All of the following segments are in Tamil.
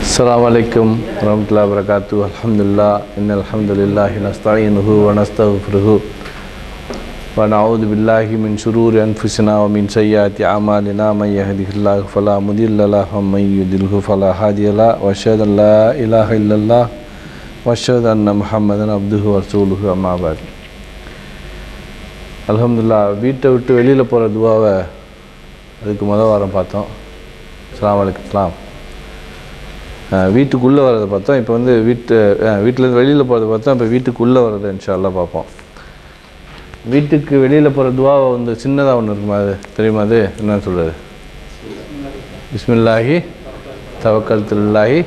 السلام عليكم ورحمة الله وبركاته. الحمد لله إن الحمد لله نستعينه ونستغفره ونعوذ بالله من شرور أنفسنا ومن سيئات أعمالنا من يهده الله فلا مضل له ومن يضلل فلا هادي له وأشهد أن لا إله إلا الله وأشهد أن محمدا عبده ورسوله أما بعد. அல்ஹம்துலில்லாஹ் வீட்டை விட்டு வெளியில் போகிற துவாவை அதுக்கு முதல் வாரம் பார்த்தோம். அஸ்ஸலாமு அலைக்கும். இஸ்லாம் வீட்டுக்குள்ளே வர்றதை பார்த்தோம். இப்போ வந்து வீட்டிலேருந்து வெளியில் போகிறத பார்த்தோம். இப்போ வீட்டுக்குள்ளே வர்றதை இன்ஷா அல்லாஹ் பார்ப்போம். வீட்டுக்கு வெளியில் போகிற துவாவை வந்து சின்னதாக ஒன்று இருக்குமா, அது தெரியுமா? அது என்னன்னு சொல்கிறது? பிஸ்மில்லாஹி தவக்கல்துல்லாஹி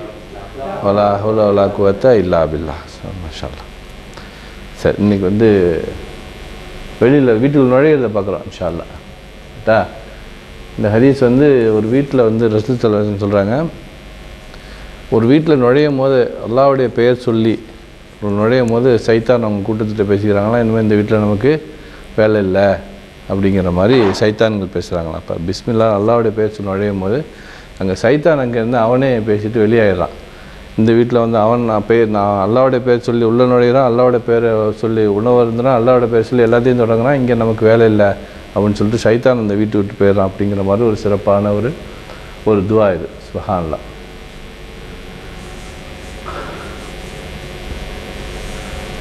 வலா ஹவுல வலா குவத்த இல்லா பில்லாஹ். மாஷா அல்லாஹ். சரி, இன்றைக்கி வந்து வெளியில் வீட்டுக்கு நுழையிறத பார்க்குறோம் இன்ஷா அல்லாஹ். கரெக்டா? இந்த ஹதீஸ் வந்து ஒரு வீட்டில் வந்து ரசூல் ஸல்லல்லாஹு அலைஹி வஸல்லம் சொல்கிறாங்க, ஒரு வீட்டில் நுழையும் போது அல்லாஹ்வுடைய பெயர் சொல்லி நுழையும் போது சைத்தான் அவங்க கூட்டத்திட்ட பேசிக்கிறாங்களா, இனிமேல் இந்த வீட்டில் நமக்கு வேலை இல்லை அப்படிங்கிற மாதிரி சைத்தான்கள் பேசுகிறாங்களா. இப்போ பிஸ்மில்லா அல்லாஹ்வுடைய பெயர் சொல்லி நுழையும் போது அங்கே சைத்தான் அங்கேருந்து அவனே பேசிட்டு வெளியாயிடறான். இந்த வீட்டில் வந்து நான் அல்லாஹ்வுடைய பேர் சொல்லி உள்ளே நுழையிறான், அல்லாஹ்வுடைய பேரை சொல்லி உணவு இருந்துனா அல்லாஹ்வுடைய பேர் சொல்லி எல்லாத்தையும் தொடங்குறான், இங்கே நமக்கு வேலை இல்லை அப்படின்னு சொல்லிட்டு சைத்தான் அந்த வீட்டை விட்டு போயிடறான். அப்படிங்கிற மாதிரி ஒரு சிறப்பான ஒரு துவா இது. சுப்ஹானல்லாஹ்.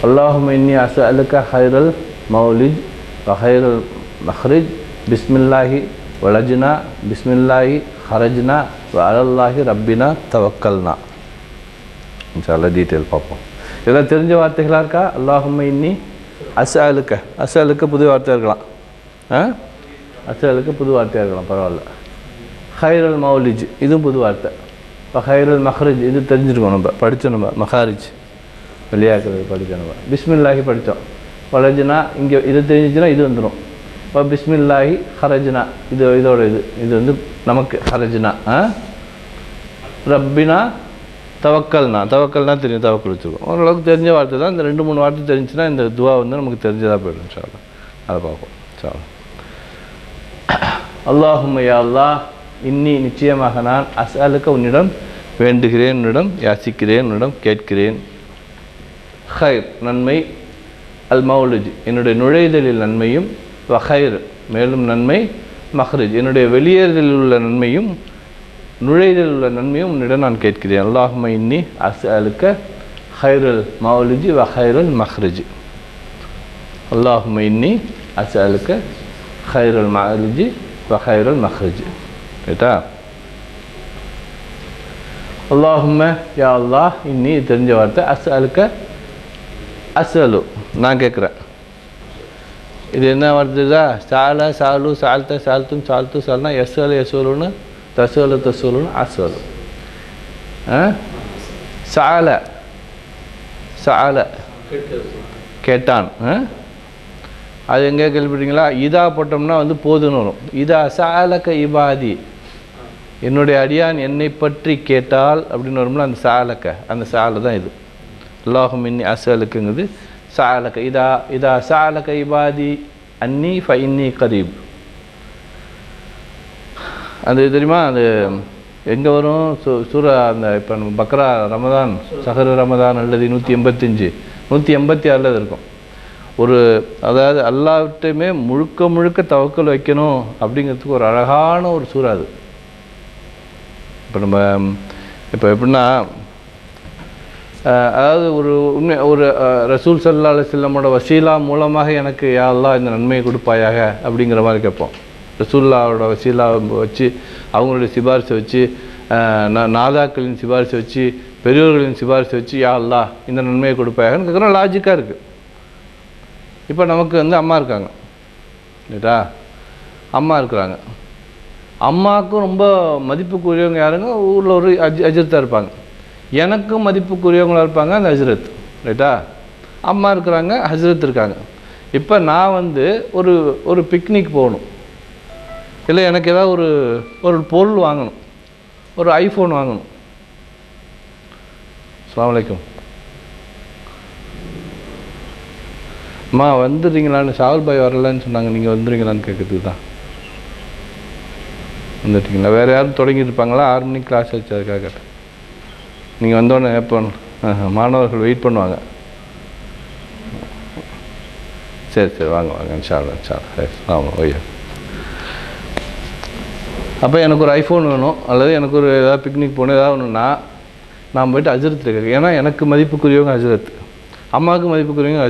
அல்லாஹும்ம இன்னி அஸ்அலுக ஹைரல் மௌலிஜ் வ ஹைரல் மஹ்ரிஜ் பிஸ்மில்லாஹி வலஜ்னா பிஸ்மில்லாஹி ஹரஜ்னா வ அலல்லாஹி ரப்பினா தவக்கல்னா. இன்ஷா அல்லாஹ் டீட்டெயில் பார்ப்போம். இதெல்லாம் தெரிஞ்ச வார்த்தைகளாக இருக்கா? அல்லாஹும்ம இன்னி அஸ்அலுக புது வார்த்தையாக இருக்கலாம். அஸ்அலுக புது வார்த்தையாக இருக்கலாம், பரவாயில்ல. ஹைரல் மௌலிஜ் இதுவும் புது வார்த்தை. இப்போ ஹைரல் மஹ்ரிஜ் இது தெரிஞ்சிருக்கோம், நம்ம படித்தோம். நம்ம மஹாரிஜ் வெளியாக்குறது படித்தோம். நம்ம பிஸ்மில்லாஹி படித்தோம். வலஜ்னா இங்கே இது தெரிஞ்சிச்சுன்னா இது வந்துடும். இப்போ பிஸ்மில்லாஹி ஹரஜ்னா இதோட இது வந்து நமக்கு ஹரஜ்னா. ரப்பினா தவக்கல்னா தெரியும், தவக்கல் வச்சுருக்கோம். ஓரளவுக்கு தெரிஞ்ச வார்த்தை தான். இந்த 2-3 வார்த்தை தெரிஞ்சுன்னா இந்த துவா வந்து நமக்கு தெரிஞ்சதாக போய்டும். இன்ஷா அல்லாஹ் அதை பார்ப்போம். இன்ஷா அல்லாஹ். அல்லாஹும்ம யா அல்லாஹ் இன்னி நிச்சயமாக நான் அஸ்அலுக உன்னிடம் வேண்டுகிறேன், உன்னிடம் யாசிக்கிறேன், உன்னிடம் கேட்கிறேன். ஹைர் நன்மை, அல் மௌலிஜ் என்னுடைய நுழைதலில் நன்மையும், வஹைர் மேலும் நன்மை, மஹ்ரிஜ் என்னுடைய வெளியேறுதலில் உள்ள நன்மையும், நுழைதலில் உள்ள நன்மையும் உன்னிடம் நான் கேட்கிறேன். அல்லாஹும்ம இன்னி அஸ்அலுக ஹைரல் மௌலிஜ் வ ஹைரல் மஹ்ரிஜ். அல்லாஹும்ம இன்னி அஸ்அலுக ஹைரல் மௌலிஜ் வ ஹைரல் மஹ்ரிஜ். ரைட்டா? அல்லாஹும்ம யா அல்லாஹ் இன்னி தெரிஞ்ச வார்த்தை, அஸ்அலுக அஸ்அலு நான் கேட்குறேன். இது என்ன வார்த்தைதா? சால சாலு சால்த்த சால்த்தும் சால்த்து சால்னா எஸ்அலு எஸ்வலுன்னு தஸ்அலு தஸ்வலுன்னு அஸ்அலு. சால சால கேட்டான். அது எங்கே கேள்விப்பட்டீங்களா? இதா போட்டோம்னா வந்து போதுன்னு வரும். இதா சாலக இபாதி என்னுடைய அடியான் என்னை பற்றி கேட்டால் அப்படின்னு வரும்ல, அந்த சாலக்க அந்த சாலை தான் இது. அல்லாஹும்ம இன்னி அஸ்அலுக்குங்கிறது சாலக்க. இதா சாலக இபாதி அன்னி ஃப இன்னி கரீப். அது தெரியுமா? அது எங்கே வரும்? சூரா அந்த இப்போ நம்ம பக்ரா ரமதான் சஹரு ரமதான் அல்லது 186 இருக்கும். அதாவது அல்லாஹ்விட்டையுமே முழுக்க தவக்கல் வைக்கணும் அப்படிங்கிறதுக்கு ஒரு அழகான ஒரு சூறா அது. இப்போ எப்படின்னா, அதாவது ஒரு ரசூல் ஸல்லல்லாஹு அலைஹி வஸல்லமோட வசீலா மூலமாக எனக்கு யா அல்லாஹ் இந்த நன்மையை கொடுப்பாயாக அப்படிங்கிற மாதிரி கேட்போம். ரசூலுல்லாஹோட வசீலா வச்சு, அவங்களுடைய சிபாரிசை வச்சு, நாதாக்களின் சிபாரிசை வச்சு, பெரியோர்களின் சிபாரிசை வச்சு யா அல்லாஹ் இந்த நன்மையை கொடுப்பாயாகன்னு கேட்குறோம். லாஜிக்காக இருக்குது. இப்போ நமக்கு வந்து அம்மா இருக்காங்க, ரைட்டா? அம்மா இருக்கிறாங்க. அம்மாவுக்கும் ரொம்ப மதிப்புக்குரியவங்க யாருங்க? ஊரில் ஒரு அஜரத்தாக இருப்பாங்க. எனக்கும் மதிப்புக்குரியவங்களாக இருப்பாங்க அந்த ஹஜ்ரத், ரைட்டா? அம்மா இருக்கிறாங்க, ஹஜ்ரத் இருக்காங்க. இப்போ நான் வந்து ஒரு பிக்னிக் போகணும், இல்லை எனக்கு ஏதாவது ஒரு பொருள் வாங்கணும், ஒரு ஐஃபோன் வாங்கணும். அஸ்ஸலாமு அலைக்கும். அம்மா வந்துடுறீங்களான்னு, ஷாவுல் பாய் வரலன்னு சொன்னாங்க, நீங்கள் வந்துடுறீங்களான்னு கேட்குறதுக்கு தான். வந்துட்டீங்களா? வேறு யாரும் தொடங்கியிருப்பாங்களா? 6 மணிக்கு கிளாஸ் வச்சு அதுக்காக கேட்டேன். நீங்கள் வந்தோடனே எப்போ மாணவர்கள் வெயிட் பண்ணுவாங்க. சரி வாங்க இன்ஷா அல்லாஹ். ஆமாம் ஓய்யா. அப்போ எனக்கு ஒரு ஐஃபோன் வேணும், அல்லது எனக்கு ஒரு ஏதாவது பிக்னிக் போகணும், ஏதாவது ஒன்றுன்னா நான் போய்ட்டு ஹஜ்ரத் கேட்குறேன். ஏன்னா எனக்கு மதிப்புக்குரியவங்க ஹஜ்ரத், அம்மாவுக்கு மதிப்புக்குரியவங்க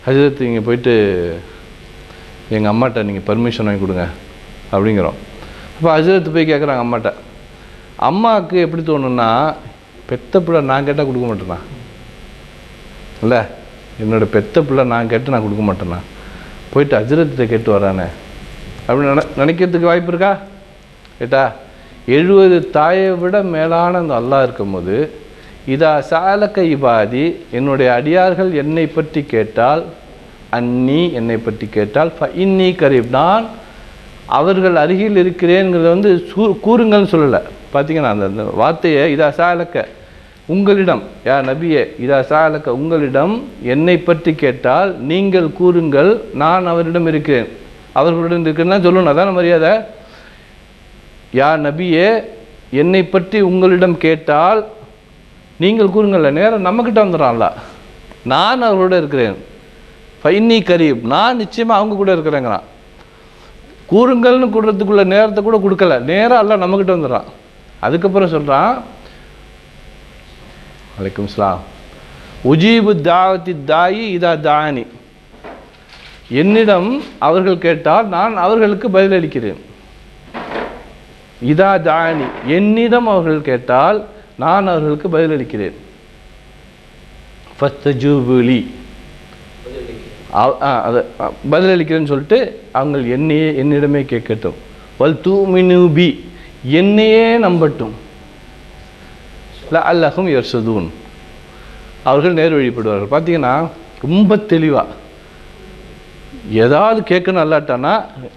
ஹஜ்ரத் இங்கே போயிட்டு எங்கள் அம்மாட்ட நீங்கள் பர்மிஷன் வாங்கி கொடுங்க அப்படிங்கிறோம். அப்போ ஹஜ்ரத் போய் கேட்குறாங்க அம்மாட்ட. அம்மாவுக்கு எப்படி தோணுன்னா, பெத்த பிள்ளை நான் கேட்டால் கொடுக்க மாட்டேண்ணா, இல்லை என்னோடய பெத்த பிள்ளை நான் கேட்டு நான் கொடுக்க மாட்டேண்ணா, போயிட்டு ஹஜ்ரத்தை கேட்டு வரானே அப்படின்னு நினைக்கிறதுக்கு வாய்ப்பு இருக்கா? கேட்டா 70 தாயை விட மேலான அந்த அல்லாஹ் இருக்கும்போது, இதா சாலக்க இபாதி, என்னுடைய அடியார்கள் என்னை பற்றி கேட்டால், அன்னி என்னை பற்றி கேட்டால், இன்னி கரீப், நான் அவர்கள் அருகில் இருக்கிறேங்கிறத கூறுங்கள்னு சொல்லலை. பார்த்தீங்கன்னா அந்த வார்த்தையை இதா சாலக்க உங்களிடம், யா நபியே இதா சாலக்க உங்களிடம் என்னை பற்றி கேட்டால் நீங்கள் கூறுங்கள் நான் அவரிடம் இருக்கிறேன், அவர்களுடன் இருக்கிறேன்னா சொல்லணும், அதான மரியாதை. யா நபியே என்னை பற்றி உங்களிடம் கேட்டால் நீங்கள் கூறுங்கள்ல, நேரம் நம்மக்கிட்ட வந்துடுறான்ல, நான் அவர்களோட இருக்கிறேன். ஃபைன்னி கரீப், நான் நிச்சயமாக அவங்க கூட இருக்கிறேங்கிறான். கூறுங்கள்னு கூடுறதுக்குள்ள நேரத்தை கூட கொடுக்கல, நேரம் அல்ல நம்மக்கிட்ட வந்துடுறான். அதுக்கப்புறம் சொல்கிறான், அலைக்கும் சலாம், உஜீபு தாவத்தி தாயி இதா தானி, என்னிடம் அவர்கள் கேட்டால் நான் அவர்களுக்கு பதிலளிக்கிறேன். இதா தானி, என்னிடம் அவர்கள் கேட்டால் நான் அவர்களுக்கு பதிலளிக்கிறேன். ஃபஸ்தஜூபுலி, அதை பதிலளிக்கிறேன்னு சொல்லிட்டு அவங்க என்னிடமே கேட்கட்டும். வல் தூமினு பி, என்னையே நம்பட்டும். லஅல்லஹும் யர்ஷுதூன், அவர்கள் நேர் வழிபடுவார்கள். பார்த்தீங்கன்னா ரொம்ப தெளிவாக ஏதாவது கேட்கணும் அல்லாட்டானா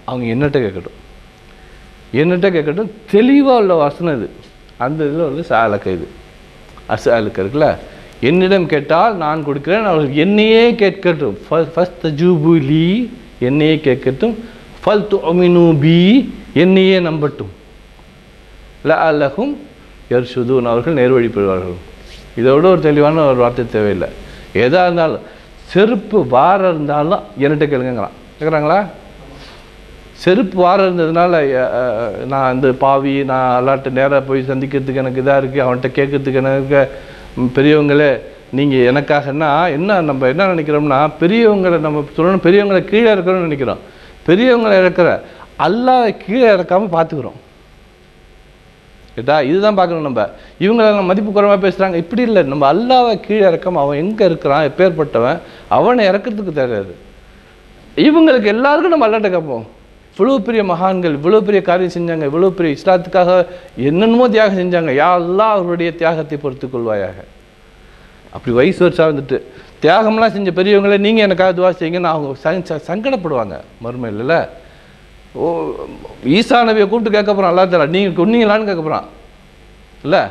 அவங்க என்னட்ட கேட்கட்டும், தெளிவாக உள்ள வசனம் இது. அந்த இதில் சாலக்க, இது அசாலுக்கு இருக்குல்ல, என்னிடம் கேட்டால் நான் கொடுக்கிறேன், அவர்கள் என்னையே கேட்கட்டும். ஃபஸ்தஜூபுலி, என்னையே கேட்கட்டும். ஃபல் துமினு பி, என்னையே நம்பட்டும். லஅல்லஹும் யர்ஷுதூன், அவர்கள் நேர்வழிப்படுவார்கள். இதோட ஒரு தெளிவான ஒரு வார்த்தை தேவையில்லை. எதாக இருந்தாலும், செருப்பு வார இருந்தாலும் என்கிட்ட கேட்குறாங்களா? செருப்பு வாரம் இருந்ததுனால நான் இந்த பாவி, நான் அல்லாட்ட நேராக போய் சந்திக்கிறதுக்கு எனக்கு இதாக இருக்குது, அவன்கிட்ட கேட்கறதுக்கு எனக்கு பெரியவங்களே நீங்கள் எனக்காகன்னா நம்ம என்ன நினைக்கிறோம்னா, பெரியவங்களை நம்ம சொல்லணும், பெரியவங்களை கீழே இறக்கணும்னு நினைக்கிறோம். பெரியவங்களை இறக்குற அல்லாஹ்வை கீழே இறக்காமல் பார்த்துக்குறோம். கேட்டா இதுதான் பார்க்கணும். நம்ம இவங்களை மதிப்பு குறைவாக பேசுகிறாங்க, இப்படி இல்லை. நம்ம அல்லாஹ்வை கீழே இறக்காமல் அவன் எங்கே இருக்கிறான், எப்பேற்பட்டவன், அவனை இறக்கிறதுக்கு தெரியாது. இவங்களுக்கு எல்லாருக்கும் நம்ம அல்லாட்ட கேட்போம். இவ்வளோ பெரிய மகான்கள் இவ்வளோ பெரிய காரியம் செஞ்சாங்க, இவ்வளோ பெரிய இஸ்லாத்துக்காக என்னென்னமோ தியாகம் செஞ்சாங்க, யா அல்லாஹ் அவருடைய தியாகத்தை பொறுத்துக் கொள்வாயாக. அப்படி வயசு வருஷம் வந்துட்டு தியாகம்லாம் செஞ்ச பெரியவங்களே நீங்கள் எனக்காக துவா செய்யுங்கன்னு அவங்க சங்கடப்படுவாங்க மறுமையில். இல்லை ஈசா நபியை கூப்பிட்டு கேட்க போகிறான், அல்லா தஆலா நீங்கள் சொன்னீங்களான்னு கேட்க போகிறான். இல்லை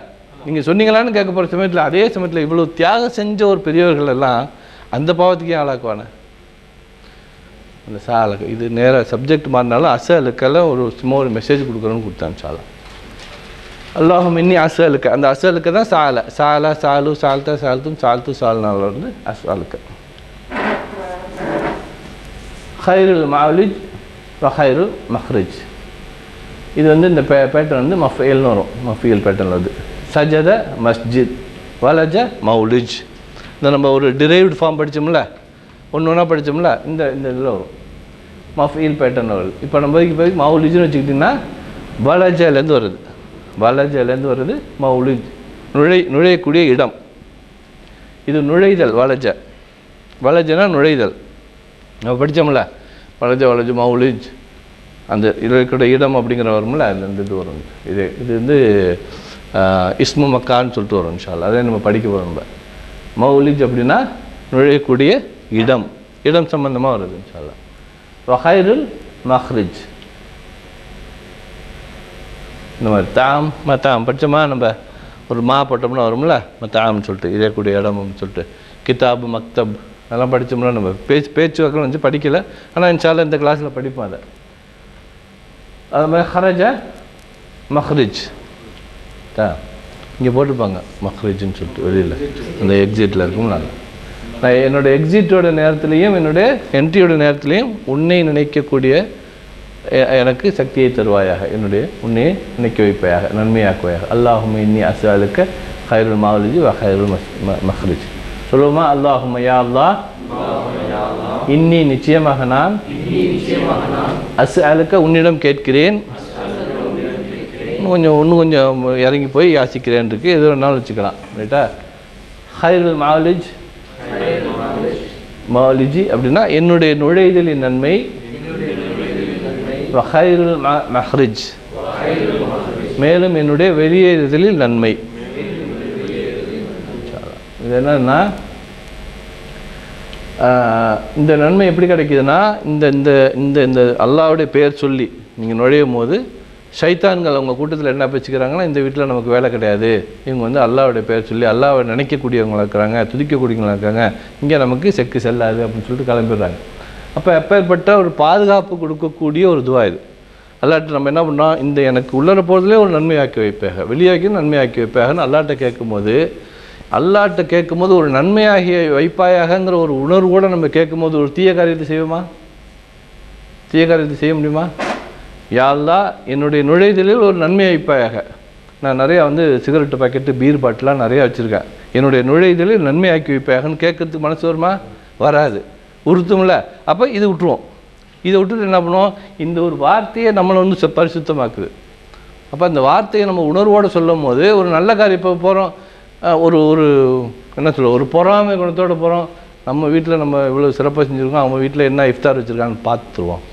நீங்கள் சொன்னீங்களான்னு கேட்க போகிற சமயத்தில், அதே சமயத்தில் இவ்வளோ தியாகம் செஞ்ச ஒரு பெரியவர்கள் எல்லாம் அந்த பாவத்துக்கே ஆளாக்குவானே. அந்த சாலுக்கு இது நேராக சப்ஜெக்ட் மாறினாலும் அசலுக்கெல்லாம் ஒரு சும்மா ஒரு மெசேஜ் கொடுக்குறோன்னு கொடுத்தான். சாலா அல்லாஹும் இன்னி அசலுக்கு, அந்த அசலுக்கு தான் சாலை, சாலா சாலு சால்தா சால்த்தும் சால்த்து சால்னால அசலுக்கு. ஹைருல் மௌலிஜ் ஹைருல் மஹ்ரிஜ், இது இந்த பேட்டர்ன் மஃபீல்னு வரும். மஃபீல் பேட்டர்ன் வருது. சஜத மஸ்ஜித், வலஜ மௌலிஜ். இந்த நம்ம ஒரு டிரைவ்டு ஃபார்ம் படித்தோம்ல, ஒன்றா படித்தோம்ல, இந்த இதில் வரும். மஃபீல் பேட்டர்ன் வருது. இப்போ நம்ம போய் மௌலிஜ்னு வச்சுக்கிட்டிங்கன்னா வலஜலேருந்து வருது. வலஜலேருந்து வருது மௌலிஜ், நுழையக்கூடிய இடம். இது நுழைதல். வலஜனா நுழைதல். நம்ம படித்தோம்ல, வலஜ மௌலிஜ், அந்த இருக்கக்கூடிய இடம் அப்படிங்கிற வரும்ல, அந்த இது வரும். இது இஸ்மு மக்கான்னு சொல்லிட்டு வரும். இன்ஷா அல்லாஹ் அதை நம்ம படிக்க போகிறோம். நம்ம மௌலிஜ் அப்படின்னா நுழையக்கூடிய இடம் சம்பந்தமாக வருது. இன்ஷா அல்லாஹ். வஹைருல் மஹ்ரிஜ், இந்த மாதிரி தாம் மத்தாம் படித்தோமா, நம்ம ஒரு போட்டோம்னா வரும்ல, மத்தாம்னு சொல்லிட்டு இதே கூடிய இடம்னு சொல்லிட்டு. கிதாபு மக்தப் அதெல்லாம் படித்தோம்னா நம்ம பேச்சு வக்கம் வச்சு படிக்கலை, ஆனால் இன்ஷா அல்லாஹ் இந்த கிளாஸில் படிப்போம். அதை அது மாதிரி ஹரஜ மஹ்ரிஜ். இங்கே போட்டுப்பாங்க மஹ்ரிஜ்னு சொல்லிட்டு வெளியில் அந்த எக்ஸிட்டில் இருக்கும். நான் என்னோடய எக்ஸிட்டோட நேரத்துலையும் என்னுடைய என்ட்ரியோட நேரத்துலையும் உன்னை நினைக்கக்கூடிய எனக்கு சக்தியை தருவாயாக, என்னுடைய உன்னையை நினைக்க வைப்பாயாக, நன்மையாக்குவாயாக. அல்லாஹும்ம இன்னி அஸ்அலுக்க ஹைருல் மஹ்ரிஜ் வ ஹைருல் மஹ்ரிஜ். சொல்லுவோமா? அல்லாஹும்ம யா அல்லாஹ், இன்னி நிச்சயமாக நான், அஸ்அலுக்க உன்னிடம் கேட்கிறேன், இன்னும் கொஞ்சம் இறங்கி போய் யாசிக்கிறேன் இருக்கு, எது வேணாலும் வச்சுக்கலாம். ரைட்டா? ஹைருல் மஹ்ரிஜ், மஹ்ரிஜ் அப்படின்னா என்னுடைய நுழைதலின் நன்மை, ஹைருல் மஹ்ரிஜ் மேலும் என்னுடைய வெளியேறுதலில் நன்மை. இது என்னன்னா இந்த நன்மை எப்படி கிடைக்குதுன்னா, இந்த இந்த இந்த இந்த அல்லாஹ்வுடைய பெயர் சொல்லி நீங்கள் நுழையும் போது ஷைத்தான்கள் அவங்க கூட்டத்தில் என்ன பேசிக்கிறாங்கன்னா, இந்த வீட்டில் நமக்கு வேலை கிடையாது, இவங்க வந்து அல்லாஹ்வுடைய பெயர் சொல்லி அல்லாஹ்வை நினைக்கக்கூடியவங்களா இருக்கிறாங்க, துதிக்கக்கூடியவங்களா இருக்காங்க, இங்கே நமக்கு செக்கு செல்லாது அப்படின்னு சொல்லிட்டு கிளம்பிடுறாங்க. அப்போ எப்பேற்பட்ட ஒரு பாதுகாப்பு கொடுக்கக்கூடிய ஒரு துவா இது. அல்லாட்ட நம்ம என்ன பண்ணோம், இந்த எனக்கு உள்ளர போகிறதுலே ஒரு நன்மையாக்கி வைப்பாக, வெளியாக்கி நன்மையாக்கி வைப்பாகன்னு அல்லாட்ட கேட்கும்போது, அல்லாட்ட கேட்கும்போது ஒரு நன்மையாகி வைப்பாயாகங்கிற ஒரு உணர்வோடு நம்ம கேட்கும்போது ஒரு தீய காரியத்தை செய்வோமா? தீய காரியத்தை செய்ய முடியுமா? யா அல்லாஹ் என்னுடைய நுழைதலில் ஒரு நன்மையை வைப்பாயாக. நான் நிறையா வந்து சிகரெட்டு பாக்கெட்டு பீர் பாட்டெலாம் நிறையா வச்சுருக்கேன், என்னுடைய நுழைதலில் நன்மையாக்கி வைப்பாகன்னு கேட்கறதுக்கு மனசு வருமா? வராது, உறுத்தும்ல. அப்போ இது விட்டுருவோம். இதை விட்டுட்டு என்ன பண்ணுவோம், இந்த ஒரு வார்த்தையை நம்மளை வந்து பரிசுத்தமாக்குது. அப்போ அந்த வார்த்தையை நம்ம உணர்வோடு சொல்லும் போது ஒரு நல்ல காரியம். இப்போ போகிறோம், ஒரு ஒரு என்ன சொல்ல, ஒரு பொறாமை குணத்தோடு போகிறோம், நம்ம வீட்டில் நம்ம இவ்வளோ சிறப்பாக செஞ்சுருக்கோம், அவங்க வீட்டில் என்ன இஃப்தார் வச்சுருக்காங்கன்னு பார்த்துருவோம்.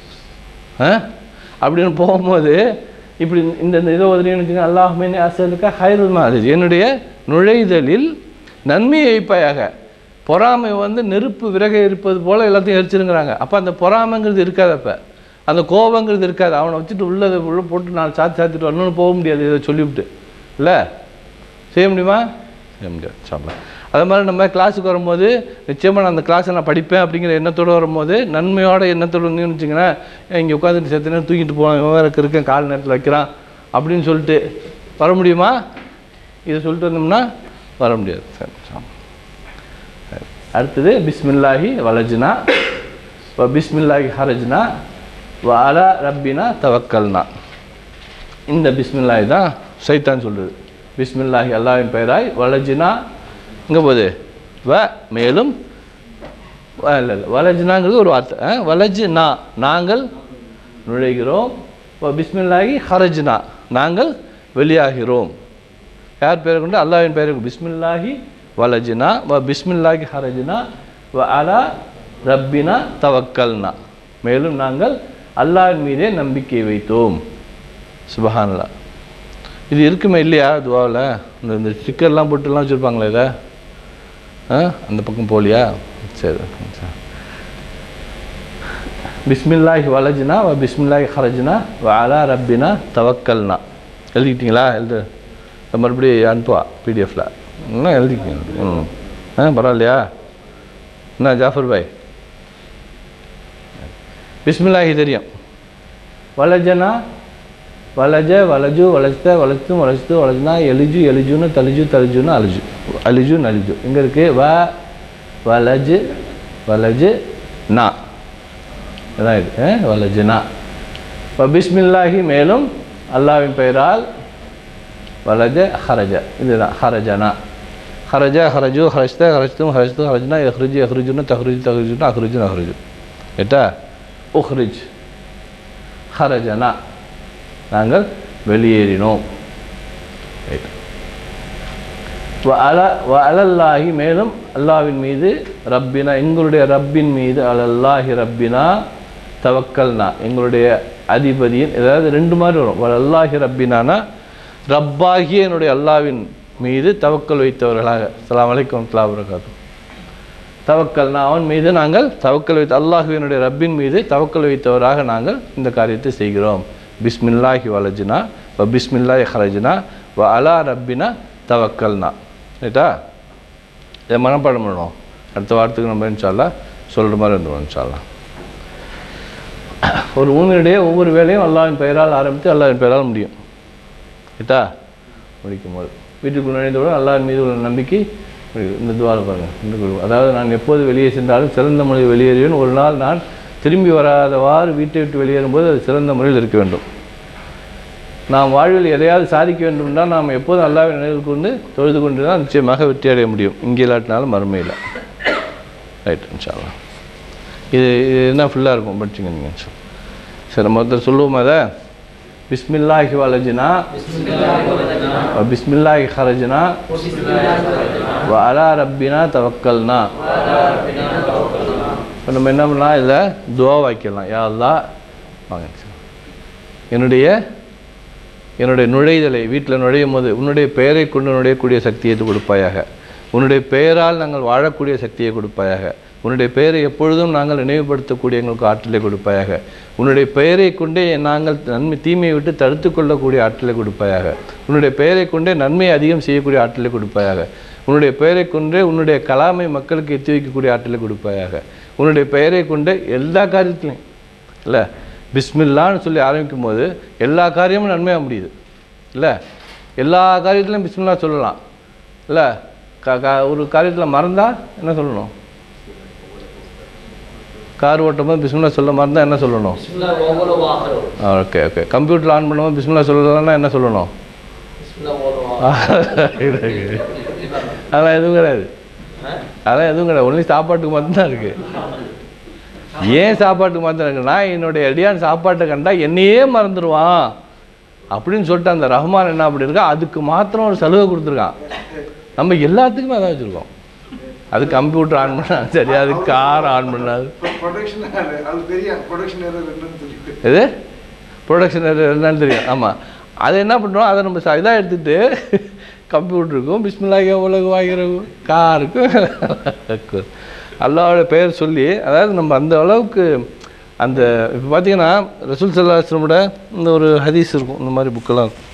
அப்படின்னு போகும்போது இப்படி இந்த இதை உதவின்னு வச்சுக்கோங்க, அல்லாஹும்ம இன்னி அஸ்அலுக்க ஹைருல் மஹ்ரிஜ் என்னுடைய நுழைதலில் நன்மையை வைப்பாயாக. பொறாமை வந்து நெருப்பு விறகை இருப்பது போல் எல்லாத்தையும் எரிச்சிருங்கிறாங்க. அப்போ அந்த பொறாமைங்கிறது இருக்காது, அப்போ அந்த கோபங்கிறது இருக்காது. அவனை வச்சுட்டு உள்ளதை உள்ள போட்டு நான் சாத்திட்டு வரணும்னு போக முடியாது. இதை சொல்லிவிட்டு இல்லை செய்ய முடியுமா? செய்ய முடியாது. சாப்பிடலாம். அதே மாதிரி நம்ம கிளாஸுக்கு வரும்போது நிச்சயமாக நான் அந்த கிளாஸை நான் படிப்பேன் அப்படிங்கிற எண்ணத்தோடு வரும்போது, நன்மையோட எண்ணத்தோடு இருந்தீங்கன்னு வச்சுங்களேன், இங்கே உட்காந்துட்டு சேர்த்து நேரம் தூக்கிட்டு போவான், வேறு இருக்கேன், கால் நேரத்தில் வைக்கிறான் அப்படின்னு சொல்லிட்டு வர முடியுமா? இதை சொல்லிட்டு வந்தோம்னா வர முடியாது. சரி, அடுத்தது பிஸ்மில்லாஹி வலஜ்னா வ பிஸ்மில்லாஹி ஹரஜ்னா வ அலா ரப்பினா தவக்கல்னா. இந்த பிஸ்மில்லாஹி தான் ஷைத்தான் சொல்கிறது. பிஸ்மில்லாஹி அல்லாஹ்வின் பெயராய், வலஜ்னா இங்கே போகுது வ மேலும் இல்லை வலஜ்னாங்கிறது ஒரு வார்த்தை. வலஜ்னா நாங்கள் நுழைகிறோம், பிஸ்மில்லாஹி ஹரஜ்னா நாங்கள் வெளியாகிறோம். யார் பெயரை கொண்டு? அல்லாஹ்வின் பெயரை. பிஸ்மில்லாஹி வலஜ்னா வ பிஸ்மில்லாஹி ஹரஜ்னா வ அலா ரப்பினா தவக்கல்னா மேலும் நாங்கள் அல்லாஹ்வின் மீதே நம்பிக்கை வைத்தோம். சுப்ஹானல்லாஹ். இது இருக்குமே இல்லையா துவாவில்? இந்த ஸ்டிக்கர்லாம் போட்டுலாம் வச்சுருப்பாங்களே இதை, அந்த பக்கம் போலியா? சரி, பிஸ்மில்லாஹி வலஜ்னா வ பிஸ்மில்லாஹி ஹரஜ்னா வ அலா ரப்பினா தவக்கல்னா எழுதிக்கிட்டீங்களா? எழுது, மறுபடியும் அனுப்புவா பிடிஎஃப்பில். இன்னும் எழுதிக்கிங்க. பரவாயில்லையா? என்ன ஜாஃபர் பாய், பிஸ்மில்லாஹி தெரியும். வலஜனா வலஜ வலஜு வலஜ்த வலஜ்தும் வலஜ்து வலஜ்னா எலிஜு எலிஜுன்னு தலிஜு தலிஜுன்னு அலிஜு அலிஜு நலிஜு. இங்கே இருக்குது வ வலஜு வலஜு நா, இதான் இது வலஜுனா. இப்போ பிஸ்மில்லாஹி மேலும் அல்லாஹ்வின் பெயரால், வலஜ ஹரஜ இதுதான் ஹரஜனா. ஹரஜ ஹரஜு ஹரஜ்த ஹரஜ்தும் ஹரஜ்து ஹரஜ்னா எஹ்ரிஜு எஹ்ரிஜுன்னு தஹ்ரிஜு தஹ்ரிஜுன்னா அஹ்ரிஜு அஹ்ரிஜு. ஏட்டா உஹ்ரிஜ் ஹரஜனா நாங்கள் வெளியேறினோம். அலல்லாஹி மேலும் அல்லாஹ்வின் மீது, ரப்பினா எங்களுடைய ரப்பின் மீது, அலல்லாஹி ரப்பினா தவக்கல்னா எங்களுடைய அதிபதியின், ஏதாவது ரெண்டு மாதிரி வரும். அல்லாஹி ரப்பினானா ரப்பாகிய என்னுடைய அல்லாஹ்வின் மீது தவக்கல் வைத்தவர்களாக. அஸ்ஸலாமு அலைக்கும் வரஹ்மத்துல்லாஹி வபரகாத்துஹு. தவக்கல்னா அவன் மீது நாங்கள் தவக்கல் வைத்த, அல்லாஹ்வினுடைய ரப்பின் மீது தவக்கல் வைத்தவராக நாங்கள் இந்த காரியத்தை செய்கிறோம். பிஸ்மில்லாஹி வலஜ்னா வ பிஸ்மில்லாஹி ஹரஜ்னா வ அலா ரப்பினா தவக்கல்னா. ரைட்டா? இதை மனப்பாடம் பண்ணணும். அடுத்த வாரத்துக்கு நம்ம இன்ஷா அல்லாஹ் சொல்கிற மாதிரி வந்துடுவோம் இன்ஷா அல்லாஹ். ஒரு மூமினுடைய ஒவ்வொரு வேலையும் அல்லாஹ்வின் பெயரால் ஆரம்பித்து அல்லாஹ்வின் பெயரால் முடியும். ரைட்டா? முடிக்கும்போது வீட்டுக்குள் நுழைந்தோடு அல்லாஹ் மீது உள்ள நம்பிக்கை இந்த துவாவை பாருங்கள். அதாவது நான் எப்போது வெளியே சென்றாலும் சிறந்த முறையில் வெளியேறுவேன். ஒரு நாள் நான் திரும்பி வராதவாறு வீட்டை விட்டு வெளியேறும்போது அது சிறந்த முறையில் இருக்க வேண்டும். நாம் வாழ்வில் எதையாவது சாதிக்க வேண்டும்னால் நாம் எப்போதும் அல்லாஹ்வை நினைவில் கொண்டு தொழுது கொண்டு தான் நிச்சயமாக வெற்றி அடைய முடியும். இங்கே இல்லாட்டினாலும் மறுமையில். ரைட், இன்ஷா அல்லாஹ். இது என்ன ஃபுல்லாக இருக்கும் படிச்சுங்க நீங்கள். சரி, நம்ம ஒருத்தர் சொல்லுவோம் அதை. பிஸ்மில்லாஹி வலஜினா பிஸ்மில்லாஹி ஹரஜினா வ அலா ரப்பினா தவக்கல்னா. இப்போ நம்ம என்ன பண்ணலாம், இதில் துவா வைக்கலாம். யா அல்லாஹ், வாங்க, என்னுடைய நுழைதலை வீட்டில் நுழையும் போது உன்னுடைய பெயரை கொண்டு நுழையக்கூடிய சக்தியை கொடுப்பாயாக. உன்னுடைய பெயரால் நாங்கள் வாழக்கூடிய சக்தியை கொடுப்பாயாக. உன்னுடைய பெயரை எப்பொழுதும் நாங்கள் நினைவுபடுத்தக்கூடிய எங்களுக்கு ஆற்றலை கொடுப்பாயாக. உன்னுடைய பெயரை கொண்டே நாங்கள் நன்மை தீமையை விட்டு தடுத்து கொள்ளக்கூடிய ஆற்றலை கொடுப்பாயாக. உன்னுடைய பெயரை கொண்டே நன்மை அதிகம் செய்யக்கூடிய ஆற்றலை கொடுப்பாயாக. உன்னுடைய பெயரை கொண்டே உன்னுடைய கலாமை மக்களுக்கு எத்தி வைக்கக்கூடிய ஆற்றலை கொடுப்பாயாக. உன்னுடைய பெயரை கொண்டே எல்லா காரியத்திலையும் இல்லை பிஸ்மில்லான்னு சொல்லி ஆரம்பிக்கும் போது எல்லா காரியமும் நன்மையாக முடியுது இல்லை. எல்லா காரியத்திலையும் பிஸ்மில்லா சொல்லலாம் இல்லை. ஒரு காரியத்தில் மறந்தால் என்ன சொல்லணும்? கார் ஓட்டும் போது பிஸ்மில்லா சொல்ல மறந்தால் என்ன சொல்லணும்? ஓகே. கம்ப்யூட்டர் ஆன் பண்ணும்போது பிஸ்மில்லா சொல்லலைன்னா என்ன சொல்லணும்? அதெல்லாம் எதுவும் கிடையாது. ஒன்லி சாப்பாட்டுக்கு மட்டும்தான் இருக்குது. ஏன் சாப்பாட்டுக்கு மாத்திரம் இருக்கு? நான் என்னுடைய அடியான் சாப்பாட்டை கண்டா என்னையே மறந்துடுவான் அப்படின்னு சொல்லிட்டு அந்த ரஹ்மான் என்ன அப்படி இருக்கா, அதுக்கு மாத்திரம் ஒரு சலுகை கொடுத்துருக்கான். நம்ம எல்லாத்துக்குமே அதான் வச்சுருக்கோம். அது கம்ப்யூட்டர் ஆன் பண்ணாது சரி, அது கார் ஆன் பண்ணாது. எது ப்ரொடக்ஷன் என்னன்னு தெரியும். ஆமாம், அதை என்ன பண்ணுறோம், அதை நம்ம இதாக எடுத்துகிட்டு கம்ப்யூட்டருக்கும் பிஸ்மில்லாஹி உலகு வாங்கிறக்கும் காருக்கும் அல்லாஹ்வோட பெயர் சொல்லி, அதாவது நம்ம அந்த அளவுக்கு அந்த இப்போ பார்த்தீங்கன்னா ரசூல் ஸல்லல்லாஹு அலைஹி வஸல்லமோட இந்த ஒரு ஹதீஸ் இருக்கும். இந்த மாதிரி புக்கெல்லாம் இருக்கும்,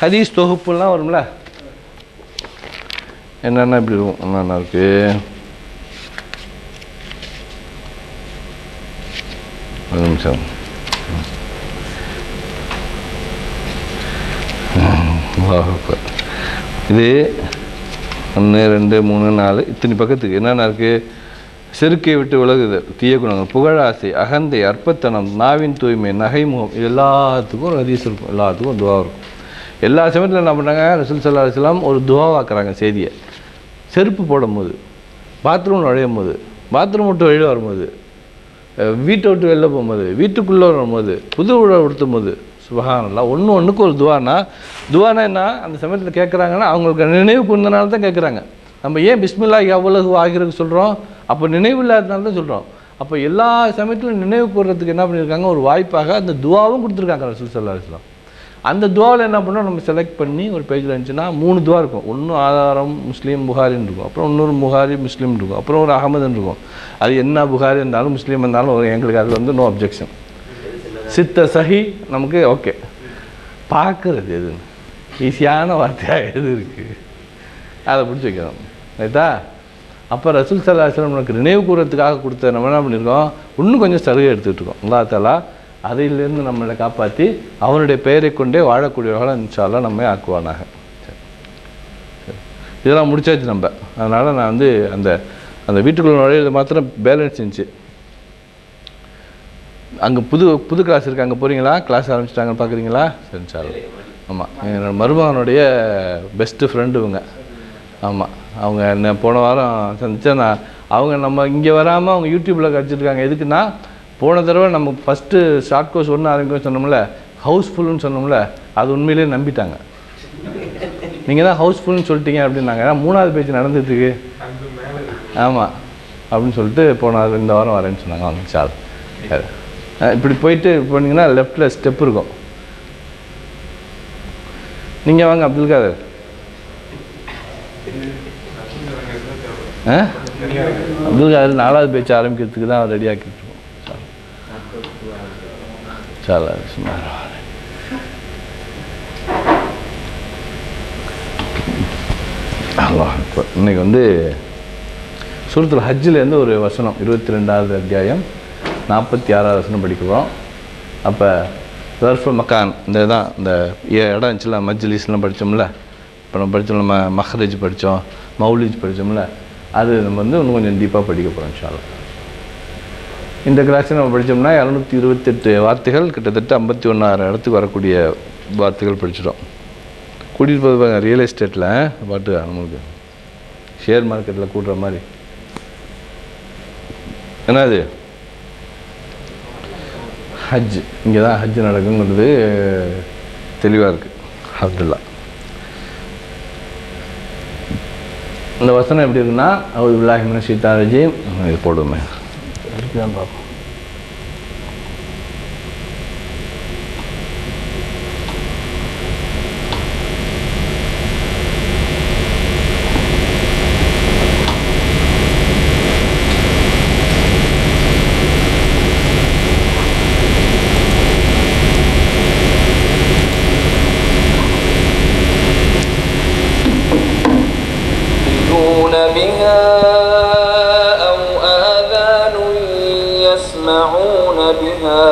ஹதீஸ் தொகுப்புலாம் வரும்ல. என்னென்ன இப்படி இருக்கும், என்னென்ன இருக்கு. ஒரு நிமிஷம். இது 1 2 3 4 இத்தனை பக்கத்துக்கு என்னென்ன இருக்குது? செருக்கை விட்டு விலகுதல், தீய குணங்கள், புகழாசை, அகந்தை, அற்பத்தனம், நாவின் தூய்மை, நகைமுகம், இது எல்லாத்துக்கும் ஒரு ஹதீஸ் இருக்கும். எல்லாத்துக்கும் துவா இருக்கும். எல்லா சமயத்தில் என்ன பண்ணாங்க, ரசூல் ஸல்லல்லாஹு அலைஹி வஸல்லம் ஒரு துவாவாக்குறாங்க செய்தியை. செருப்பு போடும்போது, பாத்ரூம் நுழையும் போது, பாத்ரூம் விட்டு வெளியில் வரும்போது, வீட்டை விட்டு வெளில போகும்போது, வீட்டுக்குள்ளே வரும்போது, புது உழவு உடுத்தும் போது, சுபஹானல்லாஹ். ஒன்றுக்கு ஒரு துவானா என்ன அந்த சமயத்தில் கேட்குறாங்கன்னா அவங்களுக்கு நினைவு கொண்டனால தான் கேட்குறாங்க. நம்ம ஏன் பிஸ்மில்லாஹி அவ்வளவு ஆகிறதுக்கு சொல்கிறோம்? அப்போ நினைவு இல்லாதனால தான் சொல்கிறோம். அப்போ எல்லா சமயத்திலும் நினைவு கூறுறதுக்கு என்ன பண்ணியிருக்காங்க, ஒரு வாய்ப்பாக அந்த துவாவும் கொடுத்துருக்காங்க ரசூல் ஸல்லல்லாஹு அலைஹி வஸல்லம். அந்த துவாவில் என்ன பண்ணோம், நம்ம செலக்ட் பண்ணி ஒரு பேஜில் இருந்துச்சுன்னா 3 துவா இருக்கும். ஒன்று ஆதாரம் முஸ்லீம் புகாரின்னு இருக்கும், அப்புறம் இன்னொரு புகாரி முஸ்லீம் இருக்கும், அப்புறம் ஒரு அகமதுன்னு இருக்கும். அது என்ன புகாரி இருந்தாலும் முஸ்லீம் இருந்தாலும் எங்களுக்கு அது வந்து நோ அப்ஜெக்ஷன். சித்த சஹி நமக்கு ஓகே. பார்க்குறது எது ஈஸியான வார்த்தையாக எது இருக்குது அதை பிடிச்சி வைக்கிறோம், ரைட்டா? அப்போ ரசூல் ஸல்லல்லாஹு அலைஹி வஸல்லம் நமக்கு நினைவு கூறத்துக்காக கொடுத்த நம்ம என்ன பண்ணியிருக்கோம், இன்னும் கொஞ்சம் சலுகை எடுத்துக்கிட்டு இருக்கோம். அல்லாஹ் தஆலா அதிலிருந்து நம்மளை காப்பாற்றி அவனுடைய பெயரை கொண்டே வாழக்கூடியவர்களாக இன்ஷா அல்லாஹ் நம்மை ஆக்குவானாக. சரி, இதெல்லாம் முடிச்சாச்சு நம்ம. அதனால் நான் வந்து அந்த வீட்டுக்குள்ளே நுழையிறது மாத்திரம் பேலன்ஸ் இருந்துச்சு. அங்கே புது கிளாஸ் இருக்குது, அங்கே போகிறீங்களா? கிளாஸ் ஆரம்பிச்சிட்டாங்கன்னு பார்க்குறீங்களா? சரி, இன்ஷா அல்லாஹ். ஆமாம், என்னோடய மருமகனுடைய பெஸ்ட்டு ஃப்ரெண்டு இவங்க. ஆமாம், அவங்க என்ன போன வாரம் சந்திச்சா அவங்க நம்ம இங்கே வராமல் அவங்க யூடியூப்பில் கிடச்சிருக்காங்க. எதுக்குன்னா, போன தடவை நம்ம ஃபஸ்ட்டு ஷார்ட் கோர்ஸ் ஒன்று ஆரம்பிக்க சொன்னோம்ல, ஹவுஸ்ஃபுல்லுன்னு சொன்னோம்ல, அது உண்மையிலே நம்பிட்டாங்க. நீங்கள் தான் ஹவுஸ்ஃபுல்னு சொல்லிட்டீங்க அப்படின்னாங்க. ஏன்னா 3வது பேஜ் நடந்துட்டுருக்கு. ஆமாம் அப்படின்னு சொல்லிட்டு இந்த வாரம் வரேன்னு சொன்னாங்க. அவங்க சார் இப்படி போயிட்டு போனீங்கன்னா லெஃப்டில் ஸ்டெப் இருக்கும். நீங்கள் வாங்க அப்துல் காதர். அப்துல் காதர் 4வது பேச்சு ஆரம்பிக்கிறதுக்கு தான் ரெடி ஆக்கிட்டு இருக்கோம். சாலா இன்னைக்கு வந்து சூரத்துல் ஹஜ்ஜிலேருந்து ஒரு வசனம் 22வது அத்தியாயம் 46வது வசனம் படிக்கிறோம். அப்போ ظرف மக்கான் இந்த தான் இந்த இடம் இருந்துச்சுல மஜ்லிஸ்லாம் படித்தோம்ல இப்போ நம்ம படித்தோம் மஹ்ரஜ் படித்தோம் மௌலிஜ் படித்தோம்ல அது நம்ம வந்து இன்னும் கொஞ்சம் டீப்பாக படிக்க போகிறோம் இன்ஷா அல்லாஹ். இந்த கிளாஸில் நம்ம படித்தோம்னா 228 வார்த்தைகள் கிட்டத்தட்ட 51,000 இடத்துக்கு வரக்கூடிய வார்த்தைகள் படிச்சிட்டோம். கூட்டிகிட்டு போய் ரியல் எஸ்டேட்டில் பாட்டு நம்மளுக்கு ஷேர் மார்க்கெட்டில் கூட்டுற மாதிரி என்னது ஹஜ் இங்கே தான் ஹஜ் நடக்குங்கிறது தெளிவாக இருக்குது. அல்ஹம்துலில்லாஹ். இந்த வசனம் எப்படி இருக்குன்னா அவுது பில்லாஹி மினஷ் ஷைத்தானிர் ரஜீம் இது போடுவோமே இருக்குதான் பார்ப்போம். بها أو آذان يسمعون بها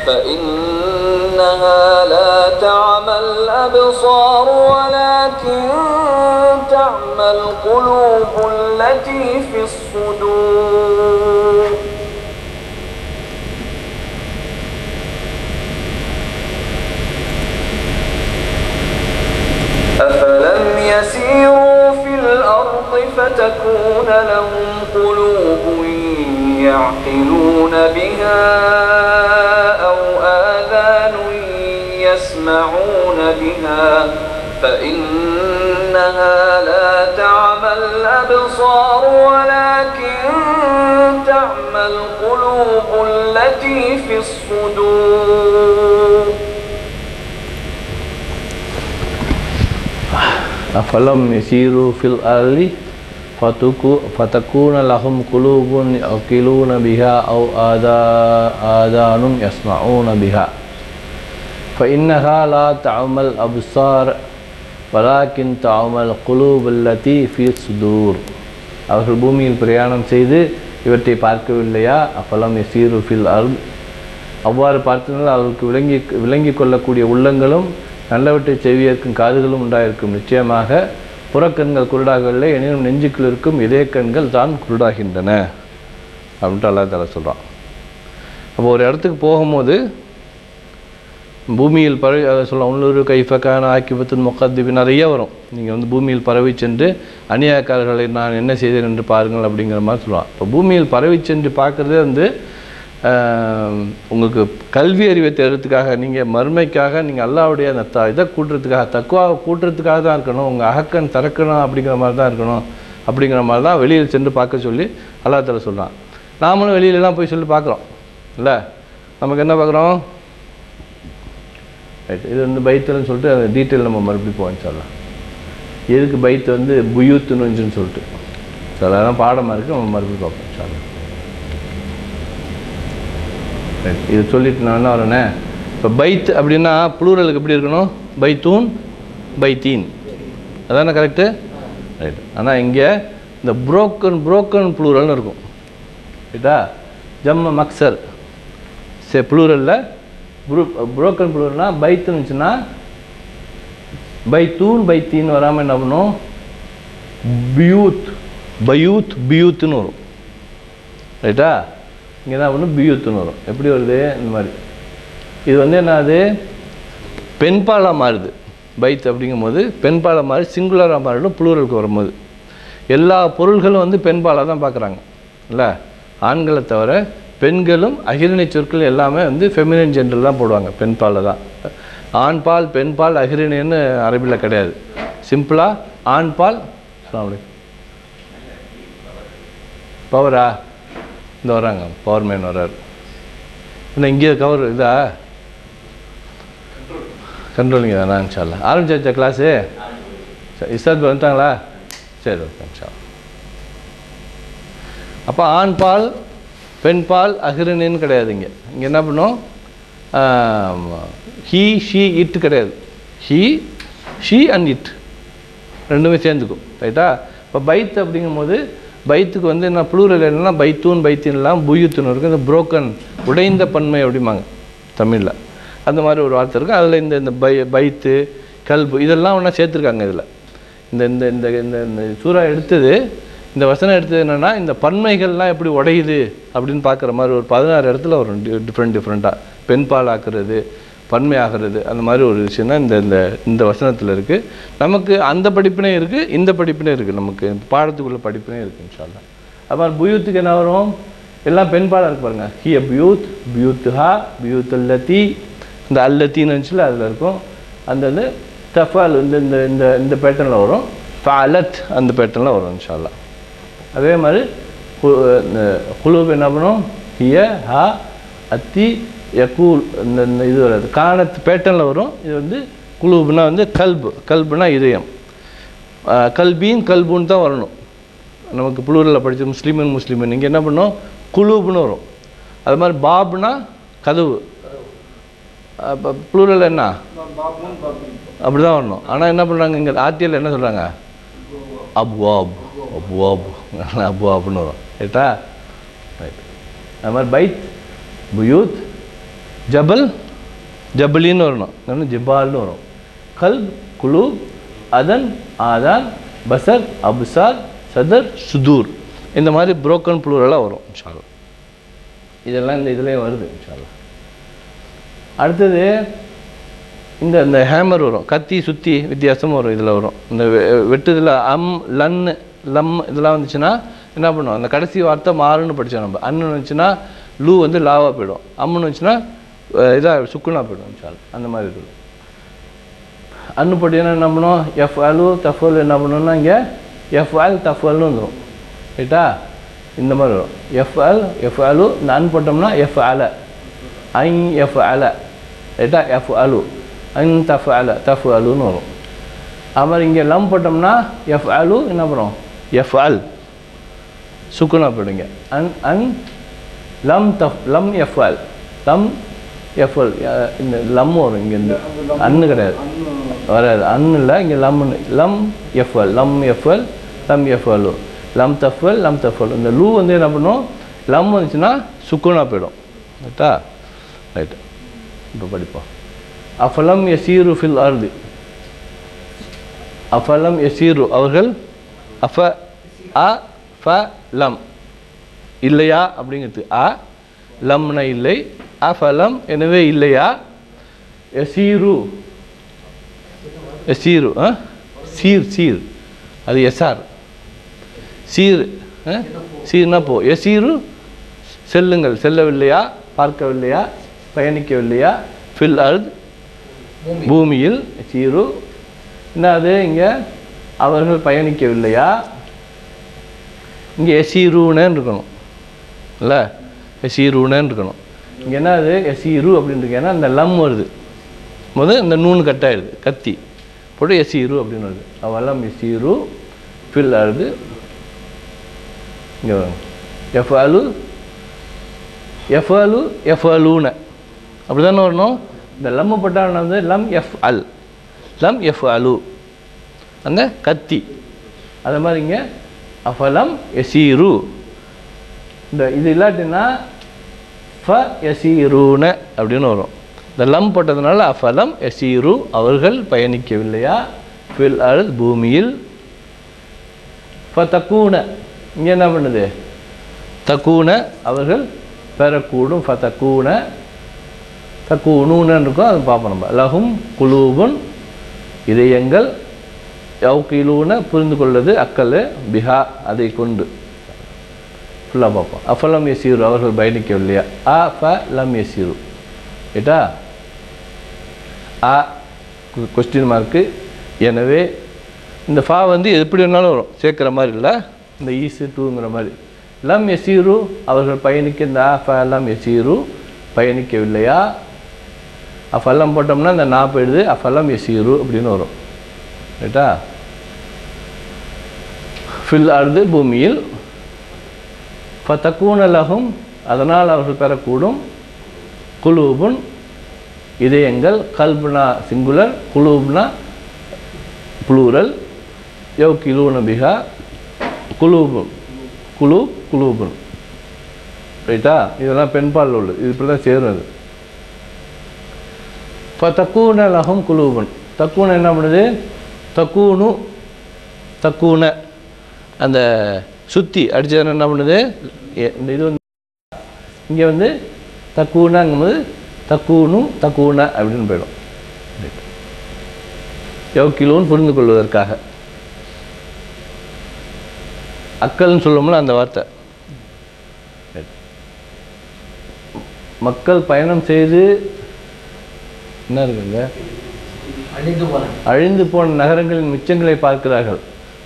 فإنها لا تعمى الأبصار ولكن تعمى القلوب التي في الصدور أفلم يسيروا في الأرض فتكون لهم قلوب يعقلون بها أو آذان يسمعون بها فإنها لا تعمى الأبصار ولكن تعمى القلوب التي في الصدور أفلم يسيروا في الأرض فتكون لهم قلوب يعقلون بها أو آذان يسمعون بها فإنها لا تعمى الأبصار ولكن تعمى القلوب التي في الصدور. அவர்கள் பூமியில் பிரயாணம் செய்து இவற்றை பார்க்கவில்லையா? அஃபலம் யஸீரு ஃபில் அர்த், அவ்வாறு பார்த்ததால் அவர்களுக்கு விளங்கி கொள்ளக்கூடிய உள்ளங்களும் நல்லவற்றை செவியேற்கும் காதுகளும் உண்டாயிருக்கும். நிச்சயமாக புறக்கண்கள் குருடாகவில்லை, எனினும் நெஞ்சுக்குள் இருக்கும் இதய கண்கள் தான் குருடாகின்றன அப்படின்ட்டு அல்லாஹ் தஆலா சொல்கிறான். அப்போ ஒரு இடத்துக்கு போகும்போது பூமியில் பரவி அதை சொல்லலாம் உள்ளூர் கைஃபக்கான ஆக்கிபத்தின் முகத்திபி நிறைய வரும். நீங்கள் வந்து பூமியில் பரவி சென்று அநியாயக்காரர்களை நான் என்ன செய்தேன் என்று பாருங்கள் அப்படிங்கிற மாதிரி சொல்லுவான். இப்போ பூமியில் பரவி சென்று பார்க்குறதே வந்து உங்களுக்கு கல்வி அறிவை தேடுறதுக்காக, நீங்கள் மறுமைக்காக, நீங்கள் அல்லாஹ்வுடைய அந்த இதை கூட்டுறதுக்காக, தக்குவாவை கூட்டுறதுக்காக தான் இருக்கணும். உங்கள் அகக்கண் திறக்கணும் அப்படிங்கிற மாதிரி தான் இருக்கணும். அப்படிங்கிற மாதிரி தான் வெளியில் சென்று பார்க்க சொல்லி அல்லாஹ் தஆலா சொல்கிறான். நாமளும் வெளியிலலாம் போய் சொல்லி பார்க்குறோம் இல்லை? நமக்கு என்ன பார்க்குறோம்? ரைட், இது வந்து பைத்துன்னு சொல்லிட்டு அந்த டீட்டெயில் நம்ம மறுபடியும் போவோம் சொல்லலாம். எதுக்கு பைத்து வந்து புயூத்துன்னு சொல்லிட்டு அதெல்லாம் பாடமாக இருக்குது, நம்ம மறுபடியும் பார்ப்போம் சொல்லலாம். ரைட், இது சொல்லிட்டு நான் என்ன வரேனே, இப்போ பைத் அப்படின்னா ப்ளூரலுக்கு எப்படி இருக்கணும்? பைத்தூன் பைத்தீன், அதானே கரெக்டு? ரைட். ஆனால் இங்கே இந்த புரோக்கன் ப்ளூரல்னு இருக்கும். ரைட்டா? ஜம்ம மக்சர் ப்ளூரலில் புரோக்கன் ப்ளூரல்னா பைத்துன்னு இருந்துச்சுன்னா பைத்தூன் பைத்தீன் வராமல் என்ன பண்ணும்? பியூத்துன்னு வரும். ரைட்டா? இங்கே தான் ஒன்று பியூத்துன்னு வரும். எப்படி வருது? இந்த மாதிரி. இது வந்து என்ன ஆகுது? பெண்பாலாக மாறுது. பைத் அப்படிங்கும்போது பெண்பாலாக மாறி சிங்குலராக மாறிடும் ப்ளூரலுக்கு வரும்போது. எல்லா பொருள்களும் வந்து பெண்பாலாக தான் பார்க்குறாங்க இல்லை? ஆண்களை தவிர பெண்களும் அகிரிணை சொற்கள் எல்லாமே வந்து ஃபெமினின் ஜெண்டர் தான் போடுவாங்க, பெண்பாலில் தான். ஆண்பால் பெண்பால் அகிரிணைன்னு அரபியில் கிடையாது. சிம்பிளாக ஆண்பால். பவரா இந்த வராங்க, பவர் மேன் வர்றாரு. இன்னும் இங்கே கவர் இதா கண்ட்ரோலிங்க தானா? இன்ஷால்லா ஆரம்பிச்சாச்சா கிளாஸு? இஸ்தாத் வந்துட்டாங்களா? சரி, ஓகே இன்ஷா. அப்போ ஆண்பால் பெண்பால் அகிரிணின்னு கிடையாது. இங்கே என்ன பண்ணும்? ஹீ ஷீ இட்டு கிடையாது. ஷீ அண்ட் இட் ரெண்டுமே சேர்ந்துக்கும். ரைட்டா? இப்போ பைத் அப்படிங்கும்போது பைத்துக்கு வந்து என்ன ப்ளூரல் என்னன்னா பைத்தூன் பைத்தீன்லாம் புயூத்துன்னு இருக்குது. இந்த புரோக்கன் உடைந்த பன்மை அப்படிம்பாங்க தமிழில். அந்த மாதிரி ஒரு வார்த்தை இருக்குது. அதில் இந்த பைத்து கல்பு இதெல்லாம் ஒன்றா சேர்த்துருக்காங்க. இதில் இந்த இந்த இந்த இந்த இந்த சூறா எடுத்தது, இந்த வசனம் எடுத்தது என்னென்னா, இந்த பன்மைகள்லாம் எப்படி உடையுது அப்படின்னு பார்க்குற மாதிரி ஒரு 16 இடத்துல வரும் டிஃப்ரெண்ட்டாக. பெண் பால் ஆக்குறது, பன்மை ஆகிறது, அந்த மாதிரி ஒரு விஷயம் தான் இந்த இந்த இந்த வசனத்தில் இருக்குது. நமக்கு அந்த படிப்பினே இருக்குது, இந்த படிப்பினே இருக்குது, நமக்கு பாடத்துக்குள்ள படிப்பினே இருக்குது இன்ஷா அல்லாஹ். அப்புறம் புயூத்துக்கு என்ன வரும்? எல்லாம் பெண் பாலாக இருக்கு பாருங்க. ஹிய பியூத், பியூத்துஹா, பியூத்துல்லத்தி, இந்த அல்லத்தின்னு இருந்துச்சுல அதில் இருக்கும். அந்த இது தஃபால் இந்த இந்த இந்த இந்த பேட்டர்னில் வரும். ஃபாலத் அந்த பேட்டர்னில் வரும் இன்ஷா அல்லாஹ். அதே மாதிரி குலூப் என்ன பண்ணும்? ஹிய ஹா அத்தி யகூல் இந்த இது வராது, கானத்து பேட்டர்னில் வரும். இது வந்து குலூப்னா வந்து கல்புனா இதயம். கல்பீன் கல்புன்னு தான் வரணும். நமக்கு புளூரில் படித்த முஸ்லீமன் இங்கே என்ன பண்ணோம்? குலூப்னு வரும். அது மாதிரி பாப்னா கதவு, அப்போ புளூரில் என்ன அப்படி தான் வரணும். ஆனால் என்ன பண்ணுறாங்க இங்கே ஆர்டிஎல் என்ன சொல்கிறாங்க? அப்வாப் அப்வாப் அப்வாப்னு வரும். ரைட்டா? ரைட். அது மாதிரி பைத், புயூத், ஜபல் ஜபலின்னு வரணும், ஜிபால்னு வரும். கல்ப், குலூப், அதன், ஆதான், பசர், அப்சார், சதர், சுதூர், இந்த மாதிரி புரோக்கன் ப்ளூரலாக வரும் இன்ஷா அல்லாஹ். இதெல்லாம் இந்த இதுலேயே வருது இன்ஷா அல்லாஹ். அடுத்தது இந்த இந்த ஹேமர் வரும், கத்தி சுற்றி வித்தியாசமும் வரும். இதில் வரும் இந்த வெட்டுதில் லன்னு லம் இதெல்லாம் வந்துச்சுன்னா என்ன பண்ணுவோம்? அந்த கடைசி வார்த்தை மாறுன்னு படித்தோம் நம்ம. அன்னு வந்துச்சுன்னா லூ வந்து லாவாக போயிடும், அம்முன்னு வந்துச்சுன்னா இதாக சுக்குனாக போயிடும் இன்ஷா அல்லாஹ். அந்த மாதிரி இருக்கும். அன்னு போட்டிங்கன்னா என்ன பண்ணுவோம்? எஃப் அலு தஃபல் என்ன பண்ணணும்னா இங்கே எஃப் அல் தஃபல்னு வந்துடும். ரைட்டா? இந்த மாதிரி வரும். எஃப் அலு இந்த அன் போட்டோம்னா எஃப் அல, ஐன் எஃப் அல. ரைட்டா? எஃப் அலு அன் தஃப் அல தஃப் அலுன்னு வரும். அது மாதிரி இங்கே லம் போட்டோம்னா எஃப் அலு என்ன பண்ணும்? எஃப் அல் சுக்குனா போயிடுங்க. அன் லம் தஃப் லம் எஃப் அல் லம் எஃப் அல். இந்த லம் வரும் இங்கேருந்து, அன்னு கிடையாது, வராது. அன்னு இல்லை, இங்கே லம்னு. லம் எஃப்எல் லம் எஃப்எல் லம் எஃப்எல் லம் தஃபல் லம் தஃபல். இந்த லூ வந்து என்ன பண்ணும்? லம் வந்துச்சுன்னா சுக்குனா போயிடும். ரைட்டா? ரைட்டு. இப்போ படிப்போம். அஃபலம் யசீரு ஃபில் அர்து. அஃபலம் யசீரு அவர்கள், அஃப அ ஃப லம் இல்லையா அப்படிங்கிறது. அ லம்னா இல்லை, அஃபலம் எனவே இல்லையா. யசீரு சீரு சீர் சீர் அது எஸ்ஆர் சீர் சீர்னா போ. எசீரு செல்லுங்கள், செல்லவில்லையா, பார்க்கவில்லையா, பயணிக்கவில்லையா. ஃபில் அர்த் பூமியில். சீரு என்ன அது? இங்கே அவர்கள் பயணிக்கவில்லையா. இங்கே எசீருன்னு இருக்கணும் இல்லை, எசீருன்னு இருக்கணும். இங்கே என்ன அது? எசீரு அப்படின்னு இருக்கு. ஏன்னா இந்த லம் வருது முதல், இந்த நூன் கட்டாயிடுது, கத்தி போட்டு எசீரு அப்படின்னு வருது. அவெல்லாம் எசீரு ஃபில் அர்து. இங்கே வரும் எஃப் அலு எஃப் அலு எஃப் அலுன்னு அப்படி தானே வரணும். இந்த லம்மு போட்டால் வந்து லம் எஃப் அல் லம் எஃப் அலு அந்த கத்தி. அது மாதிரி இங்கே அஃபலம் எசீரு. இந்த இது இல்லாட்டின்னா ஃப எசீருன்னு அப்படின்னு வரும். இந்த லம் போட்டதுனால அஃபலம் எசீரு அவர்கள் பயணிக்கவில்லையா. ஃபில் அர்த் பூமியில். ஃப தக்கூன இங்கே என்ன பண்ணுது? தக்கூன அவர்கள் பெறக்கூடும். ஃப தக்கூன தக்கூனூன்னு இருக்கும், அது பார்ப்போம் நம்ம. லஹும் குலூபுன் இதயங்கள், யௌகிலூன புரிந்து கொள்வது, அக்கல், பிஹா அதை கொண்டு. ஃபுல்லாக பார்ப்போம். அஃபலம் எசீரு அவர்கள் பயணிக்கவில்லையா. அ ஃப லம் எசீரு. ரைட்டா? ஆ கொஸ்டின் மார்க்கு. எனவே இந்த ஃபா வந்து எப்படி வேணாலும் வரும், சேர்க்குற மாதிரி இல்லை, இந்த ஈஸு டூங்கிற மாதிரி. லம் எசீரு அவர்கள் பயணிக்க, இந்த ஆ ஃப லம் எசீரு பயணிக்கவில்லையா. அஃபல்லம் போட்டோம்னா இந்த நா போயிடுது, அஃபல்லம் எசீரு அப்படின்னு வரும். ரைட்டா? ஃபில் அர்து பூமியில். ஃப தக்கூன லஹும் அதனால் அவர்கள் பெறக்கூடும். குலூபுன் இதயங்கள், கல்புனா சிங்குலர், குலூப்னா புளூரல், யௌகிலூன பிஹா குலூபுன் குலூபுன். ரைட்டா? இதெல்லாம் பெண்பால் உள்ளது, இது இப்படி தான் சேரும். அது தக்கூன லஹும் குலூபுன். தக்கூன என்ன பண்ணுது? தக்கூன அந்த சுற்றி அடித்தது என்ன பண்ணுது? இது வந்து இங்கே வந்து தக்கூனங்கும்போது தக்கூன அப்படின்னு போயிடும். யோக்கிலோன்னு புரிந்து கொள்வதற்காக அக்கல்னு சொல்லணும்ல அந்த வார்த்தை. மக்கள் பயணம் செய்து என்ன இருக்குங்க, அழிந்து போன நகரங்களின் மிச்சங்களை பார்க்கிறார்கள்.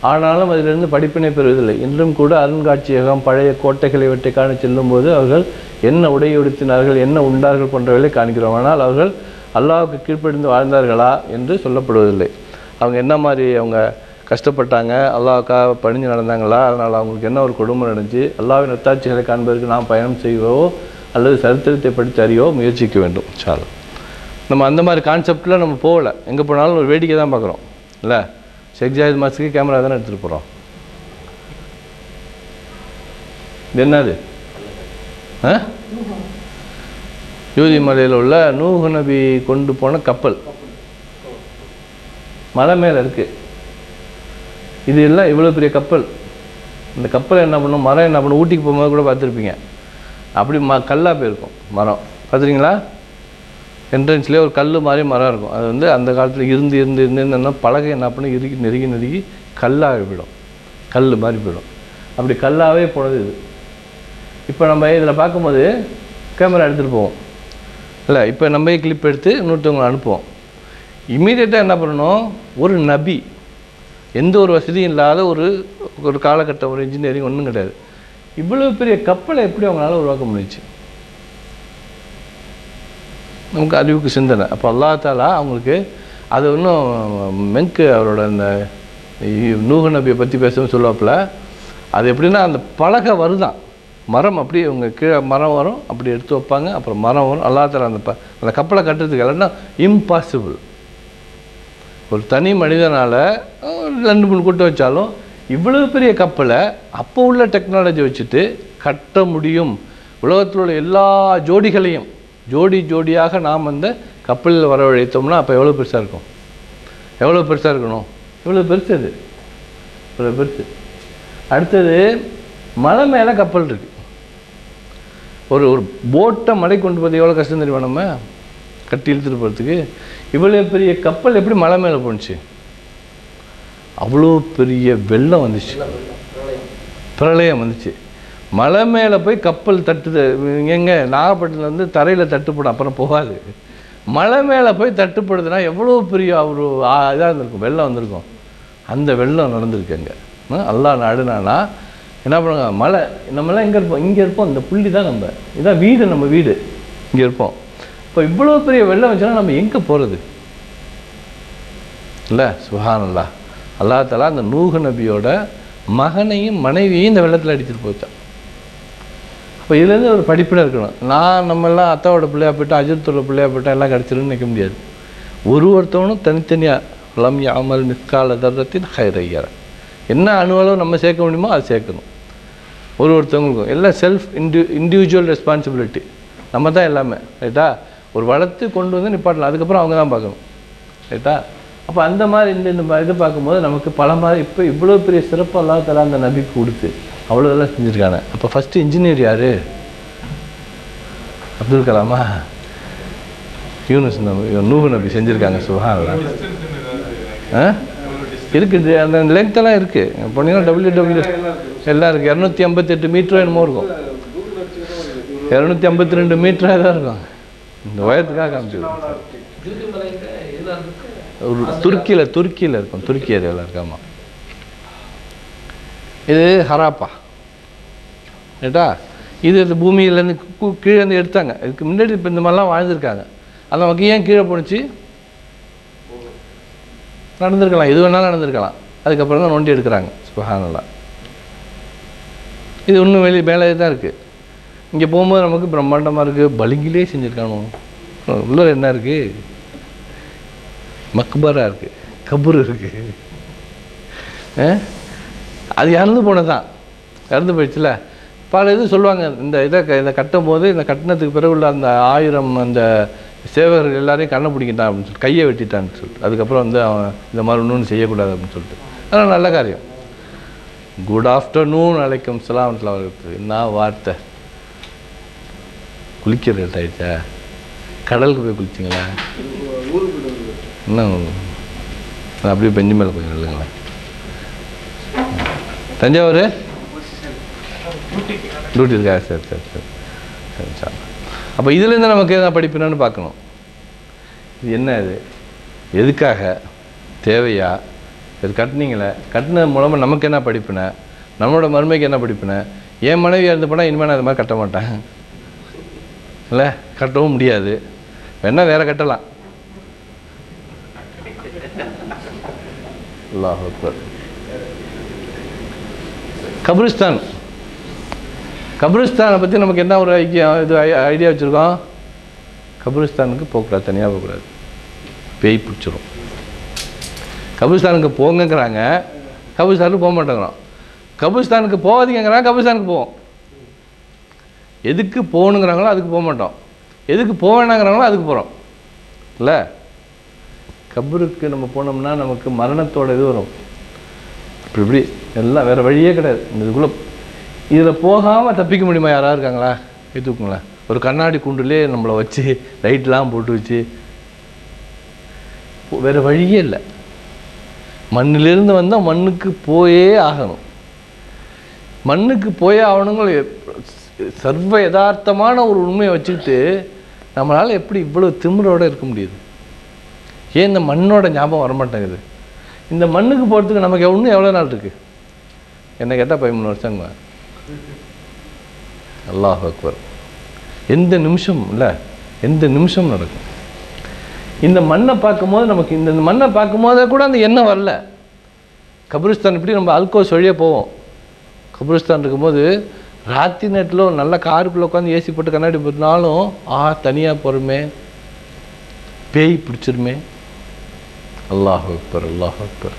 ஆனாலும் அதிலிருந்து படிப்பினை பெறுவதில்லை. இன்றும் கூட அருங்காட்சியகம், பழைய கோட்டைகளை இவற்றை காண செல்லும் போது அவர்கள் என்ன உடை உடுத்தினார்கள், என்ன உண்டார்கள் போன்றவர்களை காண்கிறோம். ஆனால் அவர்கள் அல்லாஹ்வுக்கு கீழ்ப்படிந்து வாழ்ந்தார்களா என்று சொல்லப்படுவதில்லை. அவங்க என்ன மாதிரி அவங்க கஷ்டப்பட்டாங்க, அல்லாஹ்வுக்காக பணிஞ்சு நடந்தாங்களா, அதனால் அவங்களுக்கு என்ன ஒரு கொடுமை நடந்துச்சு, அல்லாஹ்வின் நற்சாட்சிகளை காண்பதற்கு நாம் பயணம் செய்வோ அல்லது சரித்திரத்தை படித்து அறியோ முயற்சிக்க வேண்டும். இன்ஷா அல்லாஹ். நம்ம அந்த மாதிரி கான்செப்டில் நம்ம போகலை. எங்கே போனாலும் ஒரு வேடிக்கை தான் பார்க்குறோம் இல்லை. ஷேக் ஜாயித் மாஸ்க்கு கேமரா தானே எடுத்துகிட்டு போகிறோம். இது என்னது? யூதி மலையில் உள்ள நூஹ் நபி கொண்டு போன கப்பல் மலை மேலே இருக்குது. இது எல்லாம் இவ்வளோ பெரிய கப்பல். இந்த கப்பலை என்ன பண்ணும், மரம் என்ன பண்ணும், ஊட்டிக்கு போகும்போது கூட பார்த்துருப்பீங்க. அப்படி கல்லாக போயிருக்கும் மரம். பார்த்துருங்களா? என்ட்ரன்ஸ்லேயே ஒரு கல் மாதிரி மரம் இருக்கும். அது வந்து அந்த காலத்தில் இருந்தேன்னா பலகை என்ன பண்ணி நெருங்கி கல்லாக போயிடும், கல் மாதிரி போயிடும். அப்படி கல்லாகவே போனது இது. இப்போ நம்ம இதில் பார்க்கும்போது கேமரா எடுத்துகிட்டு போவோம் இல்லை. இப்போ நம்ம கிளிப் எடுத்து இன்னொருத்தவங்களை அனுப்புவோம். இம்மீடியட்டாக என்ன பண்ணணும், ஒரு நபி, எந்த ஒரு வசதியும் இல்லாத ஒரு காலகட்டம், ஒரு இன்ஜினியரிங் ஒன்றும் கிடையாது. இவ்வளோ பெரிய கப்பலை எப்படி அவங்களால உருவாக்க முடிஞ்சிச்சு? நமக்கு அறிவுக்கு சிந்தனை. அப்போ அல்லாஹ் தஆலா அவங்களுக்கு அது இன்னும் மெங்கு அவரோட அந்த நூஹ் நபியை பற்றி பேசவும் சொல்லுவாப்பில். அது எப்படின்னா அந்த பலகை வருதான், மரம் அப்படியே இவங்க கீழே மரம் வரும், அப்படி எடுத்து வைப்பாங்க, அப்புறம் மரம் வரும். அல்லாஹ் தஆலா அந்த கப்பலை கட்டுறதுக்கு இல்லைன்னா இம்பாசிபிள். ஒரு தனி மனிதனால் 2-3 கூட்ட வச்சாலும் இவ்வளவு பெரிய கப்பலை அப்போ உள்ள டெக்னாலஜி வச்சுட்டு கட்ட முடியும். உலகத்தில் உள்ள எல்லா ஜோடிகளையும் ஜோடியாக நாம் அந்த கப்பலில் வரவழைத்தோம்னா அப்போ எவ்வளோ பெருசாக இருக்கும், எவ்வளோ பெருசாக இருக்கணும், இவ்வளோ பெருசு. அது இவ்வளோ பெருசு. அடுத்தது மலை மேலே கப்பல் இருக்குது. ஒரு போட்டை மலை கொண்டு போகிறது எவ்வளோ கஷ்டம் தெரியுமா? நம்ம கட்டி இழுத்துட்டு போகிறதுக்கு. இவ்வளோ பெரிய கப்பல் எப்படி மலை மேலே போணுச்சு? அவ்வளோ பெரிய வெள்ளம் வந்துச்சு, பிரளயம் வந்துச்சு. மலை மேலே போய் கப்பல் தட்டுது. எங்கே நாகப்பட்டினம் வந்து தரையில் தட்டுப்படும், அப்புறம் போகாது. மலை மேலே போய் தட்டுப்படுதுன்னா எவ்வளோ பெரிய ஒரு இதாக இருந்திருக்கும், வெள்ளம் வந்திருக்கும். அந்த வெள்ளம் நடந்திருக்கு. அங்கே அல்லாஹ் நாடுனானா என்ன பண்ணுவாங்க, மலை நம்மளாம் எங்கே இருப்போம், இங்கே இருப்போம். இந்த புள்ளி தான் நம்ம, இதான் வீடு, நம்ம வீடு இங்கே இருப்போம். இப்போ இவ்வளோ பெரிய வெள்ளம் வச்சுன்னா நம்ம எங்கே போகிறது இல்லை? சுப்ஹானல்லாஹ். அல்லாஹ் தஆலா அந்த நூஹ் நபியோட மகனையும் மனைவியையும் இந்த வெள்ளத்தில் அடிச்சுட்டு போச்சான். அப்போ இதுலேருந்து ஒரு படிப்பில் இருக்கணும். நம்மெல்லாம் அத்தாவோட பிள்ளையா போய்ட்டோம், அஜித்தோட பிள்ளையா போய்ட்டோம், எல்லாம் கிடச்சிருன்னு நினைக்க முடியாது. ஒருத்தவனும் தனித்தனியாக லம் யஅமல் மிஸ்கால தர்ரத்தின் ஹைரன், என்ன அணுவளவு நம்ம சேர்க்க முடியுமோ அது சேர்க்கணும். ஒருத்தவங்களுக்கும் எல்லாம் செல்ஃப் இண்டிவிஜுவல் ரெஸ்பான்சிபிலிட்டி. நம்ம தான் எல்லாமே, ரைட்டா? ஒரு வளர்த்து கொண்டு வந்து நிப்பாட்டலாம், அதுக்கப்புறம் அவங்க தான் பார்க்கணும், ரைட்டா? அப்போ அந்த மாதிரி இந்த இது பார்க்கும்போது நமக்கு பல மாதிரி இப்போ இவ்வளோ பெரிய சிறப்பு அல்லாஹ் தஆலா அந்த நபிக்கு கொடுத்து அவ்வளோ இதெல்லாம் செஞ்சுருக்காங்க. அப்போ ஃபஸ்ட்டு இன்ஜினியர் யார்? அப்துல் கலாமா? யூனுஸ் நபி, நூஹ் நபி செஞ்சுருக்காங்க. சுப்ஹானல்லாஹ். இருக்குது, அந்த லென்த்தெல்லாம் இருக்குது. போனீங்கன்னா WW எல்லாம் இருக்குது. 258 மீட்டரோ என்னமோ இருக்கும், 252 மீட்டராக தான் இருக்கும். இந்த உயரத்துக்காக காமிச்சிருக்கோம். ஒரு துருக்கியில் இருக்கும், துருக்கி ஏரியாவில் இருக்காமா. இது ஹராப்பா, ரைட்டா? இது பூமியிலேருந்து கீழே இருந்து எடுத்தாங்க. இதுக்கு முன்னாடி இப்போ இந்த மாதிரிலாம் வாழ்ந்துருக்காங்க. அந்த மக்கள் ஏன் கீழே போணுச்சு? நடந்திருக்கலாம், எது வேணாலும் நடந்திருக்கலாம். அதுக்கப்புறம் தான் நோண்டி எடுக்கிறாங்க. சுப்ஹானல்லாஹ். இது இன்னும் மேலே தான் இருக்குது. இங்கே போகும்போது நமக்கு பிரம்மாண்டமாக இருக்குது. பலிங்கிலே செஞ்சுருக்கானோ, உள்ள என்ன இருக்குது? மக்பரா இருக்குது, கபூர் இருக்குது. அது இறந்து போனதான், இறந்து போயிடுச்சுல. பல இது சொல்லுவாங்க. இதை கட்டும் போது, இந்த கட்டினத்துக்கு பிறகு உள்ள அந்த 1000 அந்த சேவகர்கள் எல்லாரையும் கண்ணை பிடிக்கிட்டான் அப்படின்னு சொல்லிட்டு, கையை வெட்டிட்டான்னு சொல்லிட்டு, அதுக்கப்புறம் வந்து அவன் இந்த மாதிரி இன்னொன்று செய்யக்கூடாது அப்படின்னு சொல்லிட்டு. அதனால் நல்ல காரியம். குட் ஆஃப்டர்நூன், அலைக்கும் சலாம். என்ன வார்த்தை! குளிக்கிற லேட் ஆகிடுச்சா? கடலுக்கு போய் குளிச்சிங்களா? இன்னும் அப்படியே பெஞ்சு மேலே கொஞ்சம் இல்லைங்களா? தஞ்சாவூர் டியூட்டி இருக்கா? சரி சரி சரி சரி சார். அப்போ இதுலேருந்து நமக்கு எதாவது படிப்பினான்னு பார்க்கணும். இது என்ன, இது எதுக்காக தேவையா? இது கட்டினீங்களே, கட்டின மூலமாக நமக்கு என்ன படிப்பின, நம்மளோட மருமைக்கு என்ன படிப்பின? என் மனைவியாக இருந்து போனால் இனிமேல் நான் அது மாதிரி கட்ட மாட்டேன் இல்லை, கட்டவும் முடியாது. வேணா வேற கட்டலாம். அல்லாஹ் அக்பர். கபிரிஸ்தான், கபிரிஸ்தானை பற்றி நமக்கு என்ன ஒரு இது ஐடியா வச்சுருக்கோம்? கபிரிஸ்தானுக்கு போகக்கூடாது, தனியாக போகக்கூடாது, பேய் பிடிச்சிரும். கபிரிஸ்தானுக்கு போங்கிறாங்க, கபிரிஸ்தானுக்கு போக மாட்டேங்கிறோம். கபிரிஸ்தானுக்கு போகாதீங்கிறாங்க, கபிரிஸ்தானுக்கு போவோம். எதுக்கு போகணுங்கிறாங்களோ அதுக்கு போக மாட்டோம், எதுக்கு போக வேணாங்கிறாங்களோ அதுக்கு போகிறோம் இல்லை. கபருக்கு நம்ம போனோம்னா நமக்கு மரணத்தோட இது வரும். இப்படி இப்படி எல்லாம் வேறு வழியே கிடையாது. இந்த இதுக்குள்ளே இதில் போகாமல் தப்பிக்க முடியுமா? யாராவது இருக்காங்களா? எடுத்துக்கோங்களேன். ஒரு கண்ணாடி கூண்டுலே நம்மளை வச்சு லைட்லாம் போட்டு வச்சு வேறு வழியே இல்லை. மண்ணிலிருந்து வந்தால் மண்ணுக்கு போயே ஆகணும். மண்ணுக்கு போயே ஆகணுங்கள். சர்வ யதார்த்தமான ஒரு உண்மையை வச்சுக்கிட்டு நம்மளால் எப்படி இவ்வளோ திமிரோடு இருக்க முடியுது? ஏன் இந்த மண்ணோட ஞாபகம் வரமாட்டேங்குது? இந்த மண்ணுக்கு போகிறதுக்கு நமக்கு இன்னும் எவ்வளோ நாள் இருக்குது? என்ன கேட்டால் 13 வருஷங்க. அல்லாஹ் அக்பர். எந்த நிமிஷம் இல்லை, எந்த நிமிஷம் நடக்கும். இந்த மண்ணை பார்க்கும்போது நமக்கு, இந்த மண்ணை பார்க்கும்போதே கூட அந்த எண்ணம் வரல. கபிரிஸ்தான் இப்படி நம்ம அல்கோஸ் வழியாக போவோம். கபிரிஸ்தான் இருக்கும்போது ராத்திரி நேரத்தில் நல்ல காருக்குள்ளே உட்காந்து ஏசி போட்டு கண்ணாடி போட்டினாலும் தனியாக போகிறோமே, பேய் பிடிச்சிருமே. அல்லாஹ் அக்பர், அல்லாஹ் அக்பர்.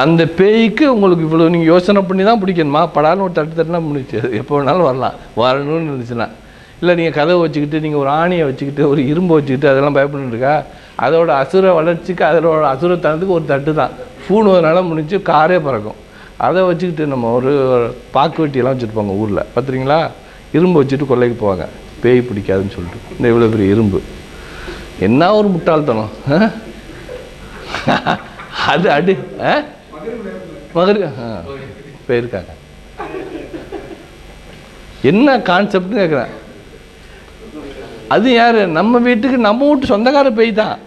அந்த பேய்க்கு உங்களுக்கு இவ்வளோ நீங்கள் யோசனை பண்ணி தான் பிடிக்கணுமா? படாலும் ஒரு தட்டுனா முடிச்சு, எப்போ வேணாலும் வரணும்னு இருந்துச்சுன்னா. இல்லை நீங்கள் கதவை வச்சுக்கிட்டு, நீங்கள் ஒரு ஆணியை வச்சுக்கிட்டு, ஒரு இரும்பை வச்சுக்கிட்டு அதெல்லாம் பயப்பட்டுருக்கா? அதோட அசுர வளர்ச்சிக்கு, அதோட அசுரத்தனத்துக்கு ஒரு தட்டு தான். பூணுவதனால முடிஞ்சு காரே பறக்கும். அதை வச்சுக்கிட்டு நம்ம ஒரு பாக்கு வெட்டியெல்லாம் வச்சுருப்பாங்க ஊரில், பார்த்துறீங்களா? இரும்பு வச்சுட்டு கொள்ளைக்கு போவாங்க, பேய் பிடிக்காதுன்னு சொல்லிட்டு. இந்த இவ்வளோ பெரிய இரும்பு, என்ன ஒரு முட்டாள்தனம்! அது அடி மகரு போயிருக்காங்க. என்ன கான்செப்ட்னு கேட்குறேன். அது யார்? நம்ம வீட்டுக்கு நம்ம வீட்டு சொந்தக்கார பேய் தான்.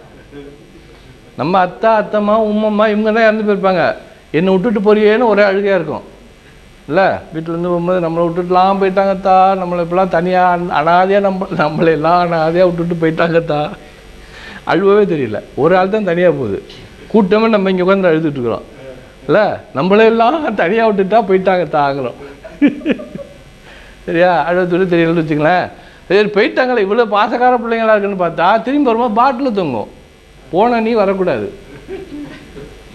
நம்ம அத்தா, அத்தம்மா, உம்மம்மா இவங்க தான் இறந்து போயிருப்பாங்க. என்னை விட்டுட்டு போறியேன்னு ஒரே அழுகையாக இருக்கும் இல்லை? வீட்டிலேருந்து போகும்போது நம்மளை விட்டுட்டுலாம் போயிட்டாங்கத்தா, நம்மளை இப்பெல்லாம் தனியாக அனாதையாக நம்மளெல்லாம் அனாதையாக விட்டுட்டு போயிட்டாங்கத்தா. அழுவவே தெரியல, ஒரு ஆள் தான் தனியாக போகுது. கூட்டமே நம்ம இங்கே உட்காந்து அழுதுட்டு இருக்கிறோம் இல்லை? நம்மளெல்லாம் தனியாக விட்டுட்டா போயிட்டாங்க தாங்கிறோம். சரியா? அழுவத்துட்டு தெரியலன்னு வச்சுங்களேன். சரி போயிட்டாங்களே, இவ்வளோ பாசக்கார பிள்ளைங்களா இருக்குன்னு பார்த்தா திரும்பி வரும்போது பாட்டில் தொங்கும். போன நீ வரக்கூடாது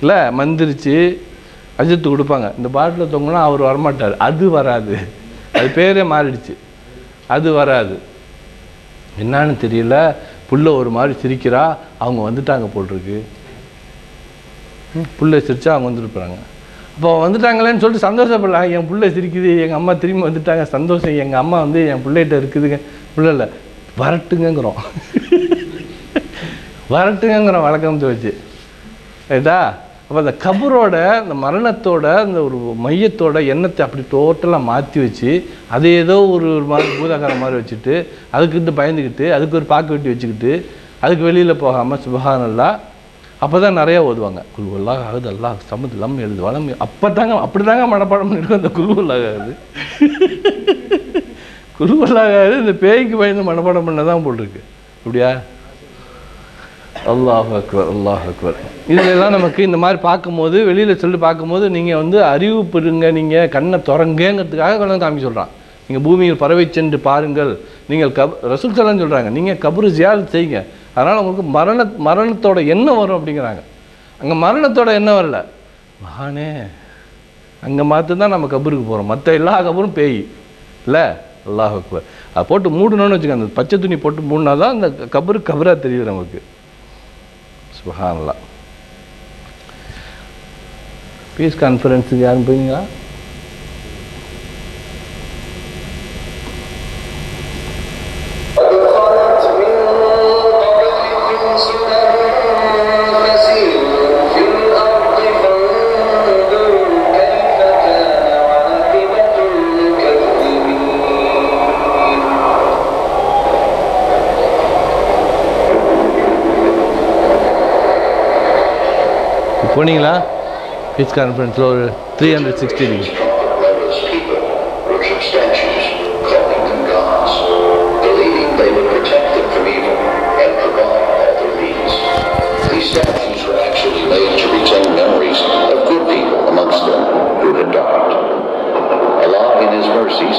இல்லை? மந்திரிச்சு அஜித்து கொடுப்பாங்க, இந்த பாட்டில் தொங்கினா அவர் வரமாட்டார். அது வராது, அது பேரே மாறிடுச்சு, அது வராது. என்னான்னு தெரியல, புள்ள ஒரு மாதிரி சிரிக்கிறா, அவங்க வந்துட்டாங்க போட்டிருக்கு. புள்ள சிரிச்சா அவங்க வந்துருப்பாங்க. அப்போ வந்துட்டாங்களேன்னு சொல்லிட்டு சந்தோஷப்படலாம். என் பிள்ளை சிரிக்குது, எங்கள் அம்மா திரும்பி வந்துட்டாங்க, சந்தோஷம். எங்கள் அம்மா வந்து என் பிள்ளைகிட்ட இருக்குதுங்க. பிள்ளை இல்லை, வரட்டுங்கிறோம். வரட்டுங்கிறோம் வழக்கத்தை வச்சு, ரைட்டா? அப்போ அந்த கபரோட, அந்த மரணத்தோட, அந்த ஒரு மையத்தோட எண்ணத்தை அப்படி டோட்டலாக மாற்றி வச்சு, அதை ஏதோ ஒரு மாதிரி பூதாகாரம் மாதிரி வச்சுட்டு, அதுக்கிட்ட பயந்துக்கிட்டு, அதுக்கு ஒரு பாக்கு வெட்டி வச்சுக்கிட்டு, அதுக்கு வெளியில் போகாமல் சுபஹானல்லாஹ் அப்போ தான் நிறையா ஓதுவாங்க. குல்வல்லாஹ் அஹத் அல்லாஹ் சமத் லம் எழுது வளம். அப்போ தாங்க, அப்படி தாங்க மனப்பாடம் பண்ணிருக்கோம் அந்த குல்வல்லாஹ் அஹத். குல்வல்லாஹ் அஹத் இந்த பேய்க்கு பயந்து மனப்பாடம் பண்ண தான் போட்டிருக்கு. அப்படியா? அல்லாஹ் அக்பர், அல்லாஹ் அக்பர். இதிலெல்லாம் நமக்கு இந்த மாதிரி பார்க்கும்போது, வெளியில் சொல்லி பார்க்கும்போது, நீங்கள் வந்து அறிவு பெறுங்க, நீங்கள் கண்ணை திறங்கங்கிறதுக்காக கொண்டு காமிக்க சொல்கிறான். நீங்கள் பூமியில் பறவை சென்று பாருங்கள், நீங்கள் ரசூல் ஸல்லல்லாஹு சொல்கிறாங்க, நீங்கள் கபரு ஜியாரத் செய்யுங்க, அதனால் உங்களுக்கு மரணத்தோட எண்ணம் வரும் அப்படிங்கிறாங்க. அங்கே மரணத்தோட எண்ணம் வரல, மகானே அங்கே மாற்று தான் நம்ம கபருக்கு போகிறோம். மற்ற எல்லா கபரும் பேய் இல்லை, அல்லாஹ் அக்பர். அதை போட்டு மூடணும்னு வச்சுக்கோங்க, அந்த பச்சை துணி போட்டு மூடினா தான் அந்த கபராக தெரியுது நமக்கு. சுப்ஹானல்லாஹ். பீஸ் கான்ஃபரன்ஸுக்கு யாரும் போயிருந்தீங்களா? போனீங்களா பீஸ் கான்ஃபரன்ஸில் ஒரு 360 degree?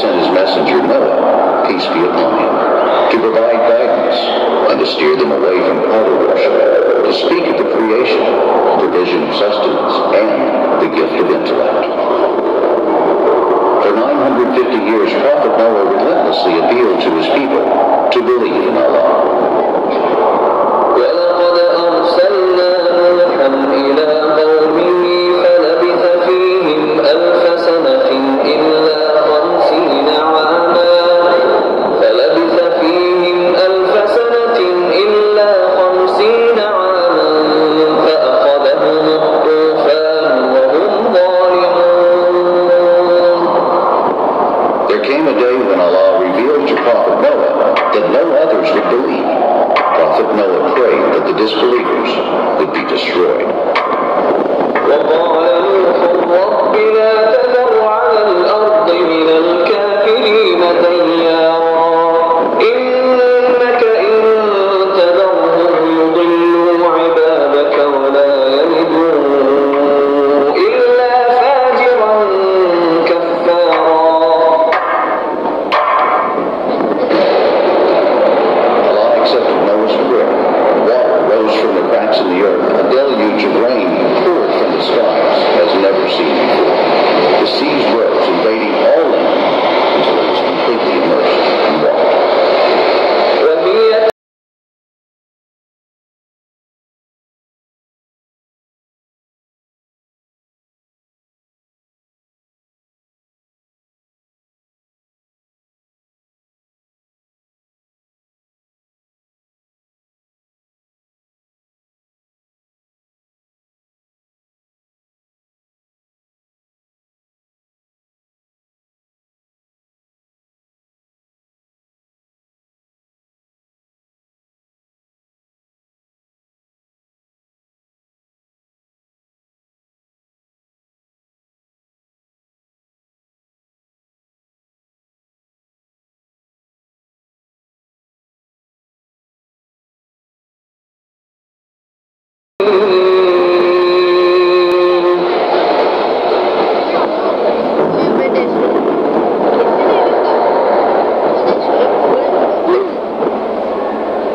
Sent his messenger Noah, peace be upon him, to provide guidance and to steer them away from idol worship, to speak of the creation, provision of sustenance, and the gift of intellect. For 950 years, Prophet Noah relentlessly appealed to his people to believe in Allah. وَلَقَدْ أَرْسَلْنَا نُوحًا إِلَى قَوْمِهِ فَلَبِثَ فِيهِمْ أَلْفَ سَنَةٍ إِلَّا 50 عَامًا فَأَخَذَهُمُ الطُّوفَانُ وَهُمْ ظَالِمُونَ. There came a day when Allah revealed to Prophet Noah that no others would believe. Prophet Noah prayed that the disbelievers would be destroyed. وَقَالَ نُوحٌ رَبِّ لَا تَذَرْ عَلَى الْأَرْضِ مِنَ الْكَافِرِينَ دَيَّارًا إِنَّكَ إِن تَذَرْهُمْ يُضِلُّوا عِبَادَكَ وَلَا يَلِدُوا إِلَّا فَاجِرًا كَفَّارًا. Allah accepted Noah's prayer. Water rose from the cracks in the earth. A deluge of rain poured from the skies as never seen before. The seas rose, invading all land until it was completely immersed in water. وَهِيَ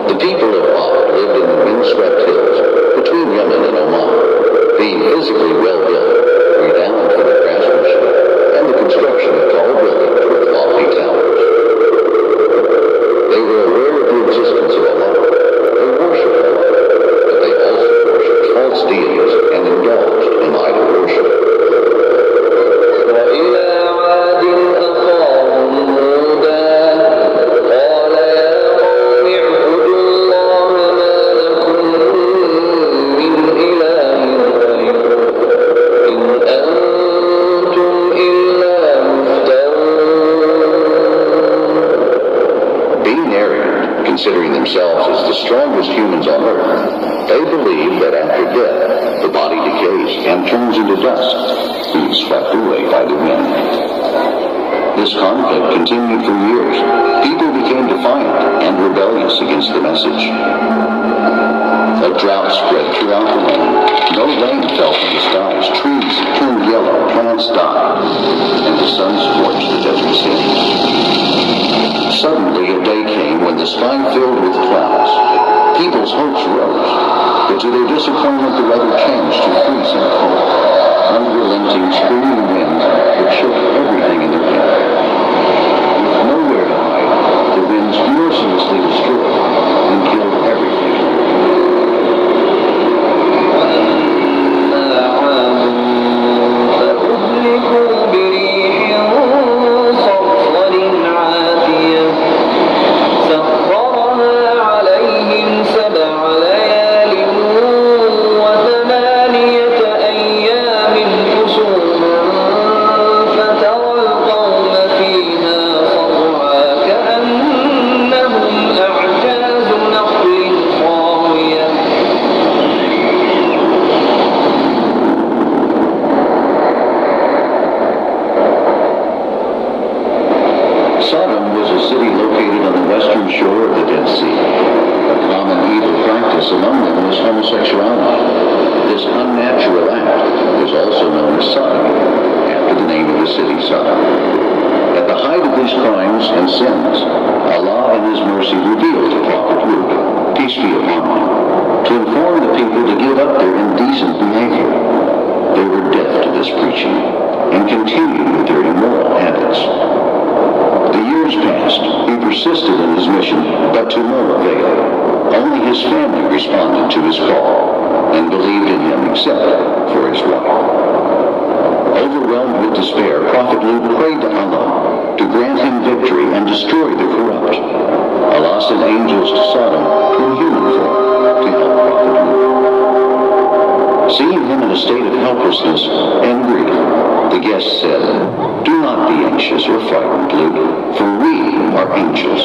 The people of Ad lived in the windswept hills between Yemen and Oman, being physically well-built, renowned for their craftsmanship and the construction of tall buildings with lofty towers. They were aware of the existence of Allah. They worshipped Allah, but they also worshipped false deities and indulged in idol worship. وَإِلَى عَادٍ أَخَاهُمْ هُودًا قَالَ يَا قَوْمِ اعْبُدُوا اللَّهَ مَا لَكُم مِّنْ إِلَٰهٍ غَيْرُهُ إِنْ أَنتُمْ إِلَّا مُفْتَرُونَ. Being arrogant, considering themselves as the strongest humans on earth, they believe that after death, the body decays and turns into dust, being swept away by the wind. This conflict continued for years. People became defiant and rebellious against the message. A drought spread throughout the land. No rain fell from the skies. Trees turned yellow, plants died, and the sun scorched the desert cities. Suddenly a day came when the sky filled with clouds. People's hopes rose, but to their disappointment the weather changed to freezing cold. Unrelenting, screaming winds that shook everything in their path. With nowhere unnatural act was also known as Sodom, after the name of the city Sodom. At the height of these crimes and sins, Allah in His mercy revealed to Prophet Lut, peace be upon him, to inform the people to give up their indecent behavior. They were deaf to this preaching and continued with their immoral habits. The years passed. He persisted in his mission, but to no avail. Only his family responded to his call and believed in him except for his wife. Overwhelmed with despair, Prophet Lut prayed to Allah to grant him victory and destroy the corrupt. Allah sent angels to Sodom in human form to help Prophet Lut. Seeing him in a state of helplessness and grief, the guest said, "Do not be anxious or frightened, Lut, for we are angels,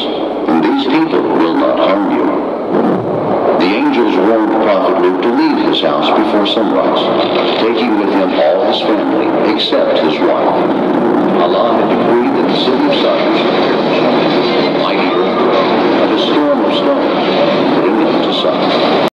and these people will not harm you." The angels warned Prophet Lut to leave his house before sunrise, taking with him all his family except his wife. Allah had decreed that the city of Sodom should perish, a mighty earthquake and a storm of stones putting them to Sodom.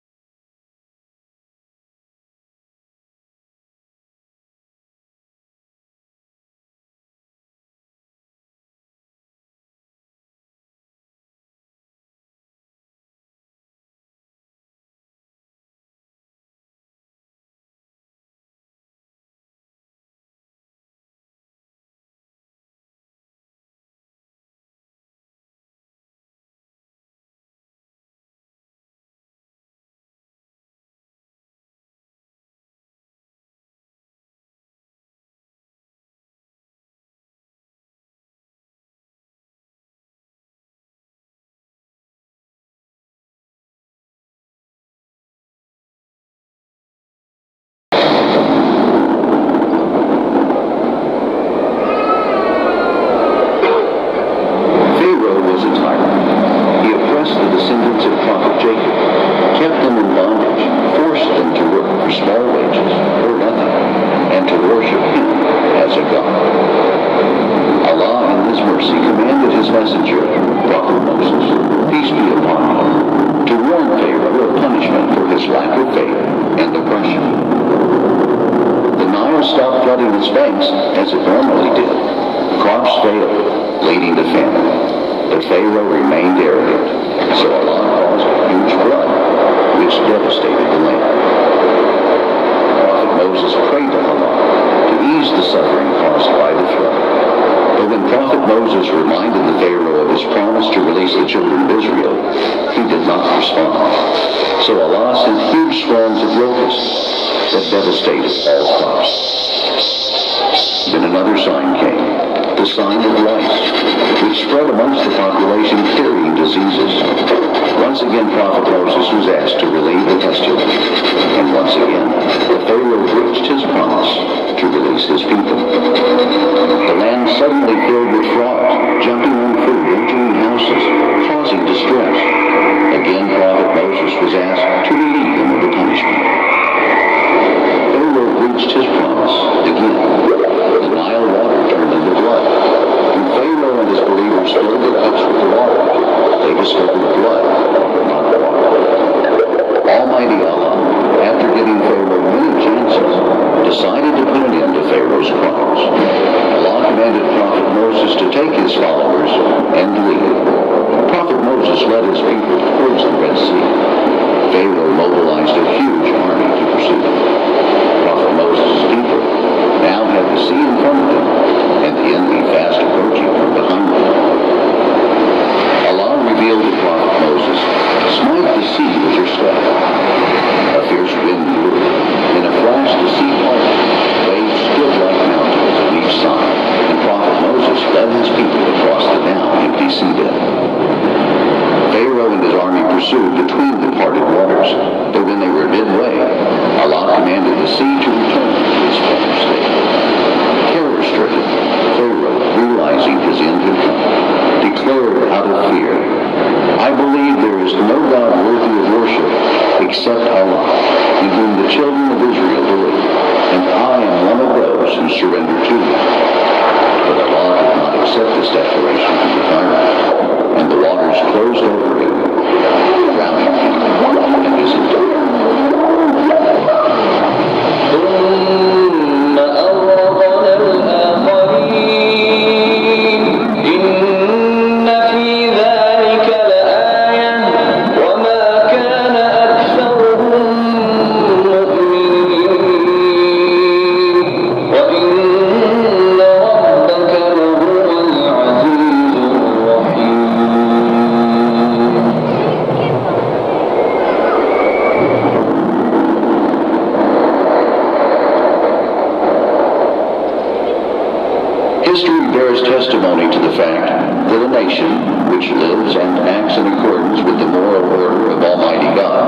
History bears testimony to the fact that a nation which lives and acts in accordance with the moral order of Almighty God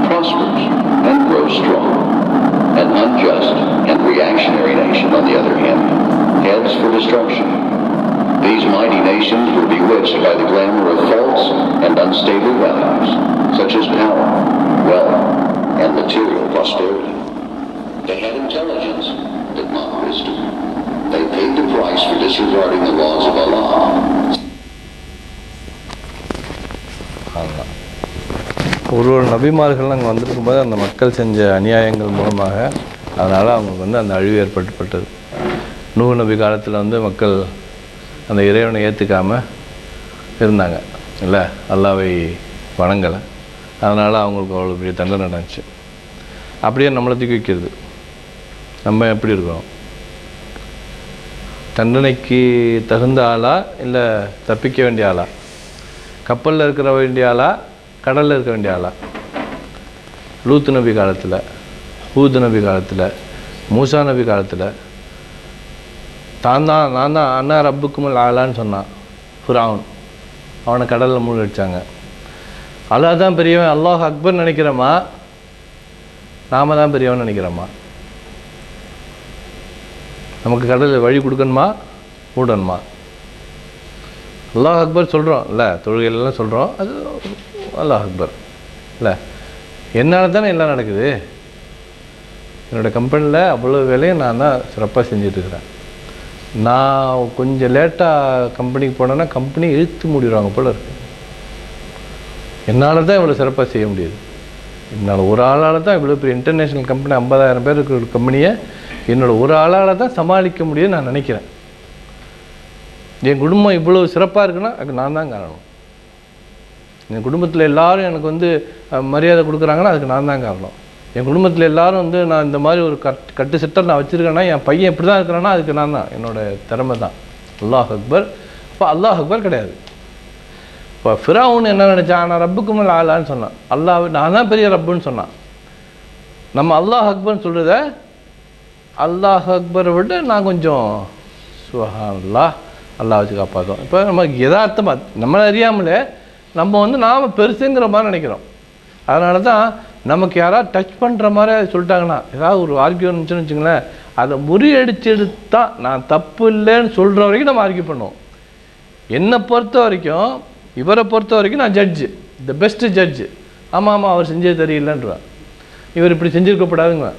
prospers and grows strong. An unjust and reactionary nation, on the other hand, heads for destruction. These mighty nations were bewitched by the glamour of false and unstable values, such as power, wealth, and material prosperity. They had intelligence, but not wisdom. They paid the price for disregarding the laws of Allah. ஒரு நபிமார்கள் அங்கே வந்திருக்கும்போது அந்த மக்கள் செஞ்ச அநியாயங்கள் மூலமாக அதனால் அவங்களுக்கு வந்து அந்த அழிவு ஏற்பட்டுப்பட்டது. நூஹ் நபி காலத்தில் வந்து மக்கள் அந்த இறைவனை ஏற்றுக்காமல் இருந்தாங்க இல்லை, அல்லாவை வணங்கலை. அதனால் அவங்களுக்கு அவ்வளோ பெரிய தண்டனை நடந்துச்சு. அப்படியே நம்மளை தூக்கி வைக்கிறது. நம்ம எப்படி இருக்கோம்? தண்டனைக்கு தகுந்த ஆளா இல்லை தப்பிக்க வேண்டிய ஆளா? கப்பலில் இருக்கிற வேண்டிய ஆளா, கடலில் இருக்க வேண்டிய ஆளா? லூத் நபி காலத்தில், ஹூத் நபி காலத்தில், மூசா நபி காலத்தில் நான் தான் அண்ணா ரப்புக்குமல் ஆளான்னு சொன்னான் ஃபிரௌன். அவனை கடலில் மூழ்கடிச்சாங்க. அல்லாஹ் தான் பெரியவன், அல்லாஹ் அக்பர் நினைக்கிறோமா, நாம தான் பெரியவன் நினைக்கிறோமா? நமக்கு கடலில் வழி கொடுக்கணுமா மூடணுமா? அல்லாஹ் அக்பர் சொல்கிறோம் இல்லை, தொழுகையிலலாம் சொல்கிறோம், அது அல்லாஹ் அக்பர் இல்லை. என்னால் தானே எல்லாம் நடக்குது. என்னோடய கம்பெனியில் அவ்வளோ வேலையும் நான் தான் சிறப்பாக செஞ்சிட்ருக்கிறேன். நான் கொஞ்சம் லேட்டாக கம்பெனிக்கு போனேன்னா கம்பெனி இழுத்து மூடிடுவாங்க போல இருக்கு. என்னால் தான் இவ்வளோ சிறப்பாக செய்ய முடியுது. என்னால் ஒரு ஆளால் தான் இவ்வளோ பெரிய இன்டர்நேஷ்னல் கம்பெனி 50,000 பேர் இருக்கிற ஒரு கம்பெனியை என்னோடய ஒரு ஆளால் தான் சமாளிக்க முடியும்னு நான் நினைக்கிறேன். என் குடும்பம் இவ்வளோ சிறப்பாக இருக்குன்னா அதுக்கு நான் தான் காரணம். என் குடும்பத்தில் எல்லோரும் எனக்கு வந்து மரியாதை கொடுக்குறாங்கன்னா அதுக்கு நான் தான் காரணம். என் குடும்பத்தில் எல்லோரும் வந்து நான் இந்த மாதிரி ஒரு கட்டு செட்டல் நான் வச்சுருக்கேன்னா, என் பையன் இப்படி தான் இருக்கிறேன்னா அதுக்கு நான் தான், என்னோடய திறமை தான். அல்லாஹ் அக்பர். இப்போ அல்லாஹ் அக்பர் கிடையாது. இப்போ ஃபிரௌன் என்ன நினச்சான், நான் ரப்புக்கு மேலே ஆளான்னு சொன்னான். அல்லாஹ் நான் தான் பெரிய ரப்புன்னு சொன்னான். நம்ம அல்லாஹ் அக்பர்னு சொல்கிறத அல்லாஹ் அக்பரை விட நான் கொஞ்சம் சுப்ஹானல்லாஹ் அல்லாஹ் வச்சு காப்பாற்றோம். இப்போ நமக்கு யதார்த்தமாக நம்மளை அறியாமலே நம்ம வந்து நாம் பெருசுங்கிற மாதிரி நினைக்கிறோம். அதனால தான் நமக்கு யாராவது டச் பண்ணுற மாதிரி அதை சொல்லிட்டாங்கன்னா, ஏதாவது ஒரு ஆர்கியூ இருந்துச்சுன்னு வச்சுங்களேன், அதை முறியடிச்சு எடுத்தால் நான் தப்பு இல்லைன்னு சொல்கிற வரைக்கும் நம்ம ஆர்கியூ பண்ணுவோம். என்னை பொறுத்த வரைக்கும், இவரை பொறுத்த வரைக்கும் நான் ஜட்ஜு, த பெஸ்ட்டு ஜட்ஜு. ஆமாம் அவர் செஞ்சது தெரியலன்றான், இவர் இப்படி செஞ்சுருக்கப்படாதுங்க.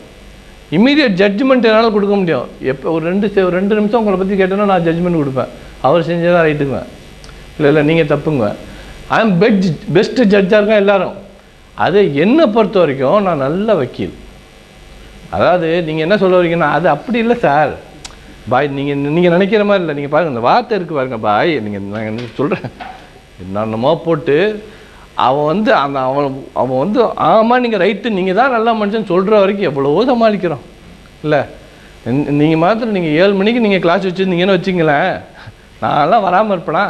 இம்மீடியட் ஜட்ஜ்மெண்ட் என்னால் கொடுக்க முடியும். எப்போ ஒரு 2 நிமிஷம் உங்களை பற்றி கேட்டோன்னா நான் ஜட்ஜ்மெண்ட் கொடுப்பேன். அவர் செஞ்சதான் ரைட்டுங்க, இல்லை நீங்கள் தப்புங்க. ஐ எம் பெஸ்ட்டு ஜட்ஜாக இருக்கேன் எல்லோரும். அது என்னை பொறுத்த வரைக்கும் நான் நல்ல வக்கீல். அதாவது நீங்கள் என்ன சொல்ல வரீங்கன்னா, அது அப்படி இல்லை சார் பாய், நீங்கள் நினைக்கிற மாதிரி இல்லை. நீங்கள் பாருங்கள், இந்த வார்த்தை இருக்குது பாருங்கள் பாய், நான் என்ன சொல்கிறேன், என்னென்னமோ போட்டு அவன் வந்து அவன் வந்து ஆமாம் நீங்கள் ரைட்டு, நீங்கள் தான் நல்ல மனுஷன் சொல்கிற வரைக்கும் எவ்வளவோ சமாளிக்கிறோம் இல்லை. நீங்கள் மாத்திரம் நீங்கள் 7 மணிக்கு நீங்கள் கிளாஸ் வச்சுருந்தீங்கன்னு வச்சிங்களேன், நான்லாம் வராமல் இருப்பேனா?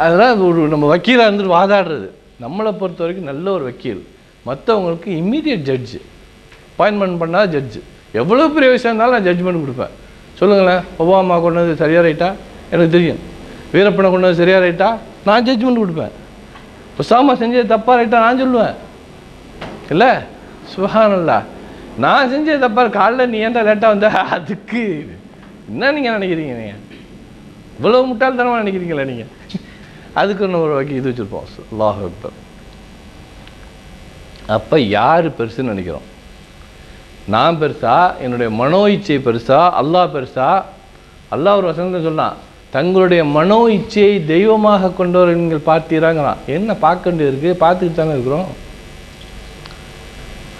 அதெல்லாம் ஒரு நம்ம வக்கீலாக இருந்துட்டு வாதாடுறது. நம்மளை பொறுத்த வரைக்கும் நல்ல ஒரு வக்கீல், மற்றவங்களுக்கு இம்மீடியட் ஜட்ஜு. அப்பாயின்மெண்ட் பண்ணால் ஜட்ஜு. எவ்வளோ பெரிய விஷயம் இருந்தாலும் நான் ஜட்ஜ்மெண்ட் கொடுப்பேன். சொல்லுங்களேன், ஒபாமா கொண்டது சரியாக ரைட்டா எனக்கு தெரியும், வீரப்பனை கொண்டது சரியாக ரைட்டா நான் ஜட்ஜ்மெண்ட் கொடுப்பேன். உசாமா செஞ்சது தப்பாக ரைட்டா நான் சொல்லுவேன் இல்லை. சுப்ஹானல்லாஹ், நான் செஞ்சது தப்பாக காலைல நீ ஏன்டா லேட்டாக வந்த, அதுக்கு என்ன நீங்கள் நினைக்கிறீங்க? நீங்கள் இவ்வளோ முட்டாள்தனமாக நினைக்கிறீங்களா நீங்கள்? அதுக்கு ஒன்று ஒரு வகை இது வச்சுருப்போம், அல்லாஹ் அக்பர். அப்போ யார் பெருசுன்னு நினைக்கிறோம்? நான் பெருசா, என்னுடைய மனோ இச்சை பெருசா, அல்லாஹ் பெருசா? அல்லாஹ் ஒரு வசனத்தை சொன்னான், தங்களுடைய மனோ இச்சையை தெய்வமாக கொண்டவர் நீங்கள் பார்த்தீராங்கிறான். என்ன பார்க்க வேண்டியது இருக்குது? பார்த்துக்கிட்டு தானே இருக்கிறோம்.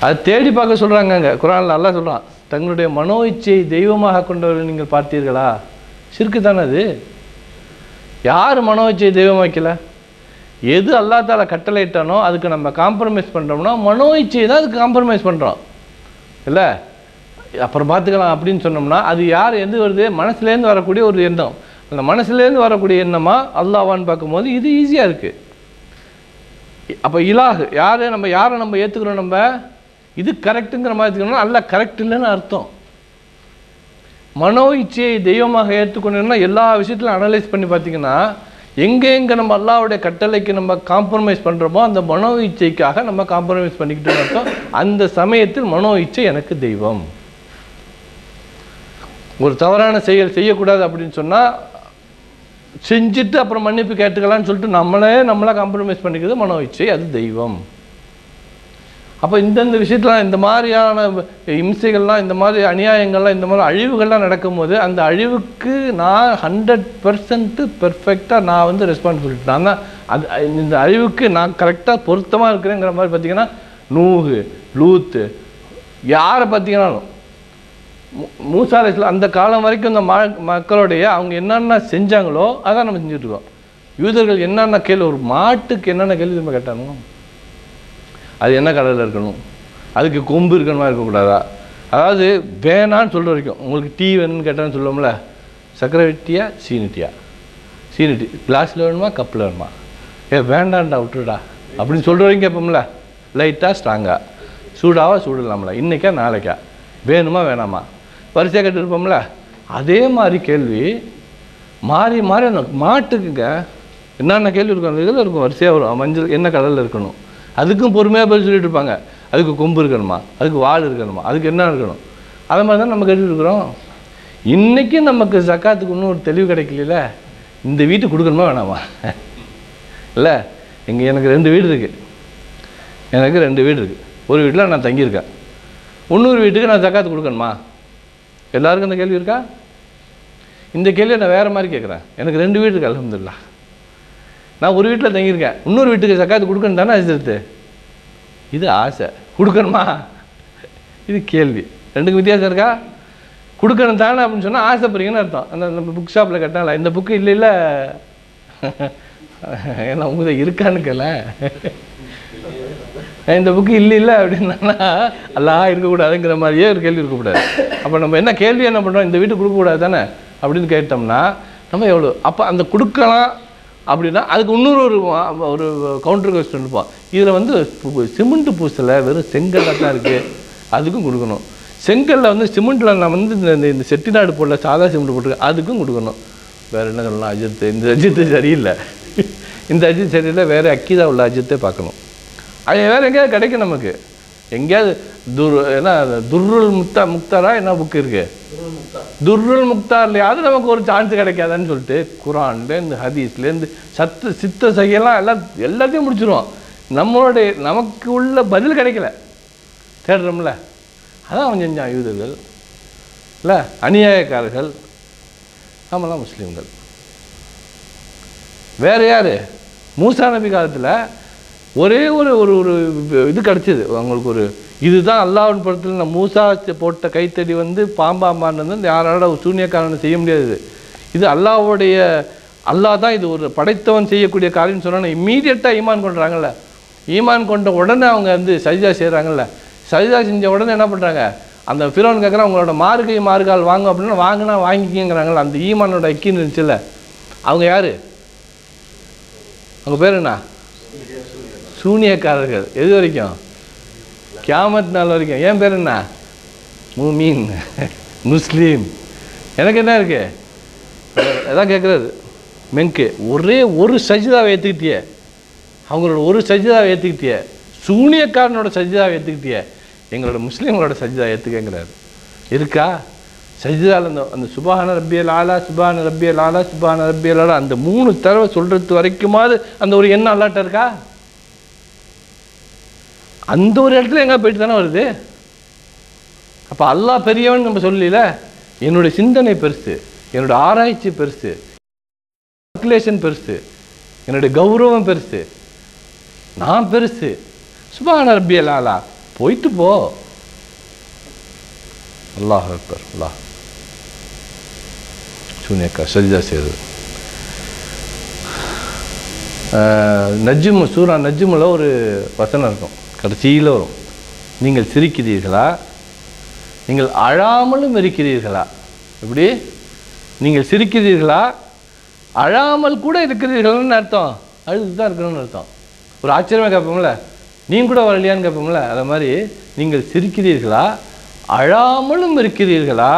அது தேடி பார்க்க சொல்கிறாங்க. அங்கே குர்ஆனில் அல்லாஹ் சொல்கிறான், தங்களுடைய மனோ இச்சையை தெய்வமாக கொண்டவர்கள் நீங்கள் பார்த்தீர்களா? ஷிர்க்கு தானே அது. யார் மனோ இச்சையை தெய்வம் வைக்கல? எது அல்லா தாலா கட்டளையிட்டானோ அதுக்கு நம்ம காம்ப்ரமைஸ் பண்ணுறோம்னா மனோ இச்சையை தான் அதுக்கு காம்ப்ரமைஸ் பண்ணுறோம் இல்லை. அப்புறம் பார்த்துக்கலாம் அப்படின்னு சொன்னோம்னா அது யார் எது வருது? மனசுலேருந்து வரக்கூடிய ஒரு எண்ணம். அந்த மனசுலேருந்து வரக்கூடிய எண்ணமாக அல்லாஹ்வான்னு பார்க்கும்போது இது ஈஸியாக இருக்குது. அப்போ இலாஹ் யாரை நம்ம ஏற்றுக்கிறோம்? நம்ம இது கரெக்டுங்கிற மாதிரி ஏற்றுக்கணும்னா அல்லாஹ் கரெக்ட் இல்லைன்னு அர்த்தம். மனோ இச்சையை தெய்வமாக ஏற்றுக்கொண்டோம்னா எல்லா விஷயத்திலும் அனலைஸ் பண்ணி பார்த்தீங்கன்னா எங்கே நம்ம அல்லாஹ்வுடைய கட்டளைக்கு நம்ம காம்ப்ரமைஸ் பண்ணுறோமோ அந்த மனோ இச்சைக்காக நம்ம காம்ப்ரமைஸ் பண்ணிக்கிட்டு இருக்கோம். அந்த சமயத்தில் மனோ இச்சை எனக்கு தெய்வம். ஒரு தவறான செயல் செய்யக்கூடாது அப்படின்னு சொன்னால் செஞ்சுட்டு அப்புறம் மன்னிப்பு கேட்டுக்கலான்னு சொல்லிட்டு நம்மளா காம்ப்ரமைஸ் பண்ணிக்கிறது மனோ இச்சை, அது தெய்வம். அப்போ இந்தந்த விஷயத்துலாம் இந்த மாதிரியான இம்சைகள்லாம், இந்த மாதிரி அநியாயங்கள்லாம், இந்த மாதிரி அழிவுகள்லாம் நடக்கும்போது அந்த அழிவுக்கு நான் 100% பெர்ஃபெக்டாக நான் வந்து ரெஸ்பான்சிபிலிட்டி. நான் தான் அது இந்த அழிவுக்கு நான் கரெக்டாக பொருத்தமாக இருக்கிறேங்கிற மாதிரி பார்த்தீங்கன்னா நூஹு, லூத்து, யாரை பார்த்தீங்கன்னாலும் மூசா அலைஹிஸ்ஸலாம் அந்த காலம் வரைக்கும் இந்த மக்களுடைய அவங்க என்னென்ன செஞ்சாங்களோ அதான் நம்ம செஞ்சுட்ருக்கோம். யூதர்கள் என்னென்ன கேள்வி, ஒரு மாட்டுக்கு என்னென்ன கேள்வி நம்ம கேட்டானோ அது என்ன கலரில் இருக்கணும், அதுக்கு கொம்பு இருக்கணுமா இருக்கக்கூடாதா, அதாவது வேணான்னு சொல்கிற வரைக்கும். உங்களுக்கு டீ வேணும்னு கேட்டான்னு சொல்லுவோம்ல, சர்க்கரை டீயா சீனி டீயா, சீனி டீ கிளாஸில் வேணுமா கப்பில் வேணுமா, வேண்டாண்டா விட்டுடா அப்படின்னு சொல்கிற வரைக்கும் கேட்போம்ல. லைட்டாக ஸ்ட்ராங்காக, சூடாக சூடு இல்லாமல, இன்றைக்கா நாளைக்கா, வேணுமா வேணாமா, வரிசையாக கேட்டுருப்போம்ல. அதே மாதிரி கேள்வி மாறி மாறி அந்த மாட்டுக்குங்க என்னென்ன கேள்வி இருக்கும் அந்த இதில் இருக்கும், வரிசையாக வரும். மஞ்சள் என்ன கலரில் இருக்கணும், அதுக்கும் பொறுமையாக பதில் சொல்லிட்டு இருப்பாங்க. அதுக்கு கொம்பு இருக்கணுமா, அதுக்கு வால் இருக்கணுமா, அதுக்கு என்ன இருக்கணும், அதை மாதிரி தான் நம்ம கேட்டுட்டு இருக்கிறோம். இன்றைக்கும் நமக்கு ஜக்காத்துக்கு இன்னும் ஒரு தெளிவு கிடைக்கல. இந்த வீட்டுக்கு கொடுக்கணுமா வேணாமா இல்லை, எனக்கு 2 வீடு இருக்குது, எனக்கு 2 வீடு இருக்குது. ஒரு வீட்டில் நான் தங்கியிருக்கேன், இன்னொரு வீட்டுக்கு நான் ஜக்காத்து கொடுக்கணுமா? எல்லாருக்கும் இந்த கேள்வி இருக்கா? இந்த கேள்வியை நான் வேறு மாதிரி கேட்குறேன். எனக்கு 2 வீடு இருக்குது அல்ஹம்துலில்லாஹ். நான் ஒரு வீட்டில் தங்கியிருக்கேன், இன்னொரு வீட்டுக்கு ஜக்காத்து கொடுக்கணும் தானே அஜித்து? இது ஆசை, கொடுக்கணுமா? இது கேள்வி. 2க்கும் வித்தியாசம் இருக்கா? கொடுக்கணும் தானே அப்படின்னு சொன்னால் ஆசைப்படுறீங்கன்னு அர்த்தம். அந்த நம்ம புக் ஷாப்பில் கட்டினால இந்த புக்கு இல்லை ஏன்னா உங்கள் இருக்கான்னு கேள, இந்த புக்கு இல்லை அப்படின்னா எல்லாம் இருக்கக்கூடாதுங்கிற மாதிரியே ஒரு கேள்வி இருக்கக்கூடாது. அப்போ நம்ம என்ன கேள்வி என்ன பண்ணுறோம், இந்த வீட்டுக்கு கொடுக்கக்கூடாது தானே அப்படின்னு கேட்டோம்னா நம்ம எவ்வளோ அப்போ அந்த கொடுக்கலாம் அப்படின்னா அதுக்கு இன்னொரு ஒரு கவுண்டர் கொஸ்டின் இருப்போம். இதில் வந்து சிமெண்ட் பூசலை, வெறும் செங்கல்லாக தான் இருக்குது, அதுக்கும் கொடுக்கணும். செங்கல்ல வந்து சிமெண்ட்டில் நான் வந்து இந்த செட்டிநாடு போடல, சாதா சிமெண்ட் போட்டுருக்கேன், அதுக்கும் கொடுக்கணும். வேறு என்ன சொல்லலாம், அஜித்து இந்த அஜித்து சரியில்லை, இந்த அஜித் சரியில்லை, வேறு அக்கீதா உள்ள அஜித்தே பார்க்கணும். அது வேறு எங்கேயாவது கிடைக்கும் நமக்கு, எங்கேயாவது ஏன்னா துர்ருல் முக்தாரா என்ன புக்கு இருக்குது, துர்ருல் முக்தார்லையாவது நமக்கு ஒரு சான்ஸ் கிடைக்காதான்னு சொல்லிட்டு குரான்லேருந்து ஹதீஸ்லேருந்து சித்த சகையெல்லாம் எல்லாத்தையும் முடிச்சிடுவோம். நமக்கு உள்ள பதில் கிடைக்கல, தேடுறோம்ல. அதான் அவன் செஞ்சான் யூதர்கள் இல்லை, அநியாயக்காரர்கள். நம்மளாம் முஸ்லீம்கள். வேறு யார்? மூசா நபி காலத்தில் ஒரே ஒரு ஒரு இது கிடச்சிது அவங்களுக்கு. ஒரு இதுதான் அல்லாஹ்வின் படத்தில் நான் மூசா போட்ட கைத்தடி வந்து பாம்பாம்பான்னு வந்து யாரோட சூன்யக்காரனை செய்ய முடியாது. இது அல்லாஹ் தான் இது ஒரு படைத்தவன் செய்யக்கூடிய காரியம்னு சொன்னால் இம்மீடியட்டாக ஈமான் கொண்டுறாங்கல்ல. ஈமான் கொண்ட உடனே அவங்க வந்து சஜிதா செய்கிறாங்கல்ல. சஜிதா செஞ்ச உடனே என்ன பண்ணுறாங்க, அந்த ஃபிரௌன் கேட்குறான் உங்களோட மாறுகால் வாங்கும் அப்படின்னா வாங்கினா வாங்கிக்கங்கிறாங்கள. அந்த ஈமானோட ஐக்கின்னு இருந்துச்சுல்ல, அவங்க யார்? அவங்க பேர் என்ன? சூனியக்காரர்கள். எது வரைக்கும்? கியாமத் நாள் வரைக்கும். ஏன் பேர் என்ன? முமீன், முஸ்லீம். எனக்கு என்ன இருக்கு எதான் கேட்குறாரு மெங்கு. ஒரே ஒரு சஜிதாவை ஏற்றுக்கிட்டியே, அவங்களோட ஒரு சஜிதாவை ஏற்றுக்கிட்டியே, சூனியக்காரனோட சஜிதாவை ஏற்றுக்கிட்டியே, எங்களோட முஸ்லீம்களோட சஜிதா ஏற்றுக்கங்கிறாரு. இருக்கா? சஜிதாவில் அந்த சுபான ரப்பியல் ஆலா, சுபான ரப்பியல் ஆலா, சுபான ரப்பியல் ஆலா அந்த 3 தடவை சொல்கிறது வரைக்குமாவது அந்த ஒரு எண்ணம் அல்லாட்ட இருக்கா? அந்த ஒரு இடத்துல எங்கே போயிட்டு தானே வருது. அப்போ அல்லாஹ் பெரியவன் நம்ம சொல்லல. என்னுடைய சிந்தனை பெருசு, என்னோடய ஆராய்ச்சி பெருசு, கல்குலேஷன் பெருசு, என்னுடைய கௌரவம் பெருசு, நான் பெருசு. சுபான ரப்பியல் ஆலா போயிட்டு போ. அல்லாஹ் அக்பர். அல்லாஹ் சூனியக்கா சஜிதா செய்யுது. நஜ்ம் சூரா நஜ்மில் ஒரு வசனம் இருக்கும், கடைசியில் வரும். நீங்கள் சிரிக்கிறீர்களா, நீங்கள் அழாமலும் இருக்கிறீர்களா? எப்படி? நீங்கள் சிரிக்கிறீர்களா, அழாமல் கூட இருக்கிறீர்கள்னு அர்த்தம். அழுது தான் இருக்கணும்னு அர்த்தம். ஒரு ஆச்சரியமாக கேட்போம்ல, நீங்கள் கூட வரலையான்னு கேட்போம்ல. அதை மாதிரி நீங்கள் சிரிக்கிறீர்களா, அழாமலும் இருக்கிறீர்களா,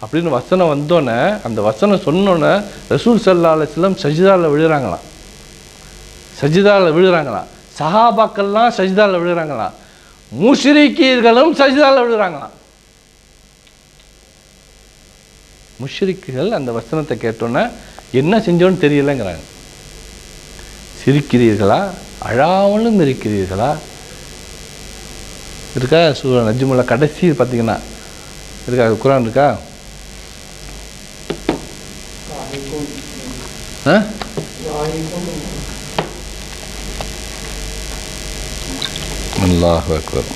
அப்படின்னு வசனம் வந்தோன்னே, அந்த வசனம் சொன்னோன்னே ரசூல் ஸல்லல்லாஹு அலைஹி வஸல்லம் சஜிதாவில் விழுறாங்களாம். சஜிதாவில் விழுறாங்களாம். சஹாபாக்கள்லாம் சஜிதாவில் விழுறாங்களாம். முஷ்ரிக்கீர்களும் சஜிதாவில் விழுறாங்களாம். முஷ்ரிக்குகள் அந்த வசனத்தை கேட்டோன்னே என்ன செஞ்சோன்னு தெரியலைங்கிறாங்க. சிரிக்கிறீர்களா, அழாமலும் இருக்கிறீர்களா? இருக்கா சூரா நஜ்முல கடைசி பார்த்தீங்கன்னா இருக்கா, குர்ஆன் இருக்கா? அல்லாஹு அக்பர்.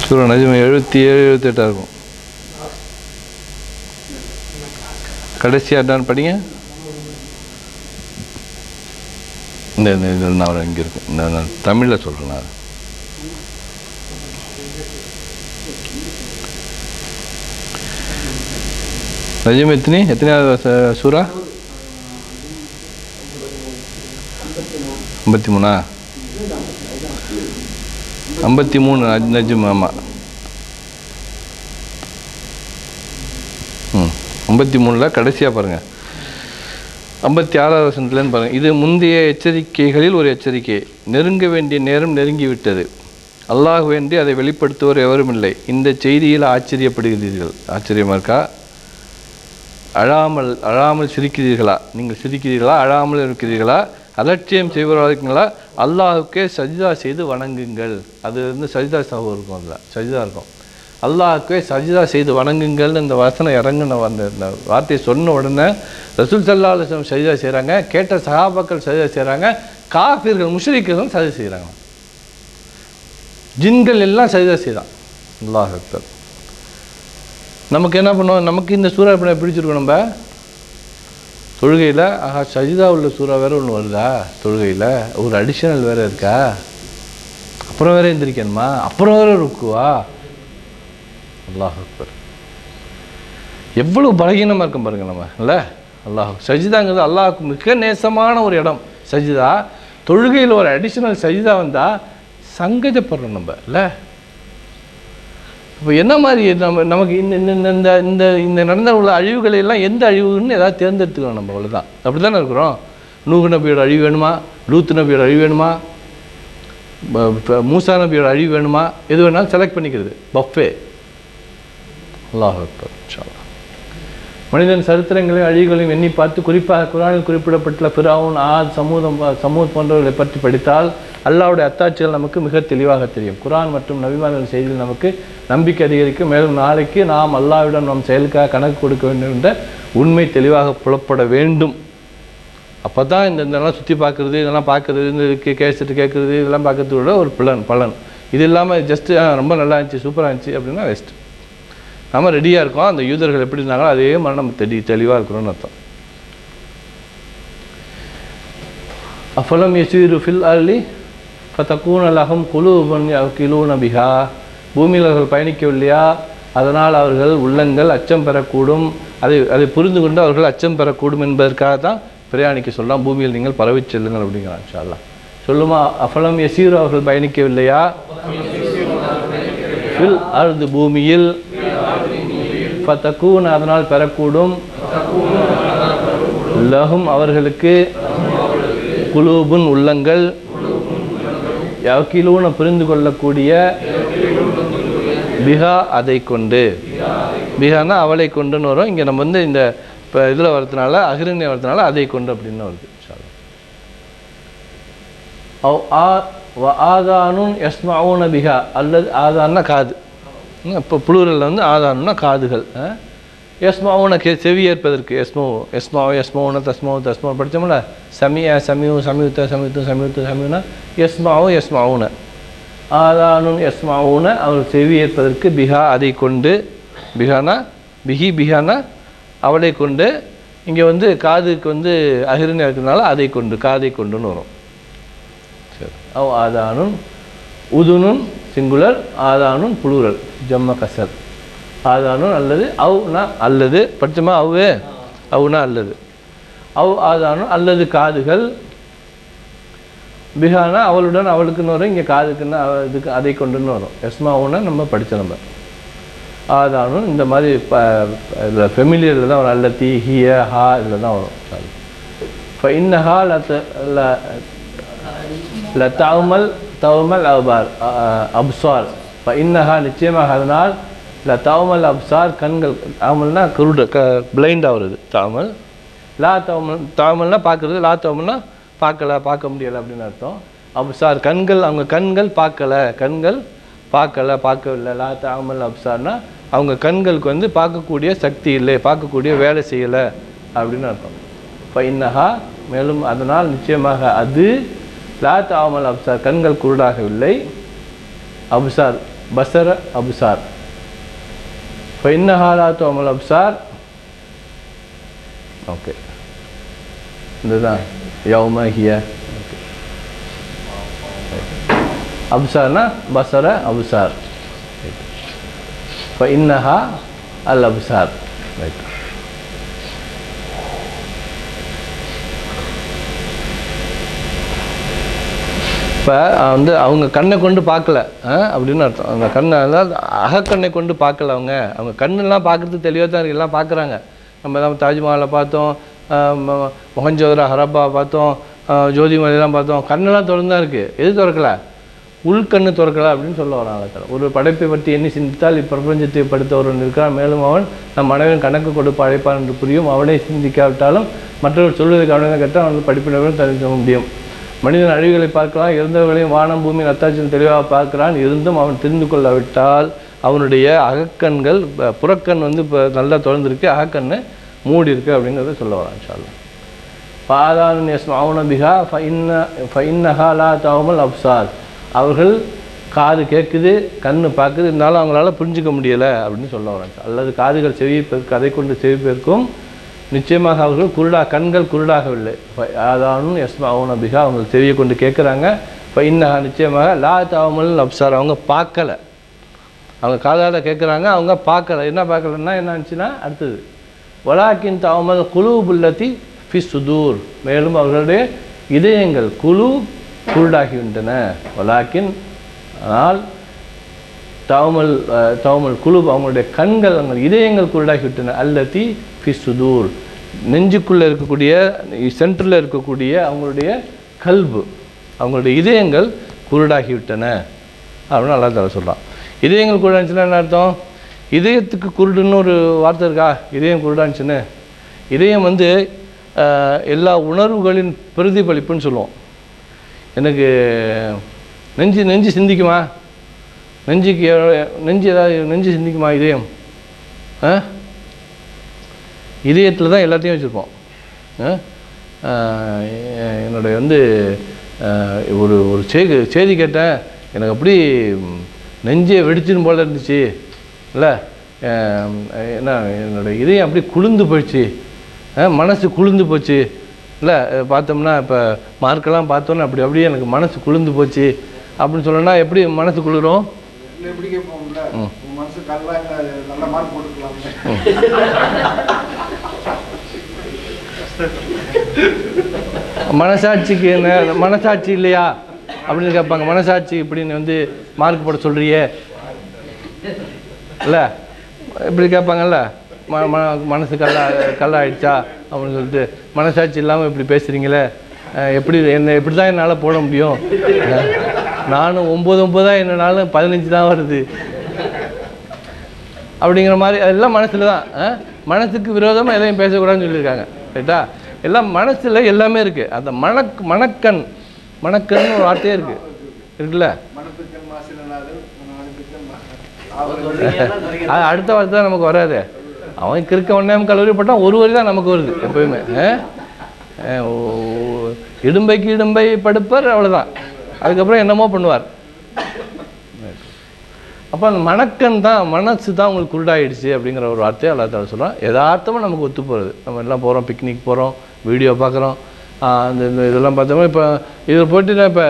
சூரா நஜ்ம் 77 78 இருக்கும். கடைசியாக தான் படிங்க. இந்த நான் இங்கே இருக்கு, நான் தமிழில் சொல்கிறேன். நான் நஜ்ம் எத்தனையாவது சூரா? 53. 53 நஜ்ம். ஆமாம், 53 கடைசியாக பாருங்கள். 56வது வசனத்துலேருந்து பாருங்கள். இது முந்தைய எச்சரிக்கைகளில் ஒரு எச்சரிக்கை. நெருங்க வேண்டிய நேரம் நெருங்கிவிட்டது. அல்லாஹ் வேண்டி அதை வெளிப்படுத்துவோர் எவரும் இல்லை. இந்த செய்தியில் ஆச்சரியப்படுகிறீர்கள். ஆச்சரியமாக இருக்கா? அழாமல் சிரிக்கிறீர்களா? நீங்கள் சிரிக்கிறீர்களா? அழாமல் இருக்கிறீர்களா? அலட்சியம் செய்வீர்களா? அல்லாஹுக்கே சஜிதா செய்து வணங்குங்கள். அது வந்து சஜிதா சஹூ இருக்கும். அதில் சஜிதா இருக்கும். அல்லாஹுக்கே சஜிதா செய்து வணங்குங்கள்னு இந்த வசனம் இறங்கின இந்த வார்த்தையை சொன்ன உடனே ரசூல் ஸல்லல்லாஹு அலைஹி வஸல்லம் சஜிதா செய்கிறாங்க. கேட்ட சஹாபாக்கள் சஜிதா செய்கிறாங்க. காஃபிர்கள் முஷ்ரிக்குகள் சஜிதா செய்கிறாங்க. ஜின்கள் எல்லாம் சஜிதா செய்தான். அல்லாஹ் அக்பர். நமக்கு என்ன பண்ணுவோம்? நமக்கு இந்த சூறா எப்படி பிடிச்சிருக்கோம்? நம்ம தொழுகையில் சஜிதா உள்ள சூறா வேறு ஒன்று வருதா? தொழுகையில் ஒரு அடிஷனல் வேறு இருக்கா? அப்புறம் வேறு எந்திரிக்கணுமா? அப்புறம் வேறு இருக்குவா? அல்லாஹ் அக்பர். எவ்வளோ பலகீனமாக இருக்கும் பாருங்க நம்ம. இல்லை, அல்லாஹ் சஜிதாங்கிறது அல்லாஹுக்கு மிக நேசமான ஒரு இடம். சஜிதா தொழுகையில் ஒரு அடிஷனல் சஜிதா வந்தால் சங்கஜப்படுறோம் நம்ம. இல்லை, இப்போ என்ன மாதிரி நமக்கு இந்த இந்த இந்த இந்த நடந்த உள்ள அழிவுகளை எல்லாம் எந்த அழிவுன்னு ஏதாவது தேர்ந்தெடுத்துக்கணும் நம்ம. அவ்வளோதான். அப்படி தானே இருக்கிறோம். நூஹ் நபியோட அழிவு வேணுமா? லூத் நபியோட அழிவு வேணுமா? மூசா நபியோட அழிவு வேணுமா? எது வேணாலும் செலக்ட் பண்ணிக்கிறது. பஃபே. அல்லாஹ் அக்பர். இன்ஷா அல்லாஹ். மனிதன் சரித்திரங்களையும் அழிவுகளையும் எண்ணி பார்த்து, குறிப்பாக குர்ஆனில் குறிப்பிடப்பட்டுள்ள ஃபிரௌன், ஆத், சமூத் போன்றவர்களை பற்றி படித்தால் அல்லாஹ்வுடைய அத்தாட்சிகள் நமக்கு மிக தெளிவாக தெரியும். குர்ஆன் மற்றும் நபிமார்கள் செய்தியில் நமக்கு நம்பிக்கை அதிகரிக்கும். மேலும் நாளைக்கு நாம் அல்லாஹ்விடம் நம் செயலுக்காக கணக்கு கொடுக்க வேண்டும் என்ற உண்மை தெளிவாக புலப்பட வேண்டும். அப்போ தான் இதெல்லாம் சுற்றி பார்க்குறது, இதெல்லாம் பார்க்குறது, இந்த கேசட்டு கேட்குறது, இதெல்லாம் பார்க்கறதோட ஒரு பலன். இது இல்லாமல் ஜஸ்ட்டு ரொம்ப நல்லா இருந்துச்சு, சூப்பராக இருந்துச்சு அப்படின்னா வேஸ்ட்டு. நம்ம ரெடியாக இருக்கோம். அந்த யூதர்கள் எப்படி இருந்தாங்களோ அதே மாதிரி நம்ம தெளிவாக இருக்கிறோம்னு அர்த்தம். அஃபலம் யஸீரு ஃபில் அர்லி ஃபதகூன லஹும் குலூபுன் யஅகிலூன பிஹா. பூமியில் அவர்கள் பயணிக்கவில்லையா, அதனால் அவர்கள் உள்ளங்கள் அச்சம் பெறக்கூடும். அதை புரிந்து கொண்டு அவர்கள் அச்சம் பெறக்கூடும் என்பதற்காக தான் பிரயாணிக்க சொல்லலாம். பூமியில் நீங்கள் பரவி செல்லுங்கள் அப்படிங்கிறான். இன்ஷா அல்லாஹ். சொல்லுமா, அஃபலம் யஸீரு அவர்கள் பயணிக்கவில்லையா, ஃபில் அர்து பூமியில், ஃபதகூன அதனால் பெறக்கூடும், லஹும் அவர்களுக்கு, குலூபுன் உள்ளங்கள், யஅகிலூன புரிந்து கொள்ளக்கூடிய, பிஹா அதை கொண்டு. பிஹானா அவளை கொண்டுன்னு வரும். இங்கே நம்ம வந்து இந்த இப்போ இதில் வரதுனால அஹ்ரின் வரதுனால அதை கொண்டு அப்படின்னு வருது. ஆதானுன் யஸ்மஊன பிஹா, அல்லது ஆதான்னா காது. இப்போ புளூரலில் வந்து ஆதானுன்னா காதுகள். யஸ்மஊன செவி ஏற்பதற்கு யஸ்மௌன தஸ்மௌ படித்தோம்ல. சமியூனா யஸ்மௌன. ஆதானுன் யஸ்மஊன அவர்கள் செவி ஏற்பதற்கு, பிஹா அதை கொண்டு. பிஹானா பிஹானா அவளை கொண்டு. இங்கே வந்து காதுக்கு வந்து அஹ்ரின் இருக்கிறதுனால அதை கொண்டு, காதை கொண்டுன்னு வரும். சரி. ஆதானுன், உதுனுன் சிங்குலர், ஆதானுன் புளூரல், ஜம்ம கசர். ஆதானுன் அல்லது அவ்னா அல்லது படித்தோமா, அவ்வு அவுனா அல்லது, ஆதானும் அல்லது காதுகள், பிஹானா அவளுடன் அவளுக்குன்னு வரும், இங்கே காதுக்குன்னு இதுக்கு அதை கொண்டுன்னு வரும். எஸ்மாவுன்னா நம்ம படித்த நம்பர். ஆதானும் இந்த மாதிரி இதில் ஃபெமிலியரில் தான் வரும். அல்லத்தி ஹிய ஹா இதில் தான் வரும். இப்போ இன்னஹா ல தவுமல் அப்சார். இப்போ இன்னஹா நிச்சயமாக அதனால் ல தவுமல் அப்சார் கண்கள், தாமல்னா குருடு பிளைண்டாக வருது தாமல். லா தாமல்னா பார்க்குறது, லா தவுமல்னா பார்க்க முடியலை அப்படின்னு அர்த்தம். அப்சார் கண்கள், அவங்க கண்கள் பார்க்கவில்லை. லா தாமல் அப்சார்னா அவங்க கண்களுக்கு வந்து பார்க்கக்கூடிய சக்தி இல்லை, பார்க்கக்கூடிய வேலை செய்யலை அப்படின்னு அர்த்தம். இப்போ இன்னஹா மேலும் அதனால் நிச்சயமாக அது லா தாமல் அப்சார் கண்கள் குருடாகவில்லை. அப்சார் பசர அப்சார். இப்போ இன்னஹா லா தாமல் அப்சார். ஓகே, இதுதான் யௌம ஹிய. அப்சார்னா பசர அப்சார். இப்போ இன்னஹா அல் அப்சார். ரைட். இப்போ வந்து அவங்க கண்ணை கொண்டு பார்க்கல அப்படின்னு அர்த்தம். அந்த கண்ணை அதாவது அகக்கண்ணை கொண்டு பார்க்கல. அவங்க கண்ணெல்லாம் பார்க்குறதுக்கு தெளிவாக தான் இருக்குது, எல்லாம் பார்க்குறாங்க. நம்ம தான் தாஜ்மஹாலை பார்த்தோம், மொஹஞ்சோதரோ ஹரப்பா பார்த்தோம், ஜோதிமலையெல்லாம் பார்த்தோம். கண்ணெல்லாம் திறந்து தான் இருக்குது. எது திறக்கலை? உள்கண்ணு திறக்கலை அப்படின்னு சொல்ல வராங்க. ஒரு படைப்பை பற்றி எண்ணி சிந்தித்தால் இப்பிரபஞ்சத்தை படுத்தவன் இருக்கிறான், மேலும் அவன் நம் மனைவன் கணக்கு கொடுப்பு அழைப்பான் என்று புரியும். அவனை சிந்திக்காவிட்டாலும் மற்றவர்கள் சொல்வதற்கு அவனை தான் கேட்டால் அவனுக்கு படிப்பினவர்கள் தெரிவிக்க முடியும். மனிதன் அழிவுகளை பார்க்கலாம், இறந்தவர்களையும் வானம் பூமியின் அத்தாட்சியும் தெளிவாக பார்க்கிறான். இருந்தும் அவன் தெரிந்து கொள்ளாவிட்டால் அவனுடைய அகக்கண்கள், புறக்கண் வந்து இப்போ நல்லா திறந்துருக்கு, அகக்கண்ணு மூடி இருக்கு அப்படிங்கிறத சொல்ல வரான். இன்ஷா அல்லாஹ். பாதான் யஸ்மவுன பிஹா ஃபஇன்னஹா லா தவுமல் அப்சார். அவர்கள் காது கேட்குது, கண்ணு பார்க்குது, இருந்தாலும் அவங்களால புரிஞ்சிக்க முடியலை அப்படின்னு சொல்ல வராங்க. அல்லது காதுகள் செவிப்பதற்கு அதை கொண்டு செவிப்பதற்கும் நிச்சயமாக அவர்கள் கண்கள் குருடாகவில்லை. அதானும் யஸ்மவுன பிஹா அவங்க செவியை கொண்டு கேட்குறாங்க. இப்போ இன்னஹா நிச்சயமாக லா தவுமல் அப்சார் அவங்க பார்க்கலை. அவங்க காதால் கேட்குறாங்க, அவங்க பார்க்கலை. என்ன பார்க்கலன்னா என்ன ஆச்சுன்னா அடுத்தது வலாக்கின் தவுமல் குலூபுல்லதி ஃபி சுதூர். மேலும் அவர்களுடைய இதயங்கள் குருடாகிவிட்டன. வலாக்கின் ஆனால் தவுமல் குலூப் அவங்களுடைய கண்கள், அவங்க இதயங்கள் குருடாகிவிட்டன. அல்லதி ஃபி சுதூர் நெஞ்சுக்குள்ளே இருக்கக்கூடிய சென்டரில் இருக்கக்கூடிய அவங்களுடைய கல்பு, அவங்களுடைய இதயங்கள் குருடாகிவிட்டன அப்படின்னு அல்லாஹ் தஆலா சொல்கிறான். இதயங்கள் குருடாச்சுன்னா என்ன அர்த்தம்? இதயத்துக்கு குருடுன்னு ஒரு வார்த்தை இருக்கா? இதயம் குருடாச்சுன்னு, இதயம் வந்து எல்லா உணர்வுகளின் பிரதிபலிப்புன்னு சொல்லுவோம். எனக்கு நெஞ்சு சிந்திக்குமா? நெஞ்சு சிந்திக்குமா? இதயம் இதயத்தில் தான் எல்லாத்தையும் வச்சுருப்போம். என்னுடைய வந்து ஒரு செய்தி கேட்டேன், எனக்கு அப்படி நெஞ்சே வெடிச்சுன்னு போல இருந்துச்சு இல்லை, என்ன என்னோடய இதயம் அப்படி குளிர்ந்து போயிடுச்சு, மனசு குளிர்ந்து போச்சு இல்லை. பார்த்தோம்னா இப்போ மார்க்கெல்லாம் பார்த்தோன்னா அப்படியே எனக்கு மனசு குளிர்ந்து போச்சு அப்படின்னு சொல்லணும்னா எப்படி மனசு குளிரும்? மனசாட்சிக்கு என்ன மனசாட்சி இல்லையா அப்படின்னு கேட்பாங்க. மனசாட்சி இப்படின்னு வந்து மார்க் போட சொல்றியே இல்லை இப்படி கேட்பாங்கல்ல. மனசு கல்லாயிடுச்சா அப்படின்னு சொல்லிட்டு மனசாட்சி இல்லாமல் இப்படி பேசுகிறீங்களே, எப்படி தான் என்னால் போட முடியும்? நானும் 9 என்னன்னாலும் 15 தான் வருது அப்படிங்கிற மாதிரி. அதெல்லாம் மனசில் தான். மனசுக்கு விரோதமாக எதையும் பேசக்கூடாதுன்னு சொல்லியிருக்காங்க. ரைட்டா? எல்லாம் மனசில் எல்லாமே இருக்குது. அந்த மணக்கன்னு ஒரு வார்த்தையே இருக்குல்ல. அது அடுத்த வார்த்தை தான் நமக்கு வராது. அவன் கிறுக்க ஒன்றாம் கல்லூரி போட்டால் ஒரு வரி தான் நமக்கு வருது எப்போயுமே. இடும்பைக்கு இடும்பை படுப்பார், அவ்வளோதான். அதுக்கப்புறம் என்னமோ பண்ணுவார். அப்போ அந்த மணக்கன் தான், மனசு தான் உங்களுக்கு குருடாயிடுச்சு அப்படிங்கிற ஒரு வார்த்தையை அல்லாஹ் தஆலா சொல்கிறான். யதார்த்தமாக நமக்கு ஒத்து போகிறது. நம்ம எல்லாம் போகிறோம், பிக்னிக் போகிறோம், வீடியோ பார்க்குறோம், இந்த இதெல்லாம் பார்த்தோம்னா இப்போ இதில் போட்டிங்கன்னா இப்போ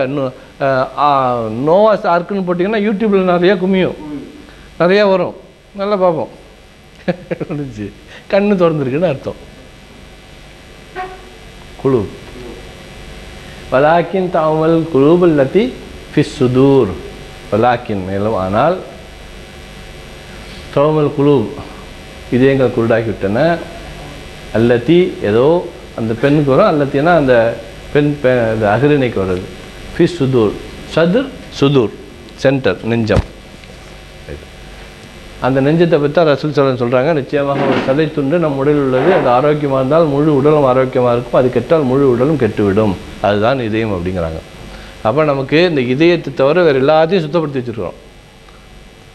நோவாஸ் ஆர்க்குன்னு போட்டிங்கன்னா யூடியூப்பில் நிறையா குமியும், நிறையா வரும், நல்லா பார்ப்போம். கண்ணு திறந்துருக்குன்னு அர்த்தம். குலூப். வலாக்கின் தாமல் குலூபுல் லத்தி ஃபிஸ் சுதூர். வலாக்கின் மேலும் ஆனால் தௌமல் குலூப் இதயங்கள் குருடாகிவிட்டன. அல்லத்தி ஏதோ அந்த பெண்ணுக்கு வரும், அல்லத்தினா அந்த பெண் அந்த அகிரிணைக்கு வருது. ஃபிஸ் சுதூர், சதுர் சுதூர் சென்டர் நெஞ்சம். அந்த நெஞ்சத்தை பற்றி தான் ரசூல் ஸல்லல்லாஹு அலைஹி வஸல்லம் சொல்கிறாங்க, நிச்சயமாக ஒரு சதை துண்டு நம் உடலில் உள்ளது, அது ஆரோக்கியமாக இருந்தால் முழு உடலும் ஆரோக்கியமாக இருக்கும், அது கெட்டால் முழு உடலும் கெட்டுவிடும், அதுதான் இதயம் அப்படிங்கிறாங்க. அப்போ நமக்கு இந்த இதயத்தை தவிர வேறு எல்லாத்தையும் சுத்தப்படுத்தி வச்சுருக்கிறோம்,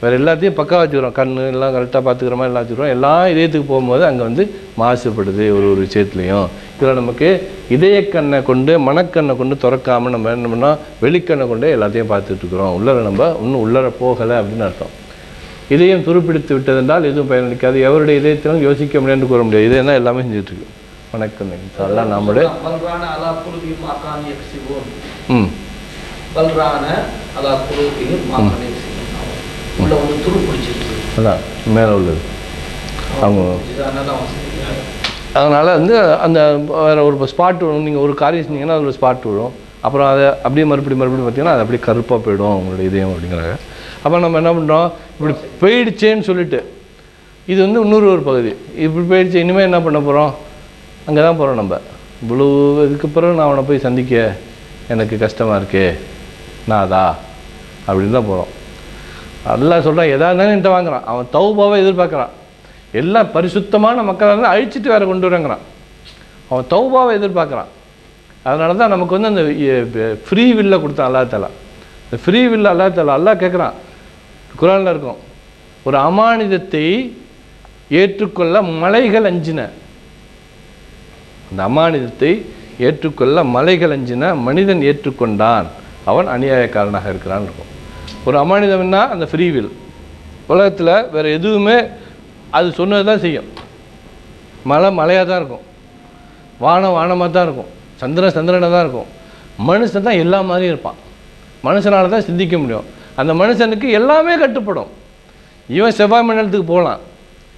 வேறு எல்லாத்தையும் பக்கா வச்சுக்கிறோம், கண் எல்லாம் கரெக்டாக பார்த்துக்கிற மாதிரி எல்லாம் வச்சுக்கிறோம். எல்லாம் இதயத்துக்கு போகும்போது அங்கே வந்து மாசுபடுது ஒரு ஒரு விஷயத்துலையும். இதில் நமக்கு இதயக்கண்ணை கொண்டு மனக்கண்ணை கொண்டு திறக்காமல் நம்ம என்ன பண்ணால் வெளிக்கண்ணை கொண்டே எல்லாத்தையும் பார்த்துட்ருக்குறோம். உள்ளர நம்ம இன்னும் உள்ளர போகலை அப்படின்னு அர்த்தம். இதயம் துருப்பிடித்து விட்டதென்றால் எதுவும் பயனளிக்காது. எவருடைய இதயத்திலும் யோசிக்க முடியாதுன்னு கூற முடியாது. இதயம் தான் எல்லாமே செஞ்சுட்ருக்கு. வணக்கம் எல்லாம் நம்முடைய அதான் மேலே உள்ளது அவங்க. அதனால் வந்து அந்த வேறு ஒரு ஸ்பாட் விழும், நீங்கள் ஒரு காரியம் செஞ்சீங்கன்னா அதில் ஒரு ஸ்பாட் விழும், அப்புறம் அதை அப்படியே மறுபடியும் பார்த்தீங்கன்னா அது அப்படியே கருப்பாக போயிடும் உங்களுடைய இதயம் அப்படிங்கிறாங்க. அப்போ நம்ம என்ன பண்ணுறோம், இப்படி போயிடுச்சேன்னு சொல்லிட்டு இது வந்து இன்னொரு ஒரு பகுதி இப்படி போயிடுச்சு, இனிமேல் என்ன பண்ண போகிறோம், அங்கே தான் போகிறோம் நம்ம. இவ்வளோ இதுக்கு பிறகு நான் அவனை போய் சந்திக்க எனக்கு கஷ்டமாக இருக்கே நாதா அப்படின்னு தான் போகிறோம். அல்லாஹ் சொல்கிறான், எதாக இருந்தாலும் என்கிட்ட வாங்குறான். அவன் தௌபாவை எதிர்பார்க்குறான். எல்லாம் பரிசுத்தமான மக்களாக இருந்தால் அழிச்சிட்டு வேறு கொண்டு வரங்கிறான். அவன் தௌபாவை எதிர்பார்க்குறான். அதனால தான் நமக்கு வந்து அந்த ஃப்ரீ வில்ல கொடுத்தான் அல்லா தஆலா. இந்த ஃப்ரீ வில்ல அல்லா தஆலா அல்லாஹ் கேட்குறான், குர்ஆனில் இருக்கும், ஒரு அமானிதத்தை ஏற்றுக்கொள்ள மலைகள் அஞ்சின. அந்த அமானிதத்தை ஏற்றுக்கொள்ள மலைகள் அஞ்சின, மனிதன் ஏற்றுக்கொண்டான், அவன் அநியாயக்காரனாக இருக்கிறான் இருக்கும். ஒரு அமானிதம்னா அந்த ஃப்ரீ வில். உலகத்தில் வேறு எதுவுமே அது சொன்னது தான் செய்யும். மழை மழையாக தான் இருக்கும், வானம் வானமாக தான் இருக்கும், சந்திரன் சந்திரனாக தான் இருக்கும். மனுஷன் தான் எல்லா மாதிரியும் இருப்பான். மனுஷனால் தான் சிந்திக்க முடியும். அந்த மனுஷனுக்கு எல்லாமே கட்டுப்படும். இவன் செவ்வாய் மண்டலத்துக்கு போகலாம்,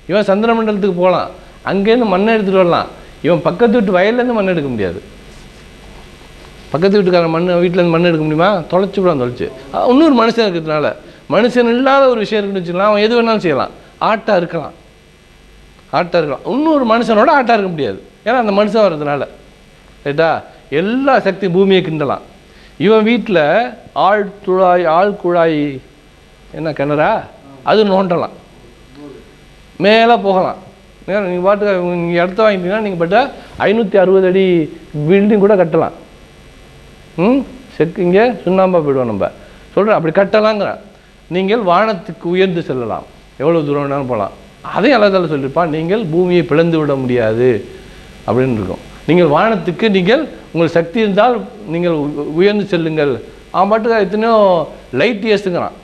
இவன் சந்திர மண்டலத்துக்கு போகலாம், அங்கேருந்து மண்ணை எடுத்துகிட்டு வரலாம். இவன் பக்கத்து வீட்டு வயல்லேருந்து மண் எடுக்க முடியாது. பக்கத்து வீட்டுக்காரன் வீட்டிலேருந்து மண் எடுக்க முடியுமா? தொலைச்சி விடான், தொலைச்சி. இன்னொரு மனுஷன் இருக்கிறதுனால, மனுஷன் இல்லாத ஒரு விஷயம் இருக்குன்னு வச்சுக்கலாம், அவன் எது வேணாலும் செய்யலாம். ஆட்டாக இருக்கலாம், ஆட்டாக இருக்கலாம். இன்னொரு மனுஷனோட ஆட்டாக இருக்க முடியாது, ஏன்னா அந்த மனுஷன் வர்றதுனால. ரைட்டா? எல்லா சக்தி பூமியை கிண்டலாம். இவன் வீட்டில் ஆள் குழாய் என்ன கிணறா அது நோண்டலாம், மேலே போகலாம். நீங்கள் பாட்டு நீங்கள் இடத்த வாங்கிட்டீங்கன்னா நீங்கள் பட்டா 560 அடி பில்டிங் கூட கட்டலாம். செக்கு இங்கே சுண்ணாம்பா போய்டுவோம் நம்ம சொல்கிறேன், அப்படி கட்டலாங்கிறேன். நீங்கள் வானத்துக்கு உயர்ந்து செல்லலாம், எவ்வளோ தூரம் வேணாலும் போகலாம். அதையும் அல்லா தஆலா சொல்லியிருப்பான், நீங்கள் பூமியை பிளந்து விட முடியாது அப்படின்னு இருக்கும். நீங்கள் வானத்துக்கு நீங்கள் உங்கள் சக்தி இருந்தால் நீங்கள் உயர்ந்து செல்லுங்கள். அவன் பாட்டுக்கு எத்தனையோ லைட் இயர்ஸுங்கிறான்,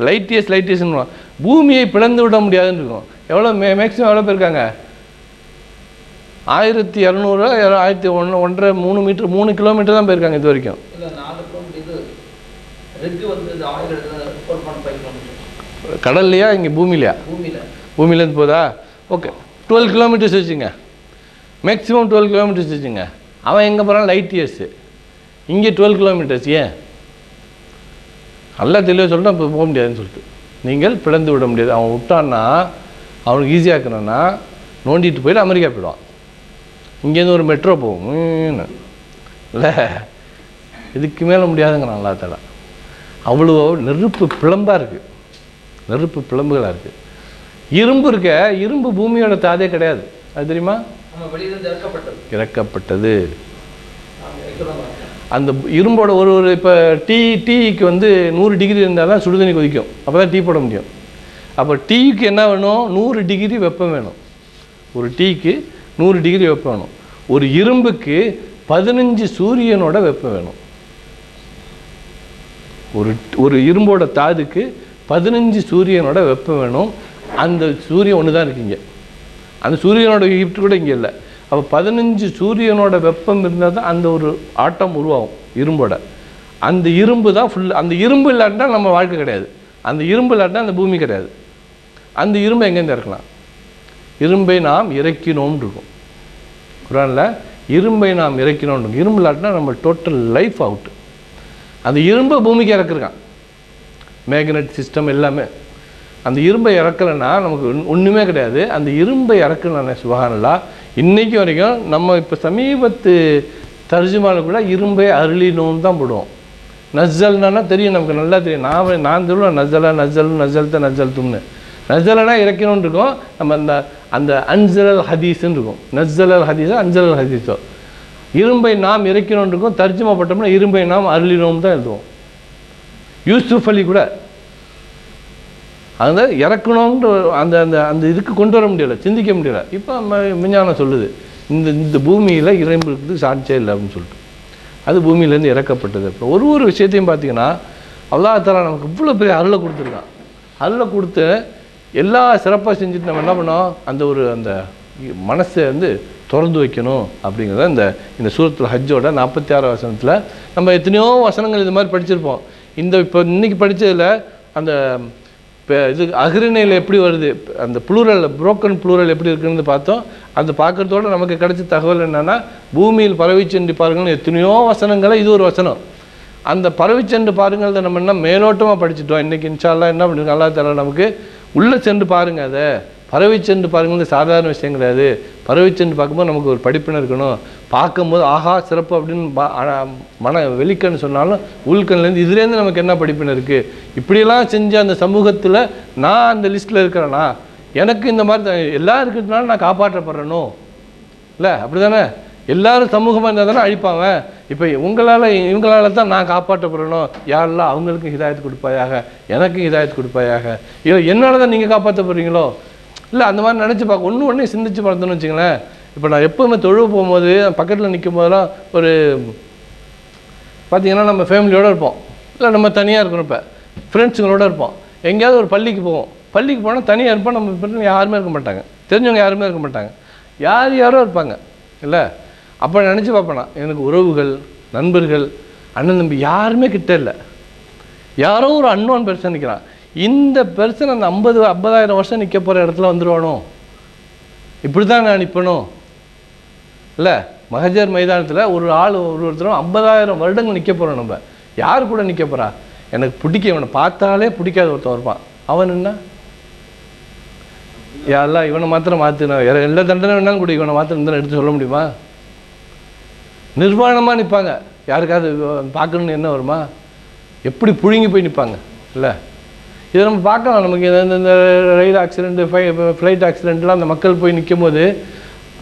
லைட் இயர்ஸ்ன்னு பூமியை பிளந்து விட முடியாதுன்னு இருக்கும். எவ்வளோ மேக்ஸிமம் எவ்வளோ பேர் இருக்காங்க? 1200 1100 3 மீட்டர் 3 கிலோமீட்டர் தான் போயிருக்காங்க இது வரைக்கும். கடல்லையா இங்கே பூமியிலையா? பூமியிலேருந்து போதா? ஓகே, 12 கிலோமீட்டர்ஸ் வச்சுங்க, மேக்ஸிமம் 12 கிலோமீட்டர்ஸ் வச்சுங்க. அவன் எங்கே போகிறான்? Light years. இங்கே 12 கிலோமீட்டர்ஸ். ஏன்? நல்லா தெளிவாக சொல்லிட்டு இப்போ போக முடியாதுன்னு சொல்லிட்டு நீங்கள் பிளந்து விட முடியாது. அவன் விட்டான்னா அவனுக்கு ஈஸியாக இருக்கணும்னா நோண்டிட்டு போயிட்டு அமெரிக்கா போயிடுவான். இங்கேருந்து ஒரு மெட்ரோ போகும் இல்லை, இதுக்கு மேலே முடியாதுங்கிறான் அல்லா தஆலா. அவ்வளோ நெருப்பு பிளம்பாக இருக்குது, நெருப்பு பிளம்புகளாக இருக்குது. இரும்பு இருக்க, இரும்பு பூமியோட தாதே கிடையாது, அது தெரியுமா? இறக்கப்பட்டது. அந்த இரும்போட ஒரு இப்போ டீக்கு வந்து 100 டிகிரி இருந்தால் தான் சுடுதண்ணி கொதிக்கும், அப்போ தான் டீ போட முடியும். அப்போ டீக்கு என்ன வேணும்? 100 டிகிரி வெப்பம் வேணும். ஒரு டீக்கு 100 டிகிரி வெப்பம் வேணும். ஒரு இரும்புக்கு 15 சூரியனோட வெப்பம் வேணும். ஒரு இரும்போட தாதுக்கு 15 சூரியனோட வெப்பம் வேணும். அந்த சூரியன் ஒன்று தான் இருக்குங்க, அந்த சூரியனோட ஹீட் கூட இங்கே இல்லை. அப்போ 15 சூரியனோட வெப்பம் இருந்தால் தான் அந்த ஒரு ஆட்டம் உருவாகும் இரும்போட. அந்த இரும்பு தான் அந்த இரும்பு இல்லாட்டினா நம்ம வாழ்க்கை கிடையாது, அந்த இரும்பு இல்லாட்டினா அந்த பூமி கிடையாது. அந்த இரும்பை எங்கேருந்து இறக்கலாம்? இரும்பை நாம் இறக்கினோம்னு இருக்கும் குர்ஆனில். இரும்பை நாம் இறக்கினோம். இரும்பு இல்லாட்டினா நம்ம டோட்டல் லைஃப் அவுட். அந்த இரும்பை பூமிக்கு இறக்குறான், மேக்னெட் சிஸ்டம் எல்லாமே. அந்த இரும்பை இறக்கலைன்னா நமக்கு ஒன்றுமே கிடையாது. அந்த இரும்பை இறக்கலன்னா சுபஹானல்லாஹ், இன்றைக்கி வரைக்கும் நம்ம இப்போ சமீபத்து தர்ஜுமால கூட இரும்பை அருளினோன்னு தான் போடுவோம். நஸ்ஸல்னா தெரியும், நமக்கு நல்லா தெரியும். நான் சொல்லுவேன் நஸ்ஸல்தும்னு. நஸ்ஸலனா இறக்கணும்னு இருக்கும். நம்ம அந்த அன்சலல் ஹதீஸ்ன்னு இருக்கும். நஸ்ஸலல் ஹதீஸோ அன்சலல் ஹதீஸோ, இரும்பை நாம் இறக்கணும்னு இருக்கும். தர்ஜுமா பட்டோம்னா இரும்பை நாம் அருளினோம் தான் எழுதுவோம். யூசுஃப் அலி கூட அந்த இறக்கணும்ன்ற அந்த அந்த அந்த இதுக்கு கொண்டு வர முடியலை, சிந்திக்க முடியலை. இப்போ விஞ்ஞானம் சொல்லுது இந்த பூமியில் இறைம்புக்கு சாட்சியே இல்லை அப்படின்னு சொல்லிட்டு. அது பூமியிலேருந்து இறக்கப்பட்டது. அப்புறம் ஒரு விஷயத்தையும் பார்த்தீங்கன்னா அல்லாஹ் தஆலா நமக்கு இவ்வளோ பெரிய அருளை கொடுத்துருக்கான். அருளை கொடுத்து எல்லா சிறப்பாக செஞ்சுட்டு நம்ம என்ன பண்ணோம், அந்த மனசை திறந்து வைக்கணும் அப்படிங்கிறத இந்த சூரத்துல் ஹஜ்ஜோட 46 வசனத்தில் நம்ம எத்தனையோ வசனங்கள் இது மாதிரி படிச்சிருப்போம். இப்போ இன்றைக்கி படித்ததில் அந்த இது அஹ்ரிணையில் எப்படி வருது, அந்த ப்ளூரல் புரோக்கன் ப்ளூரல் எப்படி இருக்குன்னு பார்த்தோம். அது பார்க்குறதோட நமக்கு கிடைச்ச தகவல் என்னென்னா, பூமியில் பறவை சென்று பாருங்கள்னு எத்தனையோ வசனங்களை இது ஒரு வசனம். அந்த பறவை சென்று பாருங்கள் நம்ம என்ன மேலோட்டமாக படிச்சுட்டோம். இன்றைக்கி இன்ஷா அல்லாஹ் என்ன பண்ணிருக்கோம், அல்லாஹ் தஆலா நமக்கு உள்ளே சென்று பாருங்கள். அதை பறவை சென்று பாருங்கள் சாதாரண விஷயம் கிடையாது. பறவை சென்று பார்க்கும்போது நமக்கு ஒரு படிப்பினை இருக்கணும். பார்க்கும்போது ஆஹா சிறப்பு அப்படின்னு மன வெளிக்கன்னு சொன்னாலும் உள்கண்லேருந்து இதுலேருந்து நமக்கு என்ன படிப்பினை இருக்குது. இப்படியெல்லாம் செஞ்ச அந்த சமூகத்தில் நான் அந்த லிஸ்ட்டில் இருக்கிறேன்னா, எனக்கு இந்த மாதிரி எல்லாம் இருக்கிறதுனால நான் காப்பாற்றப்படுறேனோ இல்லை, அப்படி தானே? எல்லோரும் சமூகமாக இருந்தால் தானே அழிப்பாங்க. இப்போ இவங்களால் தான் நான் காப்பாற்றப்படணும். யாரெல்லாம் அவங்களுக்கும் ஹிதாயத்து கொடுப்பாயாக, எனக்கும் ஹிதாயத்து கொடுப்பாயாக. இல்லை என்னால் தான் நீங்கள் காப்பாற்றப்படுறீங்களோ இல்லை, அந்த மாதிரி நினச்சி பார்க்க ஒன்று சிந்திச்சு பார்த்தோன்னு வச்சுங்களேன். இப்போ நான் எப்போவுமே தொழுவு போகும்போது பக்கத்தில் நிற்கும் போதெல்லாம் ஒரு பார்த்திங்கன்னா நம்ம ஃபேமிலியோடு இருப்போம், இல்லை நம்ம தனியாக இருக்கணும். இப்போ ஃப்ரெண்ட்ஸுங்களோடு இருப்போம், எங்கேயாவது ஒரு பள்ளிக்கு போவோம். பள்ளிக்கு போனால் தனியாக இருப்போம். நம்ம ஃப்ரெண்ட்ஸ் யாருமே இருக்க மாட்டாங்க, தெரிஞ்சவங்க யாருமே இருக்க மாட்டாங்க, யாரோ இருப்பாங்க இல்லை. அப்போ நினச்சி பார்ப்பேன், எனக்கு உறவுகள், நண்பர்கள், அண்ணன் தம்பி யாருமே கிட்ட இல்லை. யாரோ ஒரு அன்னோன் பெர்சன் நிற்கிறான். இந்த பெர்சன் அந்த 50,000 வருஷம் நிற்க போகிற இடத்துல வந்துடுவானோ, இப்படி தான் நான் நிற்பணும் இல்லை. மஹஜர் மைதானத்தில் ஒருத்தரும் 50,000 வருடங்கள் நிற்க போகிறோம். நம்ம யார் கூட நிற்க போகிறா, எனக்கு பிடிக்க, இவனை பார்த்தாலே பிடிக்காத ஒருத்தன் இருப்பான். அவன் என்ன யாரெல்லாம் இவனை மாத்திரம் மாற்றினா எல்லா தண்டனை வேணாலும் கூட இவனை மாத்திரம் இருந்தாலும் எடுத்து சொல்ல முடியுமா? நிர்வாணமாக நிற்பாங்க. யாருக்காவது பார்க்கணுன்னு என்ன வருமா? எப்படி புழுங்கி போய் நிற்பாங்க இல்லை. இதை நம்ம பார்க்கலாம். நமக்கு இந்த ரயில் ஆக்சிடெண்ட்டு, ஃப்ளைட் ஆக்சிடெண்ட்லாம் அந்த மக்கள் போய் நிற்கும் போது